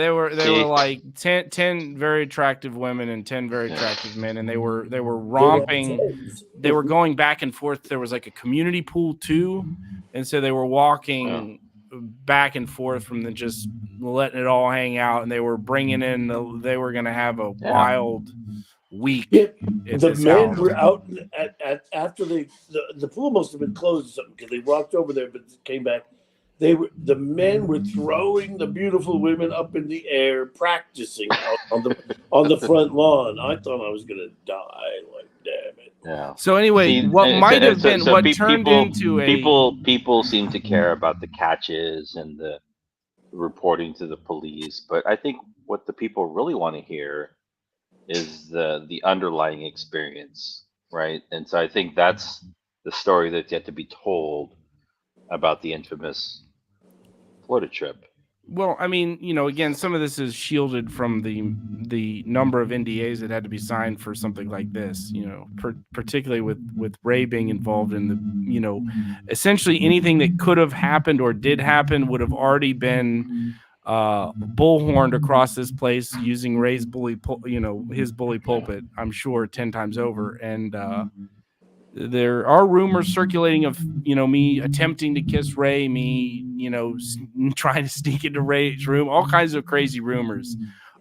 were like 10 very attractive women and 10 very attractive men, and they were romping. They were going back and forth. There was like a community pool too, and so they were walking back and forth from just letting it all hang out, and they were bringing in. They were going to have a wild week. The men were out after the pool must have been closed or something, because they walked over there but came back. The men were throwing the beautiful women up in the air, practicing on the front lawn. I thought I was gonna die. Like, damn it. Yeah. So anyway, people seem to care about the catches and the reporting to the police, but I think what the people really want to hear is the underlying experience, right? And so I think that's the story that's yet to be told about the infamous Florida trip. Well, I mean, again, some of this is shielded from the number of NDAs that had to be signed for something like this, particularly with Ray being involved in the, essentially anything that could have happened or did happen would have already been bullhorned across this place using Ray's his bully pulpit, I'm sure 10 times over. And there are rumors circulating of, me attempting to kiss Ray, me, trying to sneak into Ray's room, all kinds of crazy rumors.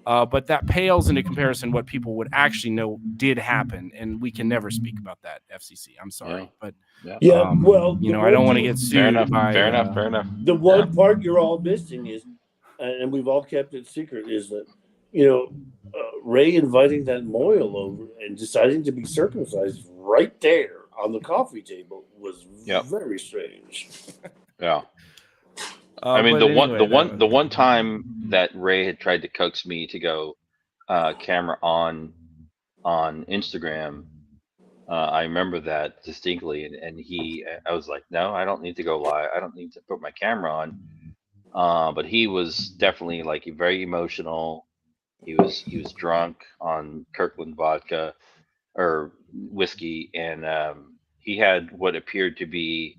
But that pales into comparison what people would actually know did happen. And we can never speak about that, FCC. I'm sorry. But, I don't want to get sued. Fair enough. The one part you're all missing is, and we've all kept it secret, is that, Ray inviting that Moyle over and deciding to be circumcised right there on the coffee table was very strange. Yeah. I mean, the one time that Ray had tried to coax me to go camera on Instagram, I remember that distinctly, and I was like, no, I don't need to go live. I don't need to put my camera on. But he was definitely like very emotional. He was drunk on Kirkland vodka or whiskey, and he had what appeared to be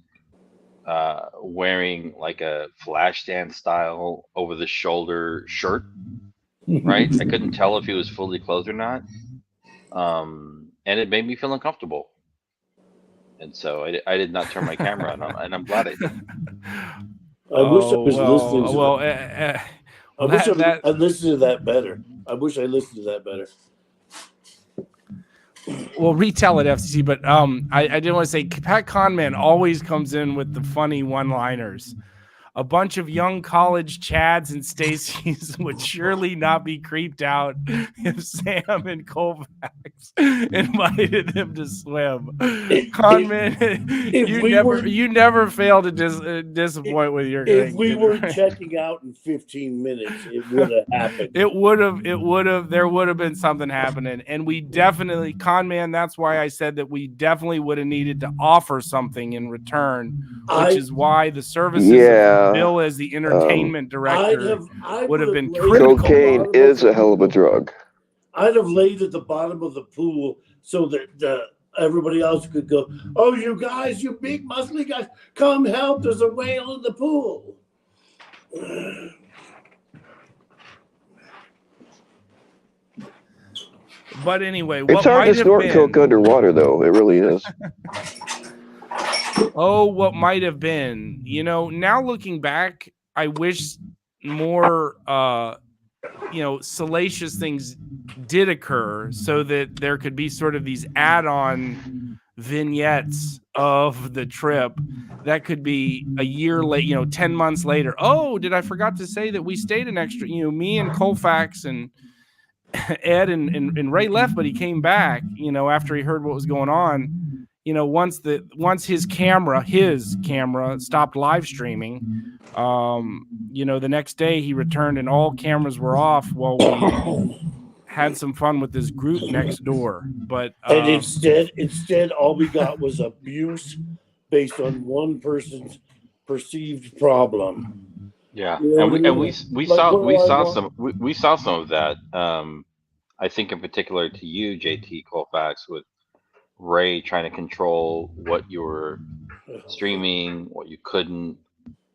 wearing like a flash stand style over the shoulder shirt, right? I couldn't tell if he was fully clothed or not, and it made me feel uncomfortable, and so I did not turn my camera on, and I'm glad I did. I wish I was listening to that. I wish I listened to that better. I wish I listened to that better. Well, retell it, FCC, but I did want to say Pat Conman always comes in with the funny one-liners. A bunch of young college Chads and Stacys would surely not be creeped out if Sam and Kovacs invited them to swim. Conman, you never fail to disappoint with your. If we were checking out in 15 minutes, it would have happened. It would have. There would have been something happening, and we definitely, Conman. That's why I said that we definitely would have needed to offer something in return, which is why the services. Yeah. Bill as the entertainment director would have been critical. Cocaine is a hell of a drug. I'd have laid at the bottom of the pool so that everybody else could go, oh, you guys, you big muscly guys, come help. There's a whale in the pool. But anyway, It's what hard might to have snort been, coke underwater, though. It really is. what might have been, now looking back, I wish more, salacious things did occur so that there could be sort of these add-on vignettes of the trip that could be a year late, 10 months later. Oh, did I forgot to say that we stayed an extra, me and Colfax and Ed and Ray left, but he came back, after he heard what was going on. Once his camera stopped live streaming, the next day he returned and all cameras were off while we had some fun with this group next door. But and instead, all we got was abuse based on one person's perceived problem. Yeah, You know and what I we and mean? we Like, saw well, I want- we saw some of that. I think in particular to you, JT Colfax, with Ray trying to control what you were streaming, what you couldn't.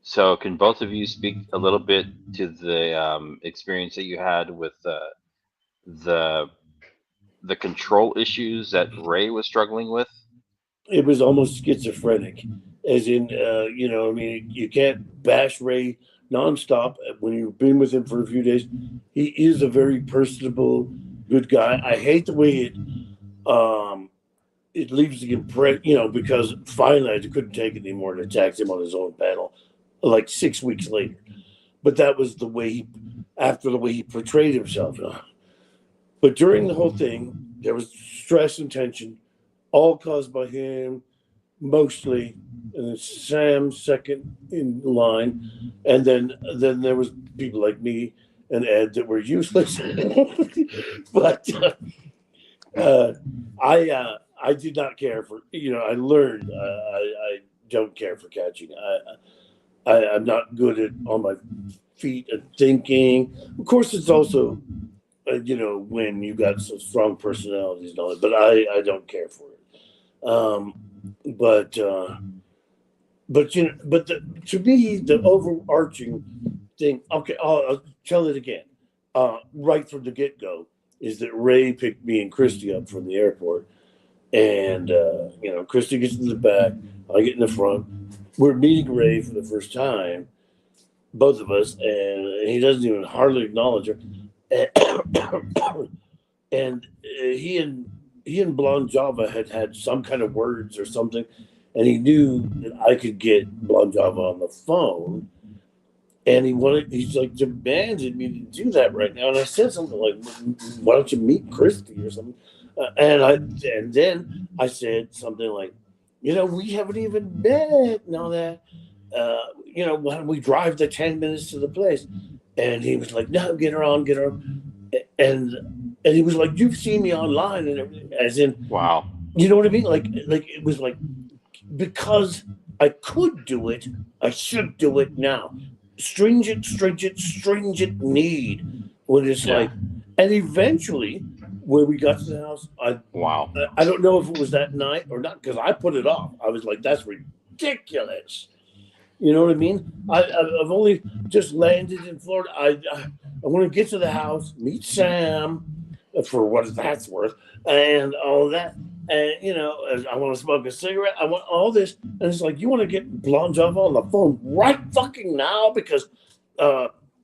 So, can both of you speak a little bit to the experience that you had with the the control issues that Ray was struggling with? It was almost schizophrenic, as in, I mean, you can't bash Ray nonstop when you've been with him for a few days. He is a very personable, good guy. I hate the way it leaves the impression, because finally I couldn't take it anymore and attacked him on his own panel, like 6 weeks later. But that was the way he portrayed himself. But during the whole thing, there was stress and tension, all caused by him, mostly, and then Sam second in line, and then there was people like me and Ed that were useless. But I did not care for, I learned I don't care for catching. I'm not good at on my feet and thinking. Of course, it's also when you got some strong personalities and all that, but I don't care for it. But to me, the overarching thing. Okay, I'll tell it again. Right from the get go, is that Ray picked me and Christy up from the airport, and Christy gets in the back, I get in the front. We're meeting Ray for the first time, both of us, and he doesn't even hardly acknowledge her. And he and Blonde Java had some kind of words or something, and he knew that I could get Blonde Java on the phone, and he's like demanded me to do that right now. And I said something like, "Why don't you meet Christy or something?" And then I said something like, "We haven't even met and all that. Why don't we drive the 10 minutes to the place?" And he was like, "No, get her on." And he was like, "You've seen me online," and everything, as in, Wow. you know what I mean? Like it was like, because I could do it, I should do it now. Stringent need when it's Yeah. like, and eventually, when we got to the house, Wow. I don't know if it was that night or not, because I put it off. I was like, "That's ridiculous." You know what I mean? I've only just landed in Florida. I want to get to the house, meet Sam, for what that's worth, and all that. And I want to smoke a cigarette. I want all this, and it's like, you want to get Blonde Java on the phone right fucking now because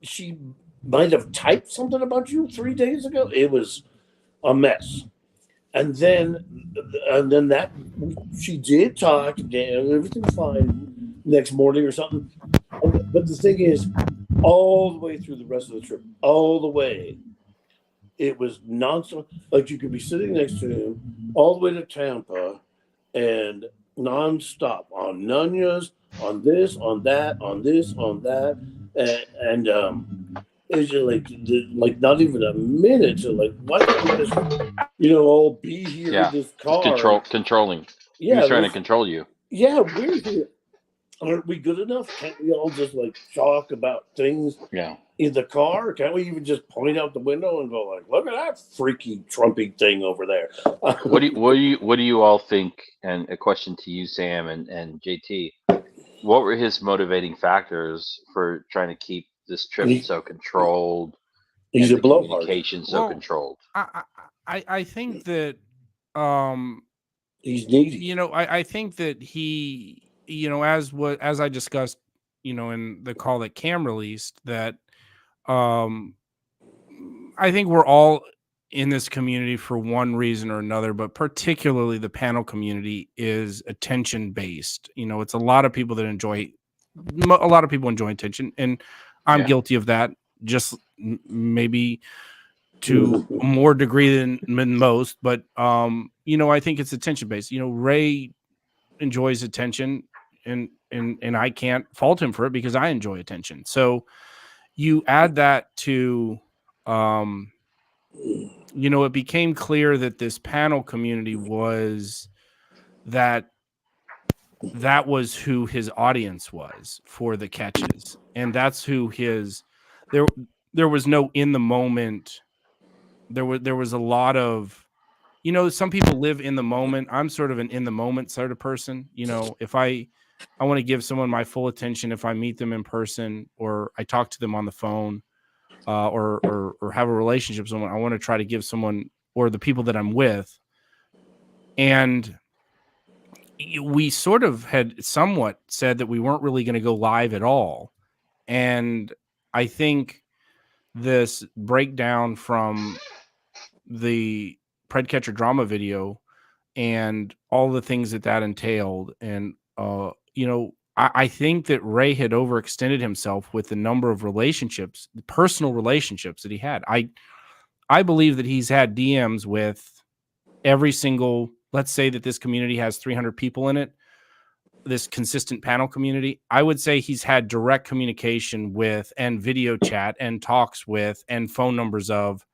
she might have typed something about you 3 days ago. It was a mess. And then that she did talk, and everything's fine next morning or something. But the thing is, all the way through the rest of the trip, all the way, it was nonstop. Like, you could be sitting next to him all the way to Tampa, and nonstop on Nunez, on this, on that, on this, on that, and it's just like not even a minute to like, why don't we just all be here Yeah. in this Just car? controlling. He Yeah, was trying to control you. yeah, we're here. Aren't we good enough? Can't we all just like talk about things Yeah. in the car? Can't we even just point out the window and go like, "Look at that freaky Trumpy thing over there"? What do you all think? And a question to you, Sam and JT. What were his motivating factors for trying to keep this trip He, so controlled he's and a the blowhard. communication so Well, controlled? I think that um He's needy. you know, I think that he, you know, as I discussed, you know, in the call that Cam released, that um I think we're all in this community for one reason or another, but particularly the panel community is attention based. You know, it's a lot of people that enjoy a lot of people enjoy attention, and I'm Yeah. guilty of that, just maybe to a more degree than most. But you know, I think it's attention based. You know, Ray enjoys attention, and I can't fault him for it because I enjoy attention. So you add that to you know, it became clear that this panel community was that was who his audience was for the catches, and that's who his there was no in the moment. There was a lot of, you know, some people live in the moment. I'm sort of an in the moment sort of person. You know, if I want to give someone my full attention, if I meet them in person or I talk to them on the phone, or have a relationship with someone, I want to try to give someone or the people that I'm with. And we sort of had somewhat said that we weren't really going to go live at all. And I think this breakdown from the Predcatcher drama video and all the things that entailed, and you know, I think that Ray had overextended himself with the number of relationships, personal relationships that he had. I believe that he's had DMs with every single, let's say that this community has 300 people in it, this consistent panel community. I would say he's had direct communication with and video chat and talks with and phone numbers of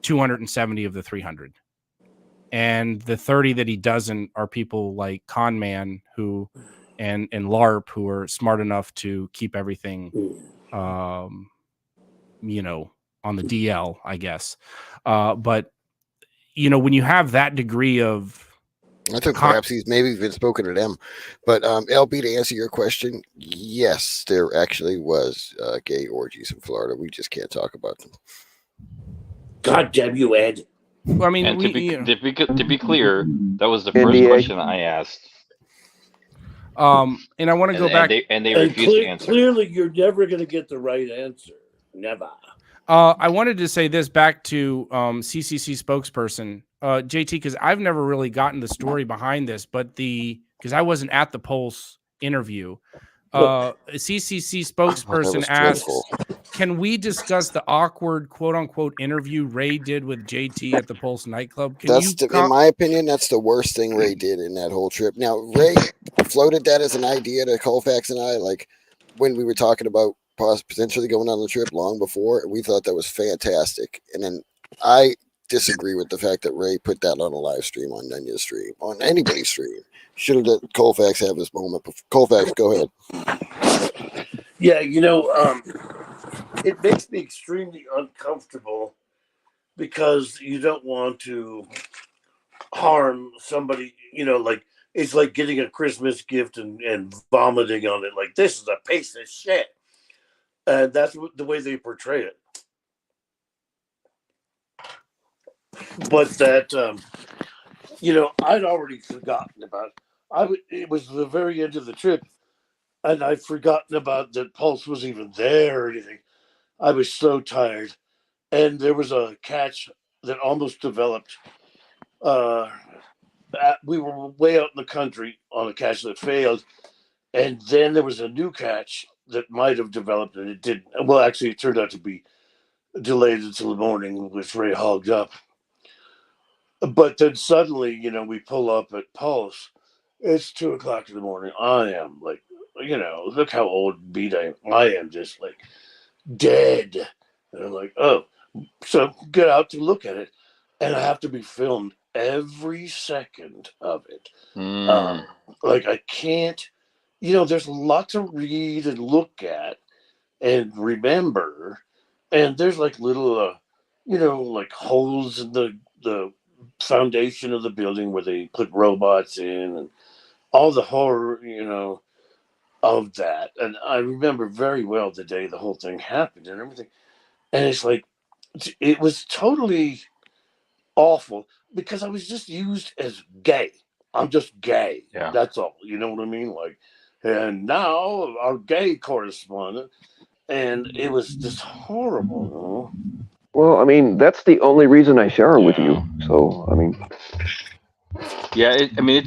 270 of the 300. And the 30 that he doesn't are people like Conman who and LARP, who are smart enough to keep everything you know, on the DL, I guess. But you know, when you have that degree of I think perhaps he's maybe even spoken to them. But LB, to answer your question, yes, there actually was gay orgies in Florida. We just can't talk about them. God damn you, Ed. I mean, And you know, to be clear, that was the first NDA. question I asked, and I want to go back. and they refused to answer. Clearly, you're never going to get the right answer. Never. I wanted to say this back to CCC spokesperson JT, because I've never really gotten the story behind this, but because I wasn't at the Pulse interview. A CCC spokesperson asks, "Can we discuss the awkward quote unquote interview Ray did with JT at the Pulse nightclub?" In my opinion, that's the worst thing Ray did in that whole trip. Now, Ray floated that as an idea to Colfax and I, like when we were talking about potentially going on the trip long before, and we thought that was fantastic. And then I disagree with the fact that Ray put that on a live stream, on Nenya's stream, on anybody's stream. Should have let Colfax have his moment. Colfax, go ahead. Yeah, you know, it makes me extremely uncomfortable because you don't want to harm somebody. You know, like it's like getting a Christmas gift and vomiting on it. Like, this is a piece of shit. And that's the way they portray it. But that, you know, I'd already forgotten about it. It was the very end of the trip, and I'd forgotten about that Pulse was even there or anything. I was so tired. And there was a catch that almost developed. We were way out in the country on a catch that failed. And then there was a new catch that might have developed, and it didn't. Well, actually, it turned out to be delayed until the morning, which Ray hogged up. But then suddenly, you know, we pull up at Pulse. It's 2:00 in the morning. I am like, you know, look how old beat I am. I am just like dead. And I'm like, oh, so get out to look at it. And I have to be filmed every second of it. Like, I can't, you know, there's a lot to read and look at and remember. And there's like little, you know, like holes in the foundation of the building where they put robots in, and all the horror, you know, of that. And I remember very well the day the whole thing happened and everything. And it's like, it was totally awful because I was just used as gay. I'm just gay. Yeah. That's all. You know what I mean? Like, and now our gay correspondent, and it was just horrible. You know? Well, I mean, that's the only reason I shower with Yeah. you. So, I mean, Yeah, I mean,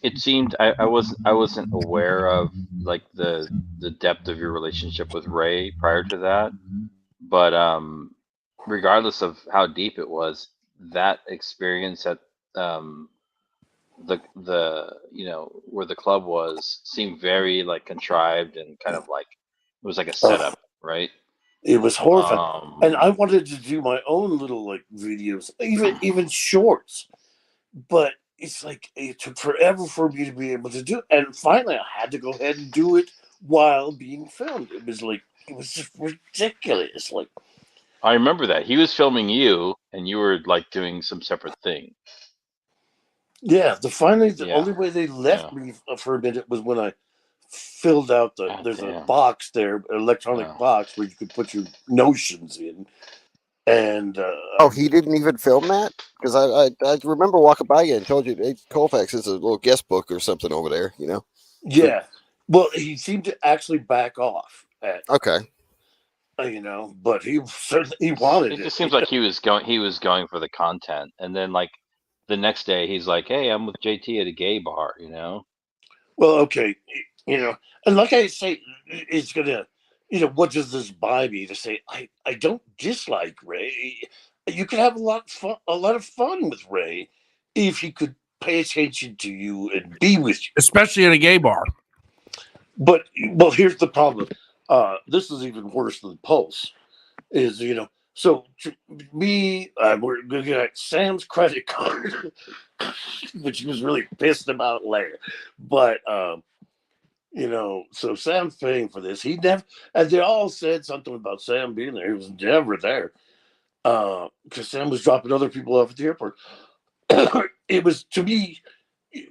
it seemed I wasn't aware of like the depth of your relationship with Ray prior to that, but regardless of how deep it was, that experience at um, the where the club was seemed very like contrived and kind of like it was like a Ugh, setup, right? it was horrifying. And I Um, wanted to do my own little like videos, even shorts, but it's like it took forever for me to be able to do it. And finally, I had to go ahead and do it while being filmed. It was like it was just ridiculous. Like, I remember that he was filming you, and you were like doing some separate thing. yeah, the Yeah, only way they left yeah. me for a minute was when I filled out God there's a damn. box there, an electronic Yeah. box where you could put your notions in, and Oh, he didn't even film that because I remember walking by you and told you, hey, Colfax is a little guest book or something over there. You know. For, yeah, well, he seemed to actually back off at okay. but he certainly he wanted It it. just seems like he was going for the content, and then like the next day he's like, "Hey, I'm with JT at a gay bar," you know? Well, okay, and like I say, it's gonna, what does this buy me to say? I don't dislike Ray. You could have a lot of fun with Ray, if he could pay attention to you and be with you. especially at a gay bar. But well, here's the problem. This is even worse than Pulse. Is so to me, we're looking at Sam's credit card, which he was really pissed about later. But so Sam's paying for this. He never, and they all said something about Sam being there. He was never there because Sam was dropping other people off at the airport. It was to me,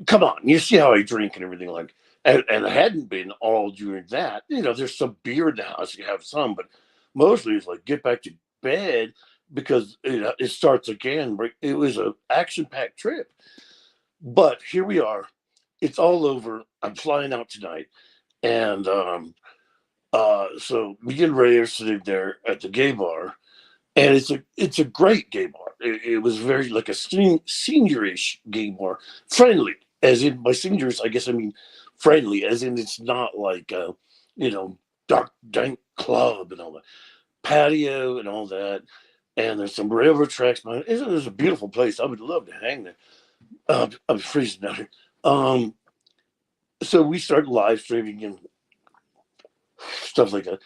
come on, you see how I drink and everything like, and I hadn't been all during that. There's some beer in the house, you have some, but mostly it's like get back to bed because it starts again. It was an action-packed trip, but here we are. It's all over. I'm flying out tonight, and so me and Ray are sitting there at the gay bar, and it's a great gay bar. It was very like a seniorish gay bar, friendly. As in by seniors, I guess I mean friendly. As in it's not like you know dark dank club and all that patio and all that. And there's some railroad tracks behind it. It's a beautiful place. I would love to hang there. I'm freezing down here. So we started live streaming and stuff like that.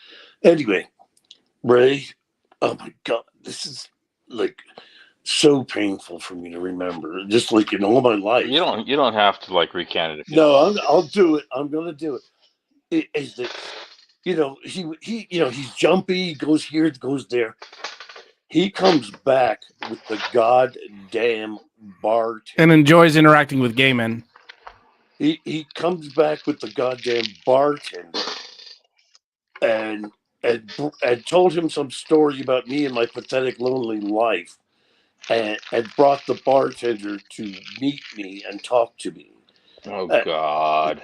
Anyway, Ray, oh my God, this is like so painful for me to remember, just like in all my You life. don't have to like recount it if you don't No, want to. I'll do it. I'm gonna do it. Is that he's jumpy, goes here, goes there. He comes back with the goddamn bartender. And enjoys interacting with gay men. He comes back with the goddamn bartender and and told him some story about me and my pathetic lonely life, and brought the bartender to meet me and talk to me. Oh Uh, God.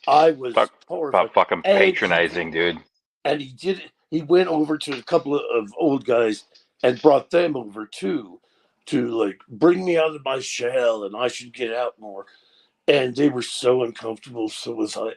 I was Talk horrified, about fucking and patronizing, dude. he did it. He went over to a couple of old guys and brought them over too, to like bring me out of my shell, and I should get out more. And they were so uncomfortable. So was I.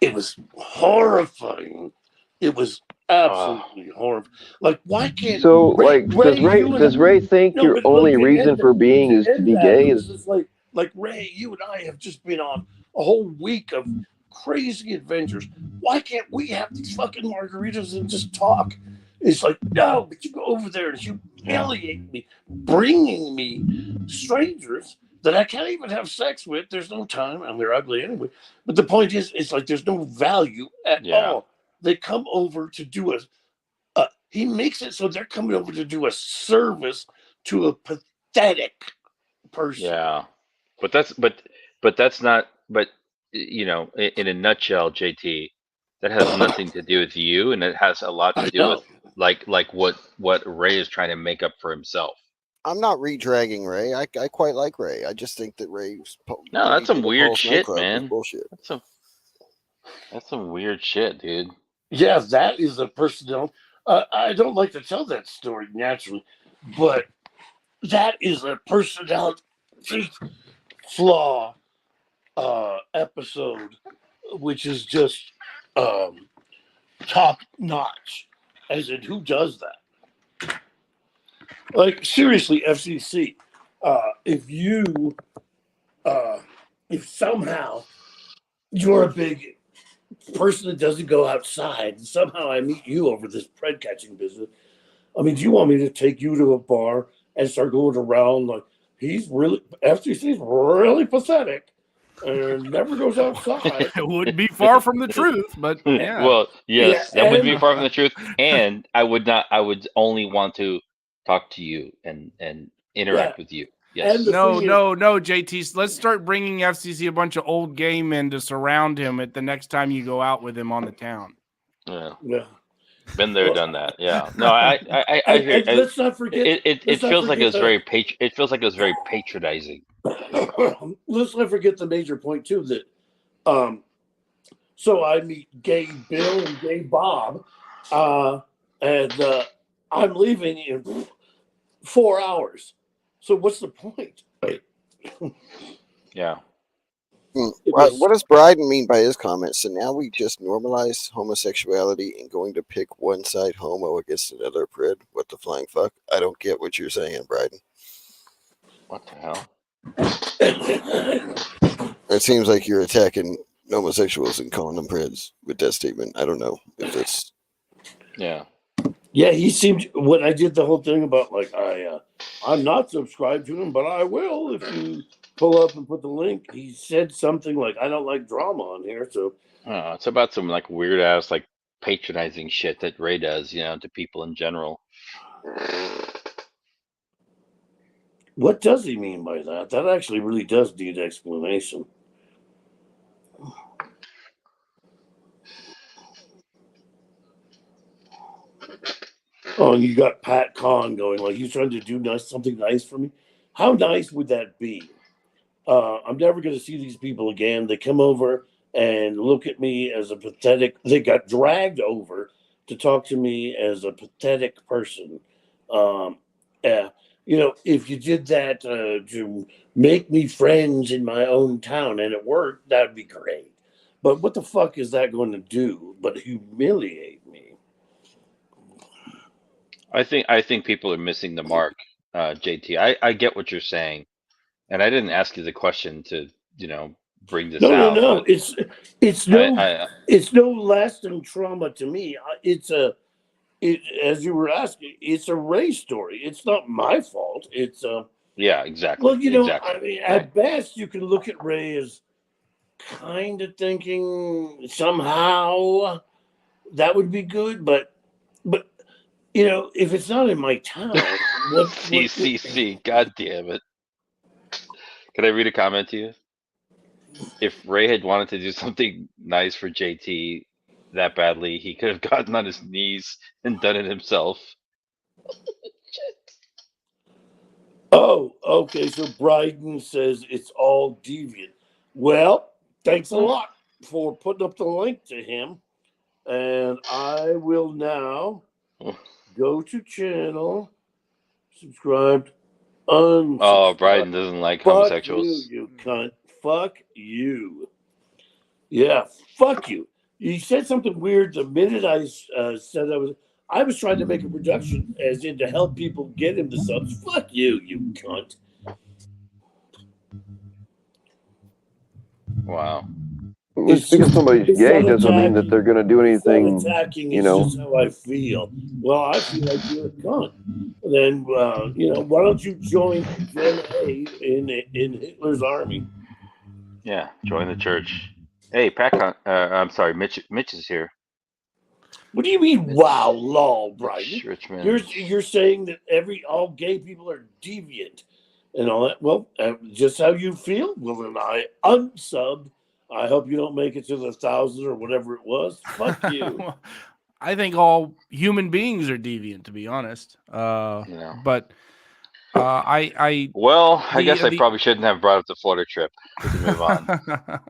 It was horrifying. It was Oh, absolutely horrible. Like, why can't so Ray? like, Ray, you and does Ray think no, your but like only reason for being to is to end be that, gay? it was Is just like Ray, you and I have just been on a whole week of crazy adventures. Why can't we have these fucking margaritas and just talk? It's like, no, but you go over there and humiliate me, bringing me strangers that I can't even have sex with. There's no time, and they're ugly anyway. But the point is, it's like there's no value at yeah, all. They come over to do he makes it so they're coming over to do a service to a pathetic person. yeah. But that's not. But you know, in a nutshell, JT, that has nothing to do with you, and it has a lot to I do with know. like what Ray is trying to make up for himself. I'm not re-dragging Ray. I quite like Ray. I just think that No, what he that's some did at weird Pulse shit, nightclub was man. bullshit. That's some weird shit, dude. Yeah, that is a personality. I don't like to tell that story naturally, but that is a personality flaw episode, which is just top notch. As in, who does that? Like seriously, FCC. If you, if somehow you're a big person that doesn't go outside, and somehow I meet you over this pred catching business. I mean, do you want me to take you to a bar and start going around like he's really FCC's really pathetic and never goes outside? It wouldn't be far from the truth, but yeah. Well, Yeah, yes, that would be and far from the truth, and I would not. I would only want to talk to you and yeah, interact with you. and Yes. the No, thing is, no, JT. Let's start bringing FCC a bunch of old gay men to surround him at the next time you go out with him on the town. Yeah. yeah. Been there, Well, done that. Yeah. No, I hear. and let's not forget. It Let's not feels like it forget was very it feels like it was very patronizing. let's not forget the major point too that so I meet gay Bill and gay Bob, and I'm leaving in 4 hours. So what's the point? Yeah. It was, What does Bryden mean by his comment? So now we just normalize homosexuality and going to pick one side homo against another pred? What the flying fuck? I don't get what you're saying, Bryden. What the hell? It seems like you're attacking homosexuals and calling them preds with that statement. I don't know if that's. Yeah. yeah, he seemed when I did the whole thing about like I'm not subscribed to him, but I will if you pull up and put the link. He said something like I don't like drama on here, so It's about some like weird ass like patronizing shit that Ray does, you know, to people in general. what does he mean by that? That actually really does need explanation. Oh, and you got Pat Kahn going like he's trying to do something nice for me. How nice would that be? I'm never going to see these people again. They come over and look at me as a pathetic. They got dragged over to talk to me as a pathetic person. Yeah, you know, if you did that to make me friends in my own town and it worked, that'd be great. But what the fuck is that going to do but humiliate me? I think people are missing the mark, JT. I get what you're saying, and I didn't ask you the question to, you know, bring this No, no, out, no. but It's I it's no lasting trauma to me. As you were asking, it's a Ray story. It's not my fault. It's yeah, exactly. well, you know, Exactly. I mean, Right. at best, you can look at Ray as kind of thinking somehow that would be good, but you know, if it's not in my town, what CCC, god damn it. Can I read a comment to you? If Ray had wanted to do something nice for JT that badly, he could have gotten on his knees and done it himself. Oh, okay. So Bryden says it's all deviant. Well, thanks a lot for putting up the link to him. And I will now go to channel, subscribed, unsubscribed. Oh, Bryden doesn't like Fuck homosexuals. you cunt. Fuck you. Yeah, fuck you. You said something weird the minute I said I was trying to make a production as in to help people get into subs. Fuck you, you cunt. Wow. Just because somebody's gay not doesn't mean that attacking. they're going to do It's not anything. attacking. you It's know. just how I feel. Well, I feel like you're a cunt. Then you know, why don't you join Gen A in Hitler's army? Yeah, join the church. Hey, I'm sorry, Mitch is here. What do you mean? Wow, lol, Brian. Richmond. You're saying that all gay people are deviant and all that. Well, just how you feel. Well, then I unsubbed I hope you don't make it to the 1,000 or whatever it was. Fuck you. Well, I think all human beings are deviant, to be honest. Yeah. But I Well, I guess I the probably shouldn't have brought up the Florida trip. We can move on.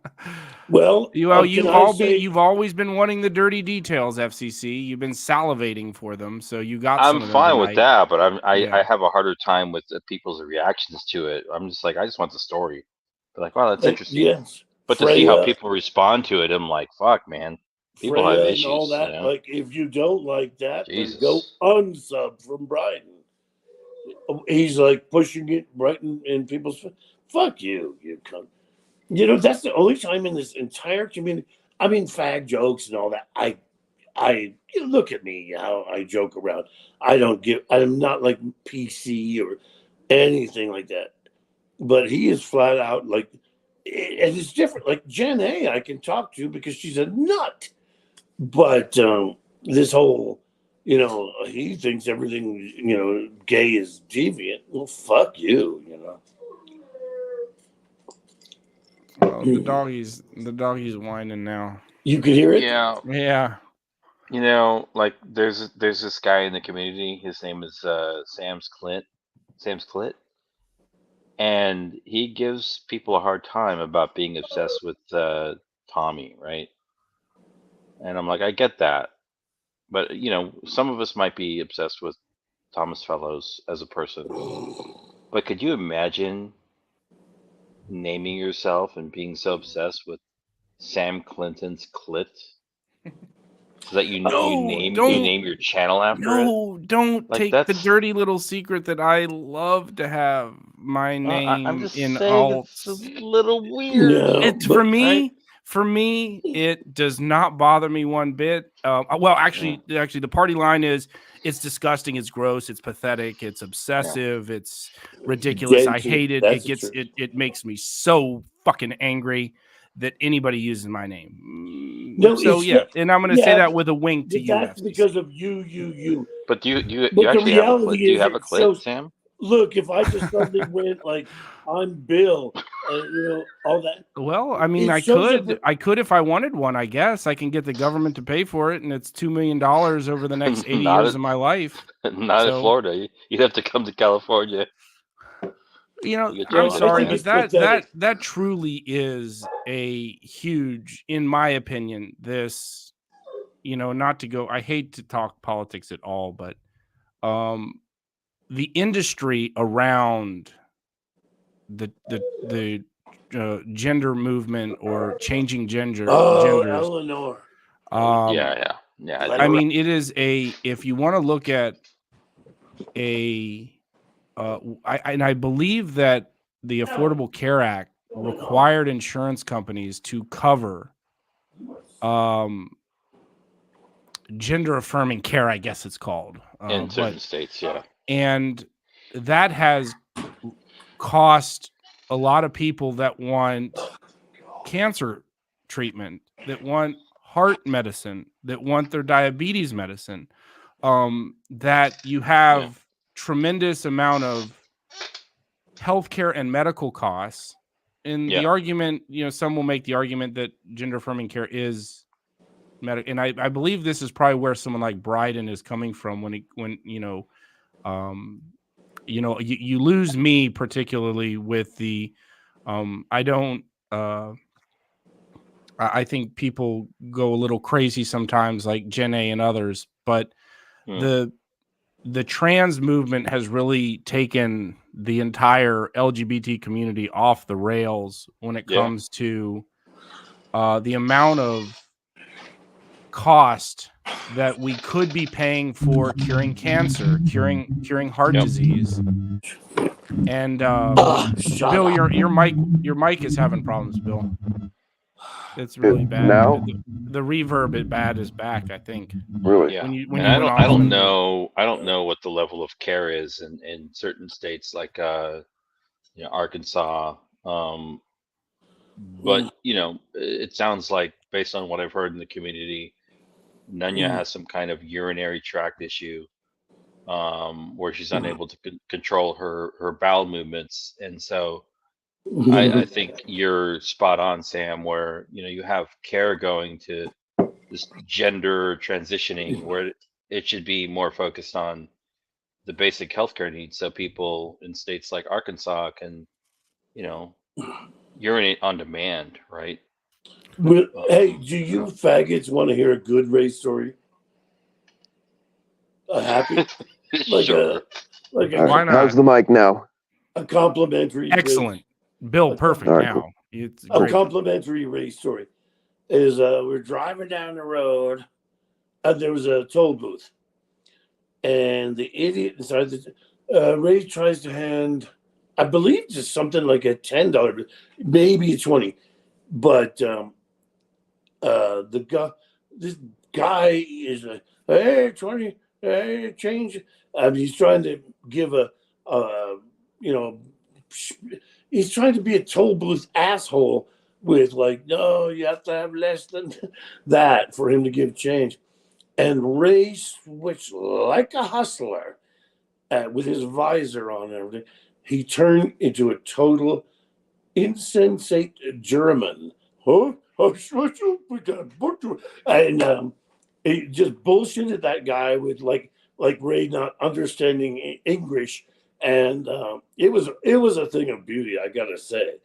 Well, can I say, you've always been wanting the dirty details, FCC. You've been salivating for them, so you got I'm some of them fine with tonight. that, but I Yeah. have a harder time with people's reactions to it. I'm just like, I just want the story. They're like, wow, that's interesting. yes, But to see how Freya, people respond to it, I'm like, fuck, man. People have Freya, and all issues, you that. know. Like, if you don't like that, then go Jesus. unsub from Biden. He's like pushing it right in people's. Fuck you, you cunt. You know, that's the only time in this entire community. I mean, fag jokes and all that. You look at me, how I joke around. I'm not like PC or anything like that. But he is flat out like, and it's different. Like Jen A, I can talk to because she's a nut. But this whole, he thinks everything, gay is deviant. Well, fuck you, Well, the doggy's whining now. You can hear it. Yeah. Yeah. You know, like there's this guy in the community. His name is Sam's Clit, and he gives people a hard time about being obsessed with Tommy, right? And I'm like, I get that, but some of us might be obsessed with Thomas Fellows as a person. But could you imagine naming yourself and being so obsessed with Sam Clinton's clit, so that No, you don't name your channel after it? don't Like take the that's dirty little secret that I love to have my I'm name just in saying it's a alts. little weird, No, It but right? for me, it does not bother me one bit. Well, Yeah, actually, the party line is it's disgusting, it's gross, it's pathetic, it's yeah. obsessive, it's ridiculous. I Gatekeeping. hate it. That's the truth. It makes me so fucking angry that anybody uses my name. No, So it's yeah, not. and I'm going to say Yeah, that with a wink to but you, that's because FCC. of you. But do you But the actually have a clit? reality Do you is, have a it clit, shows. Sam? Look, if I just suddenly went like, I'm Bill, all that, Well, I mean, it shows up. I could if I wanted one. I guess I can get the government to pay for it, and it's $2 million over the next 80 Not years at of my life. not in So, Florida. You'd have to come to California to get I'm Well, I treated, sorry, think Sam. but it's pathetic. that truly is a huge, in my opinion, this, not to go. I hate to talk politics at all, but the industry around the gender movement or changing Oh, genders. Eleanor. Yeah. Let I her. mean, it is if you want to look at I believe that the Affordable Care Act required insurance companies to cover gender affirming care, I guess it's called. In certain states, yeah. And that has cost a lot of people that want cancer treatment, that want heart medicine, that want their diabetes medicine, that you have tremendous amount of healthcare and medical costs. And the argument, some will make the argument that gender affirming care is medical. And I believe this is probably where someone like Bryden is coming from when you lose me particularly with the I don't I think people go a little crazy sometimes, like Jen A and others, but the trans movement has really taken the entire LGBT community off the rails when it comes to the amount of cost that we could be paying for curing cancer, curing heart disease. And Bill, your mic is having problems, Bill. It's really bad. Now? The reverb bad is back, I think. Really? Yeah. When And you went I don't mute. know what the level of care is in certain states like Arkansas. But it sounds like, based on what I've heard in the community, Nunya has some kind of urinary tract issue, where she's unable to control her bowel movements, and so I think you're spot on, Sam, where you have care going to this gender transitioning where it should be more focused on the basic healthcare needs, so people in states like Arkansas can, you know, urinate on demand, right? Hey, do you faggots want to hear a good race story? A happy, like Sure. a like All a right. Why How's not? the mic now? a complimentary race. Excellent. Bill, A, perfect All right, now. cool. It's a great. complimentary race story is we're driving down the road and there was a toll booth, and the idiot decides Ray tries to hand, I believe, just something like a $10, maybe a 20, but this guy is like, hey, 20, hey, change. He's trying to give you know, he's trying to be a toll booth asshole with like, no, you have to have less than that for him to give change. And Ray switched like a hustler with his visor on and everything. He turned into a total insensate German. Huh? And he just bullshitted that guy with like Ray not understanding English, and it was a thing of beauty, I gotta say,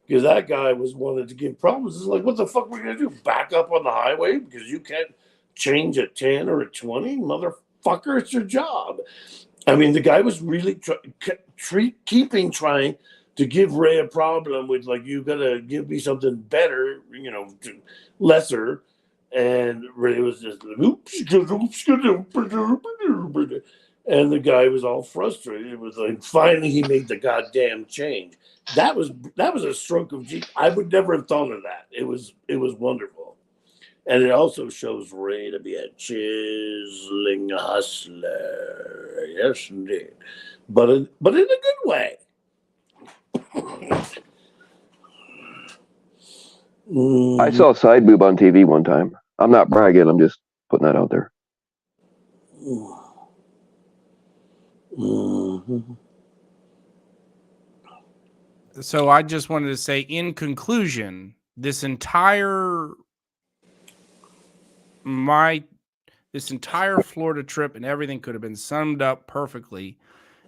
because that guy was wanted to give problems. It's like, what the fuck are we gonna do? Back up on the highway because you can't change a 10 or a 20, motherfucker? It's your job. I mean, the guy was really trying to give Ray a problem with like, you gotta give me something better, lesser. And Ray was just like, oops, and the guy was all frustrated. It was like, finally he made the goddamn change. That was a stroke of genius. I would never have thought of that. It was wonderful. And it also shows Ray to be a chiseling hustler. Yes, indeed. But in a good way. I saw side boob on TV one time. I'm not bragging. I'm just putting that out there. Mm-hmm. So I just wanted to say, in conclusion, this entire Florida trip and everything could have been summed up perfectly.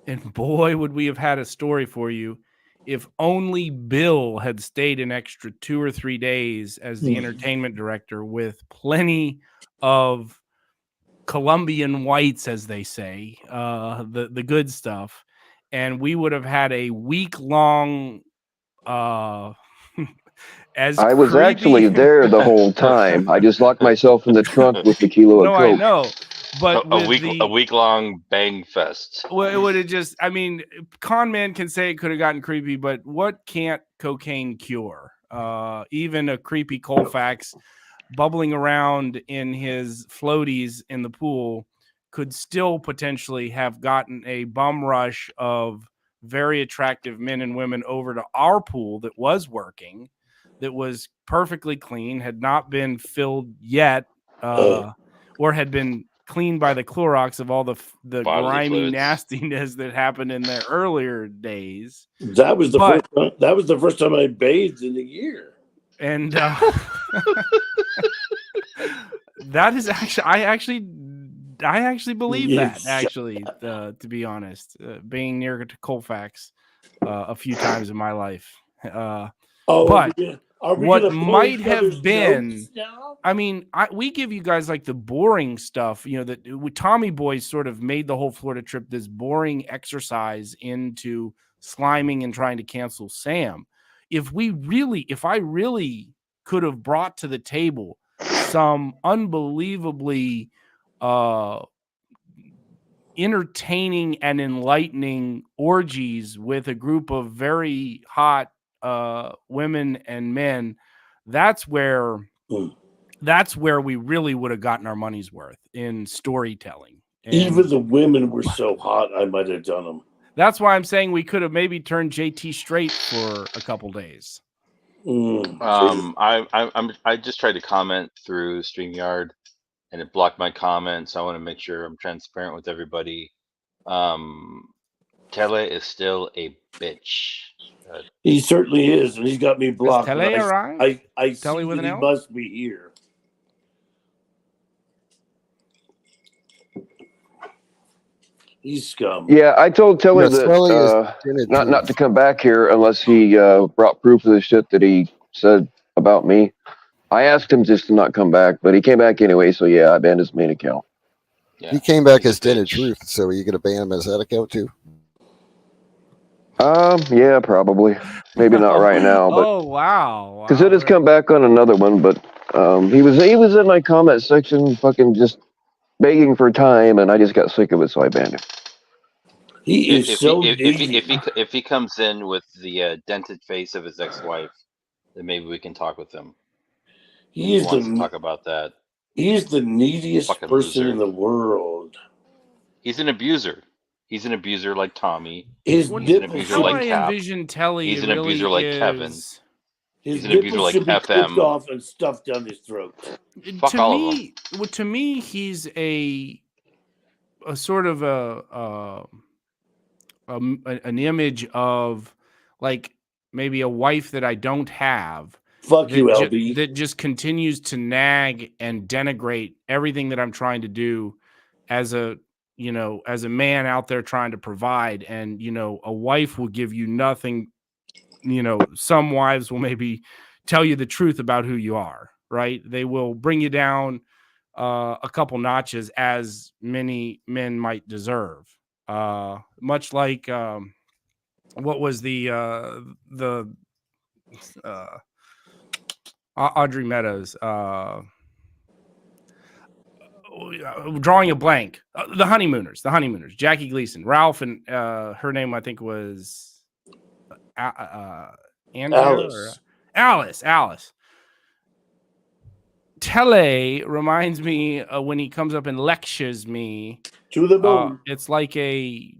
And boy, would we have had a story for you if only Bill had stayed an extra 2 or 3 days as the entertainment director with plenty of Colombian whites, as they say, the good stuff. And we would have had a week-long as I was creepy. actually there the whole time. I just locked myself in the trunk with the kilo of No, coke. I know. But a week long bang fest. Well, it would have just, I mean, con man can say it could have gotten creepy, but what can't cocaine cure? Even a creepy Colfax bubbling around in his floaties in the pool could still potentially have gotten a bum rush of very attractive men and women over to our pool that was working, that was perfectly clean, had not been filled yet, or had been cleaned by the Clorox of all the Bodily grimy fluids. nastiness that happened in their earlier days. That was the first time I bathed in a year. And that is actually, I actually believe that, actually, to be honest, being near to Colfax a few times in my life. But what might have been, I mean, we give you guys like the boring stuff, that Tommy Boy sort of made the whole Florida trip this boring exercise into sliming and trying to cancel Sam. If I really could have brought to the table some unbelievably entertaining and enlightening orgies with a group of very hot women and men, that's where we really would have gotten our money's worth in storytelling. And even the women were so hot, I might have done them. That's why I'm saying we could have maybe turned JT straight for a couple days. I just tried to comment through StreamYard and it blocked my comments. I want to make sure I'm transparent with everybody. Tele is still a bitch. He certainly is, and he's got me blocked. Tele And arrive? I Tele see with that an he L? must be here. He's scum. Yeah, I told Telly Yeah, Telly is that Dennis not to Truth. come back here unless he brought proof of the shit that he said about me. I asked him just to not come back, but he came back anyway. So yeah, I banned his main account. Yeah, He came back he's a as Dennis bitch. Truth, so are you going to ban him as that account too? Yeah, probably. Maybe not right now, but Oh wow. because it has come back on another one. But he was in my comment section, fucking just begging for time, and I just got sick of it, so I banned him. He is so needy. If he comes in with the dented face of his ex-wife, then maybe we can talk with him. He He is wants to the talk about that. He's the neediest Fucking person loser. in the world. He's an abuser. He's an abuser like Tommy. His When, He's an nipples abuser how should like I be Cap. envision Telly He's an really abuser like Kevin. is. his He's an abuser nipples like should be clipped FM. off and stuffed down his throat. Fuck all of them. To me, he's a sort of an image of like maybe a wife that I don't have. Fuck you, LB. That just continues to nag and denigrate everything that I'm trying to do as a man out there trying to provide. And a wife will give you nothing. Some wives will maybe tell you the truth about who you are, right? They will bring you down a couple notches, as many men might deserve. Much like what was the Audrey Meadows, drawing a blank, the honeymooners, Jackie Gleason, Ralph, and her name I think was Andrea or Alice. Tele reminds me when he comes up and lectures me to the bone. It's like a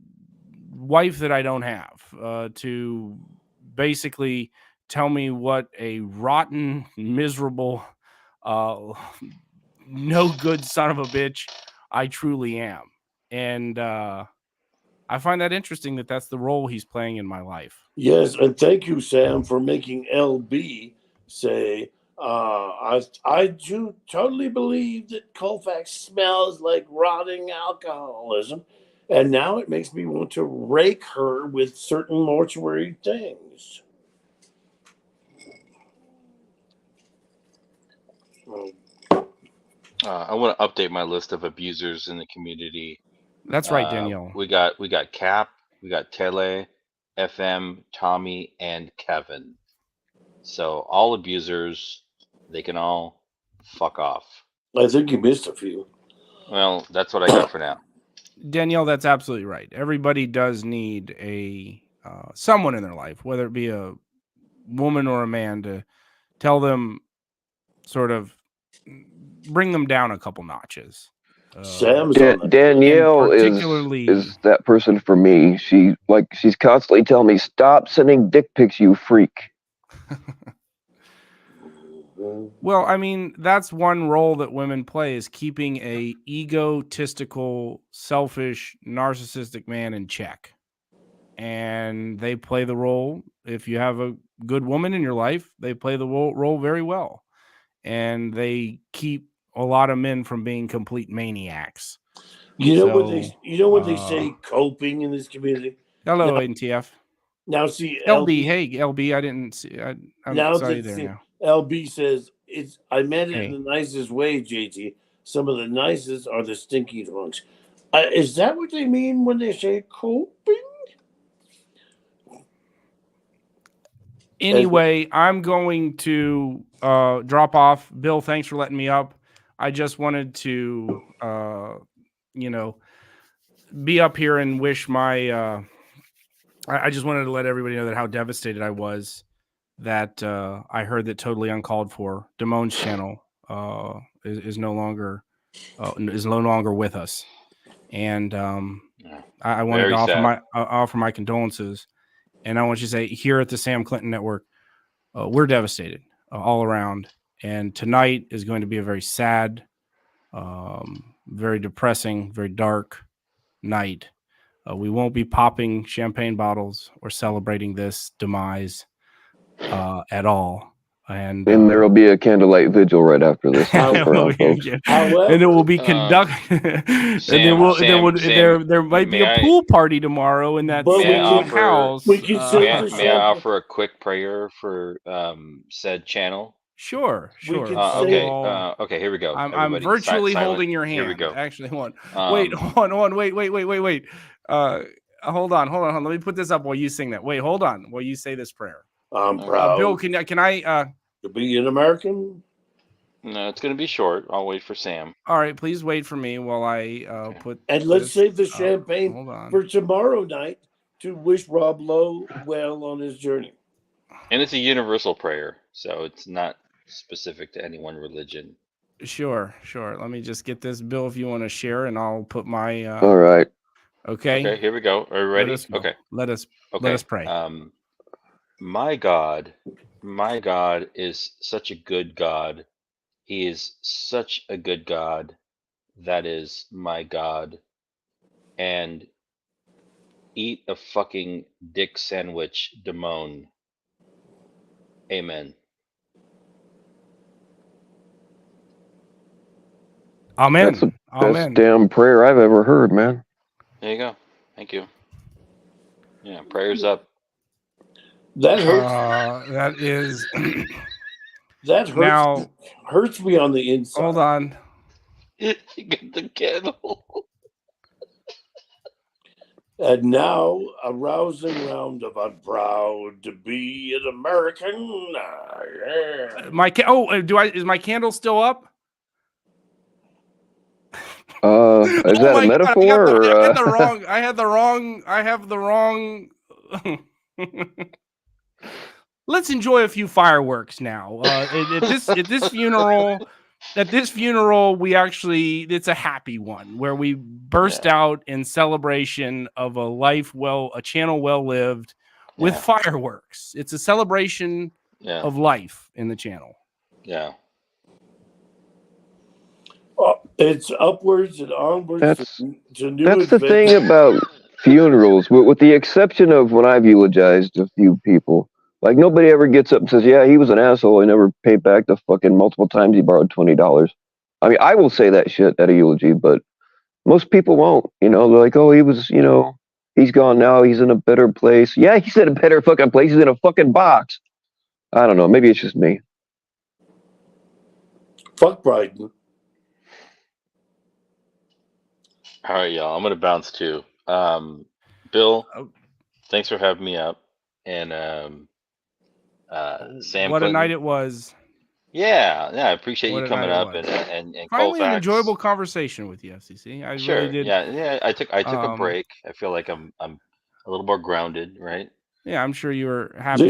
wife that I don't have to basically tell me what a rotten, miserable, no good son of a bitch I truly am. And I find that interesting that that's the role he's playing in my life. Yes, and thank you, Sam, for making LB say, I do totally believe that Colfax smells like rotting alcoholism, and now it makes me want to rake her with certain mortuary things. I want to update my list of abusers in the community. That's right, Danielle. We got Cap, we got Tele, FM, Tommy, and Kevin. So all abusers, they can all fuck off. I think you missed a few. Well, that's what I got for now. Danielle, that's absolutely right. Everybody does need a someone in their life, whether it be a woman or a man, to tell them, sort of bring them down a couple notches. Sam's on that. Danielle particularly is that person for me. She's constantly telling me, "Stop sending dick pics, you freak." Well, I mean, that's one role that women play, is keeping a egotistical, selfish, narcissistic man in check. And they play the role. If you have a good woman in your life, they play the role very well. And they keep a lot of men from being complete maniacs. You know what they say coping in this community? Hello, NTF. Now see LB, hey LB, I didn't see. I'm now sorry there now. LB says I meant it in the nicest way, JT. Some of the nicest are the stinky ones. Is that what they mean when they say coping? Anyway, I'm going to drop off. Bill, thanks for letting me up. I just wanted to, be up here and wish my. I just wanted to let everybody know that how devastated I was that I heard that Totally Uncalled For, Damon's channel, is no longer with us, and I wanted to offer my condolences, and I want you to say, here at the Sam Clinton Network, we're devastated all around, and tonight is going to be a very sad, very depressing, very dark night We won't be popping champagne bottles or celebrating this demise at all. And there will be a candlelight vigil right after this. and Stick around, folks. However, it will be conducted. And there might be a pool party tomorrow in that But same house. we can save the May I offer a quick prayer for said channel? Sure. can Okay, here we go. I'm Everybody, virtually silent. holding your hand. Here we go. Actually, hold on. Wait. Hold on. Wait. Hold on. Let me put this up while you sing that. Wait, hold on. While you say this prayer. I'm proud. Bill, can I to be an American? No, it's going to be short. I'll wait for Sam. All right, please wait for me while I put. And let's save the hold champagne on. for tomorrow night to wish Rob Lowe well on his journey. And it's a universal prayer, so it's not specific to any one religion. Sure. Let me just get this, Bill, if you want to share, and I'll put my. All right. Okay, here we go. Are you ready? Let us pray. My God is such a good God. He is such a good God. That is my God. And eat a fucking dick sandwich, Damone. Amen. Amen. That's the best damn prayer I've ever heard, man. There you go. Thank you. Yeah, prayers up. That hurts. That is. That hurts. Now, hurts me on the inside. Hold on. You get the candle. And now a rousing round of "I'm proud to be an American." Yeah. Is my candle still up? Is that a metaphor? I have the wrong. Let's enjoy a few fireworks now. At this funeral, we actually, it's a happy one where we burst out in celebration of a channel well lived with fireworks. It's a celebration of life in the channel. Yeah. It's upwards and onwards to new That's the thing about funerals, with the exception of when I've eulogized a few people. Like, nobody ever gets up and says, yeah, he was an asshole. He never paid back the fucking multiple times he borrowed $20. I mean, I will say that shit at a eulogy, but most people won't. They're like, oh, he was, he's gone now. He's in a better place. Yeah, he's in a better fucking place. He's in a fucking box. I don't know. Maybe it's just me. Fuck Biden. All right, y'all. I'm going to bounce too. Bill, thanks for having me up. And Sam what Clinton. A night it was. Yeah, I appreciate you coming up and finally Colfax. An enjoyable conversation with you, FCC. I really did. Yeah. I took a break. I feel like I'm a little more grounded, right? Yeah, I'm sure you were happy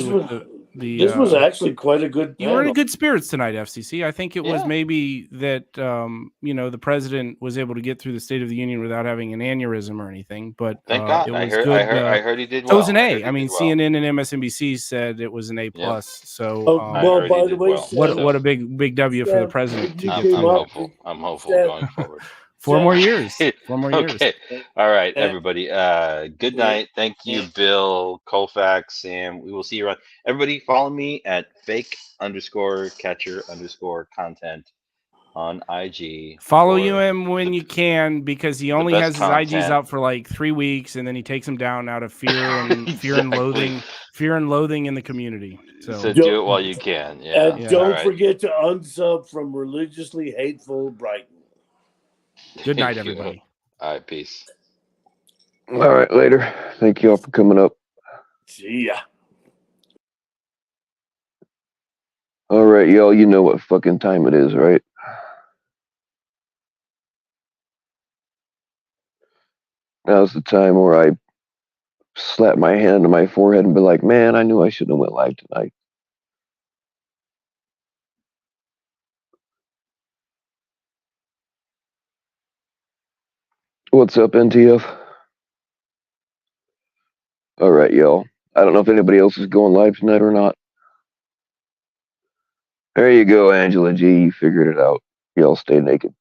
This was actually quite a good panel. You were in good spirits tonight, FCC. I think it was maybe that the president was able to get through the State of the Union without having an aneurysm or anything. But thank God. it was I good. I heard he did well. So it was an A. I mean, CNN and MSNBC said it was an A+. So by the way, what a big W for the president. I'm hopeful going forward. 4 more years. 4 more years. Okay. All right, everybody. Good night. Thank you, Bill, Colfax, Sam. We will see you around. Everybody, follow me at fake_catcher_content on IG. Follow him when you can, because he only has his IGs up for like 3 weeks, and then he takes them down out of fear and fear and loathing in the community. So do it while you can. Yeah. And don't forget to unsub from religiously hateful Brighton. Good night, everybody. All right, peace. All right, later. Thank you all for coming up. See ya. All right, y'all, you know what fucking time it is, right? Now's the time where I slap my hand on my forehead and be like, man, I knew I shouldn't have went live tonight. What's up, NTF? All right, y'all. I don't know if anybody else is going live tonight or not. There you go, Angela G. You figured it out. Y'all stay naked.